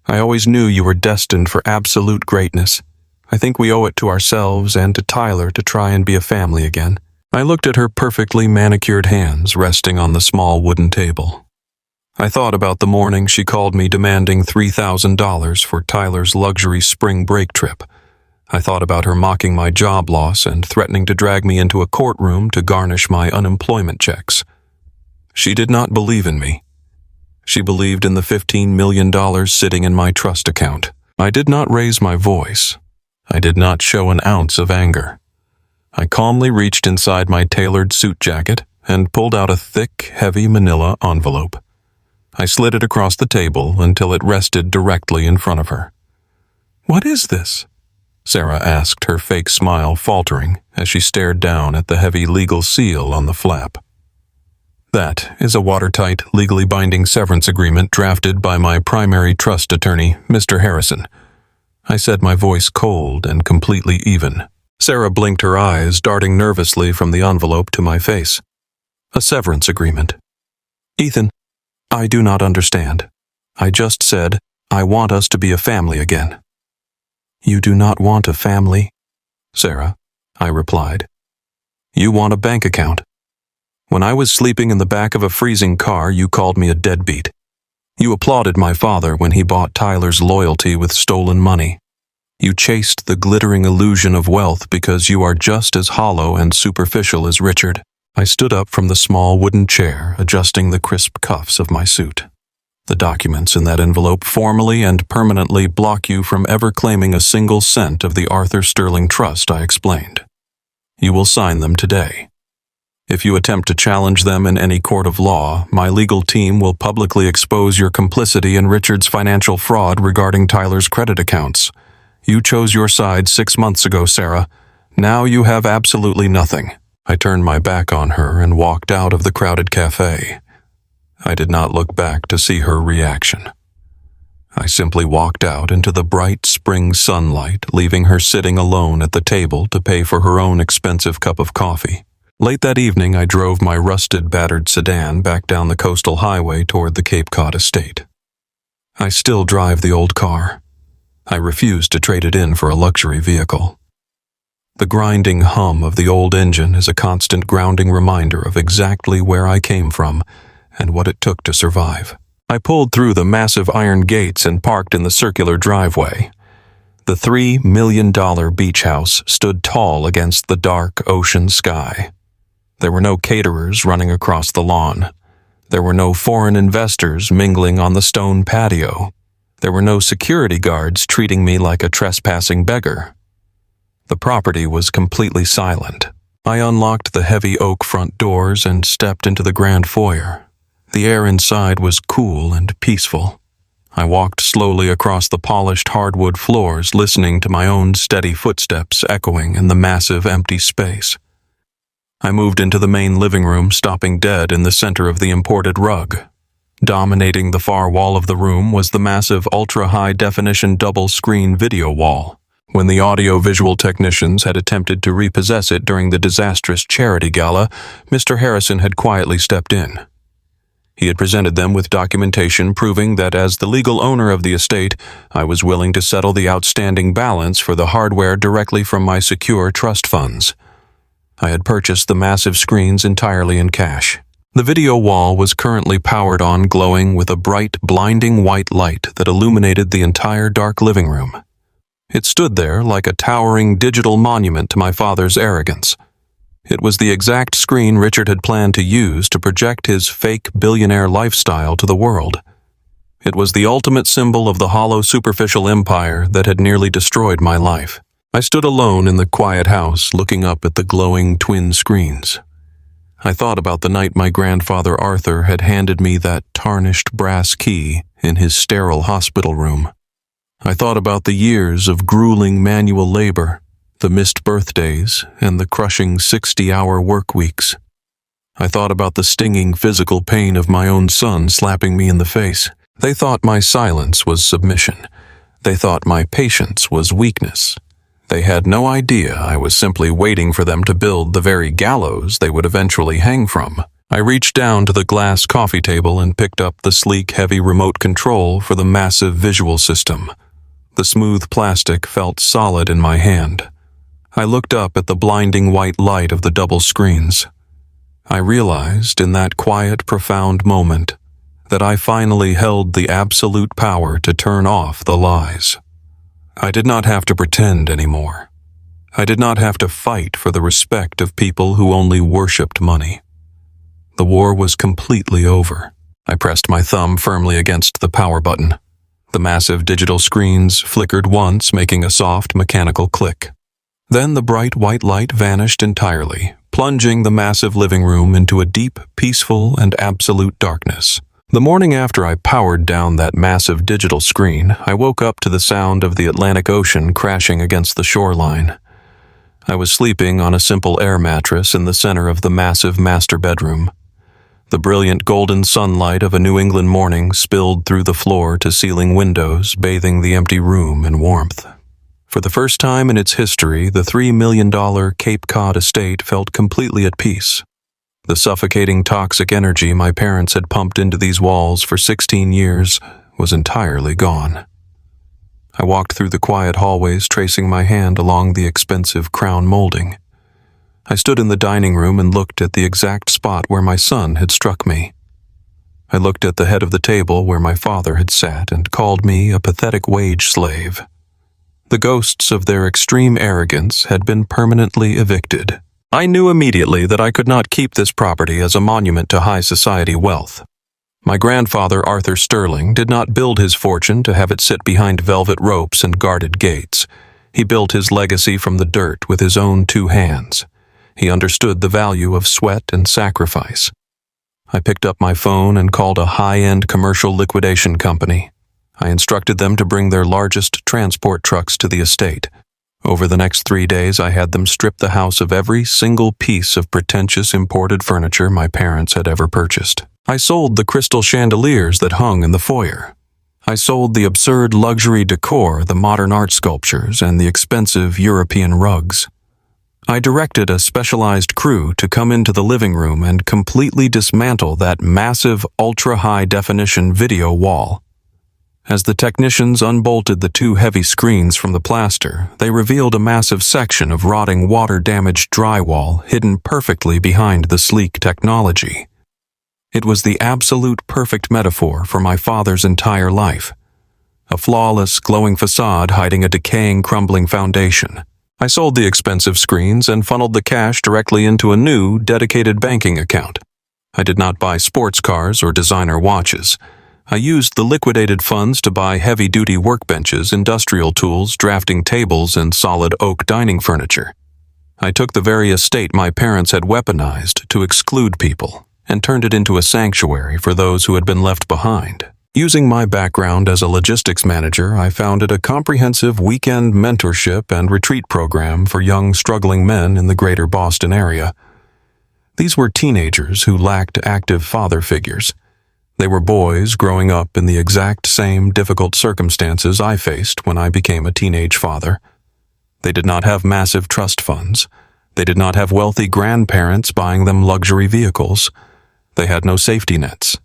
I always knew you were destined for absolute greatness. I think we owe it to ourselves and to Tyler to try and be a family again." I looked at her perfectly manicured hands resting on the small wooden table. I thought about the morning she called me demanding $3,000 for Tyler's luxury spring break trip. I thought about her mocking my job loss and threatening to drag me into a courtroom to garnish my unemployment checks. She did not believe in me. She believed in the $15 million sitting in my trust account. I did not raise my voice. I did not show an ounce of anger. I calmly reached inside my tailored suit jacket and pulled out a thick, heavy manila envelope. I slid it across the table until it rested directly in front of her. "What is this?" Sarah asked, her fake smile faltering as she stared down at the heavy legal seal on the flap. "That is a watertight, legally binding severance agreement drafted by my primary trust attorney, Mr. Harrison. I said, my voice cold and completely even. Sarah blinked her eyes, darting nervously from the envelope to my face. A severance agreement. Ethan, I do not understand. I just said, I want us to be a family again. You do not want a family, Sarah, I replied. You want a bank account. When I was sleeping in the back of a freezing car, you called me a deadbeat. You applauded my father when he bought Tyler's loyalty with stolen money. You chased the glittering illusion of wealth because you are just as hollow and superficial as Richard. I stood up from the small wooden chair, adjusting the crisp cuffs of my suit. The documents in that envelope formally and permanently block you from ever claiming a single cent of the Arthur Sterling Trust, I explained. You will sign them today. If you attempt to challenge them in any court of law, my legal team will publicly expose your complicity in Richard's financial fraud regarding Tyler's credit accounts. You chose your side 6 months ago, Sarah. Now you have absolutely nothing. I turned my back on her and walked out of the crowded cafe. I did not look back to see her reaction. I simply walked out into the bright spring sunlight, leaving her sitting alone at the table to pay for her own expensive cup of coffee. Late that evening, I drove my rusted, battered sedan back down the coastal highway toward the Cape Cod estate. I still drive the old car. I refuse to trade it in for a luxury vehicle. The grinding hum of the old engine is a constant grounding reminder of exactly where I came from and what it took to survive. I pulled through the massive iron gates and parked in the circular driveway. The $3 million beach house stood tall against the dark ocean sky. There were no caterers running across the lawn. There were no foreign investors mingling on the stone patio. There were no security guards treating me like a trespassing beggar. The property was completely silent. I unlocked the heavy oak front doors and stepped into the grand foyer. The air inside was cool and peaceful. I walked slowly across the polished hardwood floors, listening to my own steady footsteps echoing in the massive empty space. I moved into the main living room, stopping dead in the center of the imported rug. Dominating the far wall of the room was the massive ultra-high-definition double-screen video wall. When the audio-visual technicians had attempted to repossess it during the disastrous charity gala, Mr. Harrison had quietly stepped in. He had presented them with documentation proving that as the legal owner of the estate, I was willing to settle the outstanding balance for the hardware directly from my secure trust funds. I had purchased the massive screens entirely in cash. The video wall was currently powered on, glowing with a bright, blinding white light that illuminated the entire dark living room. It stood there like a towering digital monument to my father's arrogance. It was the exact screen Richard had planned to use to project his fake billionaire lifestyle to the world. It was the ultimate symbol of the hollow superficial empire that had nearly destroyed my life. I stood alone in the quiet house, looking up at the glowing twin screens. I thought about the night my grandfather Arthur had handed me that tarnished brass key in his sterile hospital room. I thought about the years of grueling manual labor, the missed birthdays, and the crushing 60-hour work weeks. I thought about the stinging physical pain of my own son slapping me in the face. They thought my silence was submission. They thought my patience was weakness. They had no idea I was simply waiting for them to build the very gallows they would eventually hang from. I reached down to the glass coffee table and picked up the sleek, heavy remote control for the massive visual system. The smooth plastic felt solid in my hand. I looked up at the blinding white light of the double screens. I realized in that quiet, profound moment that I finally held the absolute power to turn off the lies. I did not have to pretend anymore. I did not have to fight for the respect of people who only worshipped money. The war was completely over. I pressed my thumb firmly against the power button. The massive digital screens flickered once, making a soft mechanical click. Then the bright white light vanished entirely, plunging the massive living room into a deep, peaceful, and absolute darkness. The morning after I powered down that massive digital screen, I woke up to the sound of the Atlantic Ocean crashing against the shoreline. I was sleeping on a simple air mattress in the center of the massive master bedroom. The brilliant golden sunlight of a New England morning spilled through the floor-to-ceiling windows, bathing the empty room in warmth. For the first time in its history, the $3 million Cape Cod estate felt completely at peace. The suffocating toxic energy my parents had pumped into these walls for 16 years was entirely gone. I walked through the quiet hallways, tracing my hand along the expensive crown molding. I stood in the dining room and looked at the exact spot where my son had struck me. I looked at the head of the table where my father had sat and called me a pathetic wage slave. The ghosts of their extreme arrogance had been permanently evicted. I knew immediately that I could not keep this property as a monument to high society wealth. My grandfather, Arthur Sterling, did not build his fortune to have it sit behind velvet ropes and guarded gates. He built his legacy from the dirt with his own 2 hands. He understood the value of sweat and sacrifice. I picked up my phone and called a high-end commercial liquidation company. I instructed them to bring their largest transport trucks to the estate. Over the next 3 days, I had them strip the house of every single piece of pretentious imported furniture my parents had ever purchased. I sold the crystal chandeliers that hung in the foyer. I sold the absurd luxury decor, the modern art sculptures, and the expensive European rugs. I directed a specialized crew to come into the living room and completely dismantle that massive ultra-high-definition video wall. As the technicians unbolted the 2 heavy screens from the plaster, they revealed a massive section of rotting water-damaged drywall hidden perfectly behind the sleek technology. It was the absolute perfect metaphor for my father's entire life. A flawless, glowing facade hiding a decaying, crumbling foundation. I sold the expensive screens and funneled the cash directly into a new, dedicated banking account. I did not buy sports cars or designer watches. I used the liquidated funds to buy heavy-duty workbenches, industrial tools, drafting tables, and solid oak dining furniture. I took the very estate my parents had weaponized to exclude people and turned it into a sanctuary for those who had been left behind. Using my background as a logistics manager, I founded a comprehensive weekend mentorship and retreat program for young, struggling men in the greater Boston area. These were teenagers who lacked active father figures. They were boys growing up in the exact same difficult circumstances I faced when I became a teenage father. They did not have massive trust funds. They did not have wealthy grandparents buying them luxury vehicles. They had no safety nets.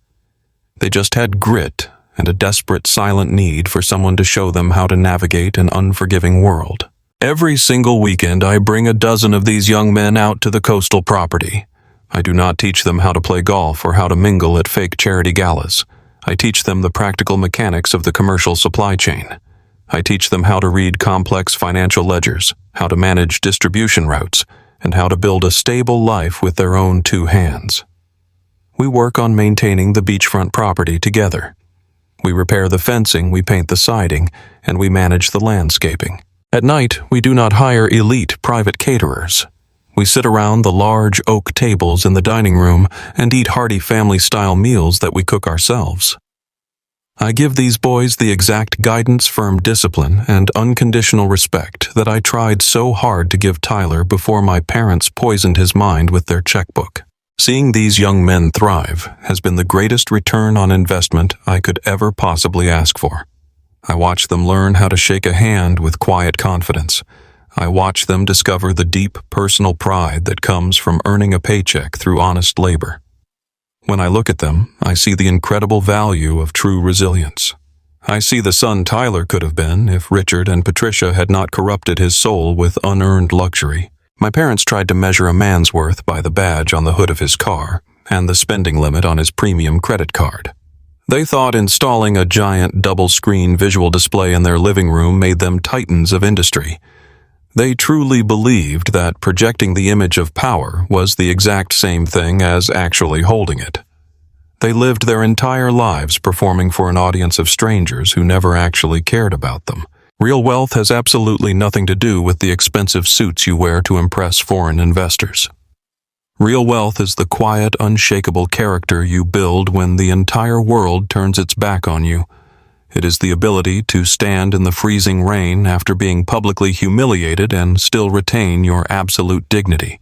They just had grit and a desperate, silent need for someone to show them how to navigate an unforgiving world. Every single weekend, I bring a dozen of these young men out to the coastal property. I do not teach them how to play golf or how to mingle at fake charity galas. I teach them the practical mechanics of the commercial supply chain. I teach them how to read complex financial ledgers, how to manage distribution routes, and how to build a stable life with their own 2 hands. We work on maintaining the beachfront property together. We repair the fencing, we paint the siding, and we manage the landscaping. At night, we do not hire elite private caterers. We sit around the large oak tables in the dining room and eat hearty family-style meals that we cook ourselves. I give these boys the exact guidance, firm discipline, and unconditional respect that I tried so hard to give Tyler before my parents poisoned his mind with their checkbook. Seeing these young men thrive has been the greatest return on investment I could ever possibly ask for. I watch them learn how to shake a hand with quiet confidence. I watch them discover the deep personal pride that comes from earning a paycheck through honest labor. When I look at them, I see the incredible value of true resilience. I see the son Tyler could have been if Richard and Patricia had not corrupted his soul with unearned luxury. My parents tried to measure a man's worth by the badge on the hood of his car and the spending limit on his premium credit card. They thought installing a giant double-screen visual display in their living room made them titans of industry. They truly believed that projecting the image of power was the exact same thing as actually holding it. They lived their entire lives performing for an audience of strangers who never actually cared about them. Real wealth has absolutely nothing to do with the expensive suits you wear to impress foreign investors. Real wealth is the quiet, unshakable character you build when the entire world turns its back on you. It is the ability to stand in the freezing rain after being publicly humiliated and still retain your absolute dignity.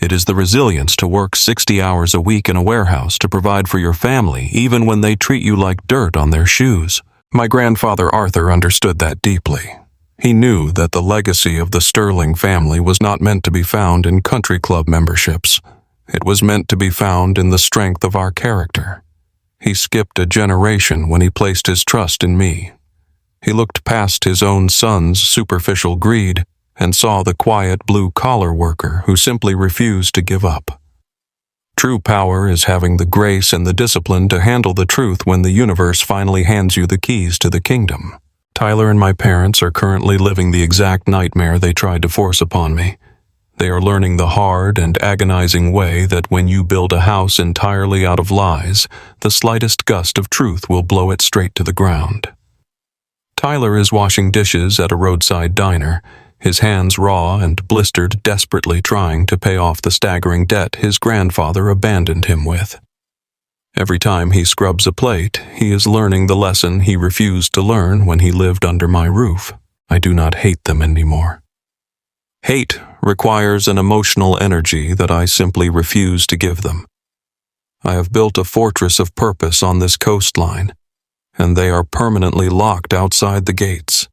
It is the resilience to work 60 hours a week in a warehouse to provide for your family even when they treat you like dirt on their shoes. My grandfather Arthur understood that deeply. He knew that the legacy of the Sterling family was not meant to be found in country club memberships. It was meant to be found in the strength of our character. He skipped a generation when he placed his trust in me. He looked past his own son's superficial greed and saw the quiet blue-collar worker who simply refused to give up. True power is having the grace and the discipline to handle the truth when the universe finally hands you the keys to the kingdom. Tyler and my parents are currently living the exact nightmare they tried to force upon me. They are learning the hard and agonizing way that when you build a house entirely out of lies, the slightest gust of truth will blow it straight to the ground. Tyler is washing dishes at a roadside diner, his hands raw and blistered, desperately trying to pay off the staggering debt his grandfather abandoned him with. Every time he scrubs a plate, he is learning the lesson he refused to learn when he lived under my roof. I do not hate them anymore. Hate requires an emotional energy that I simply refuse to give them. I have built a fortress of purpose on this coastline, and they are permanently locked outside the gates.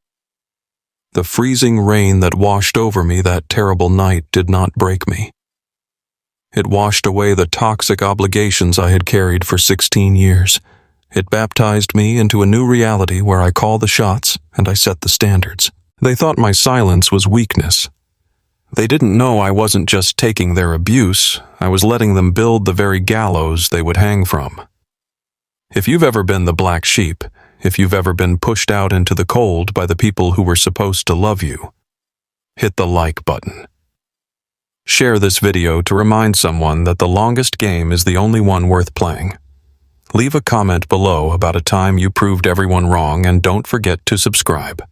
The freezing rain that washed over me that terrible night did not break me. It washed away the toxic obligations I had carried for 16 years. It baptized me into a new reality where I call the shots and I set the standards. They thought my silence was weakness. They didn't know I wasn't just taking their abuse, I was letting them build the very gallows they would hang from. If you've ever been the black sheep, if you've ever been pushed out into the cold by the people who were supposed to love you, hit the like button. Share this video to remind someone that the longest game is the only one worth playing. Leave a comment below about a time you proved everyone wrong and don't forget to subscribe.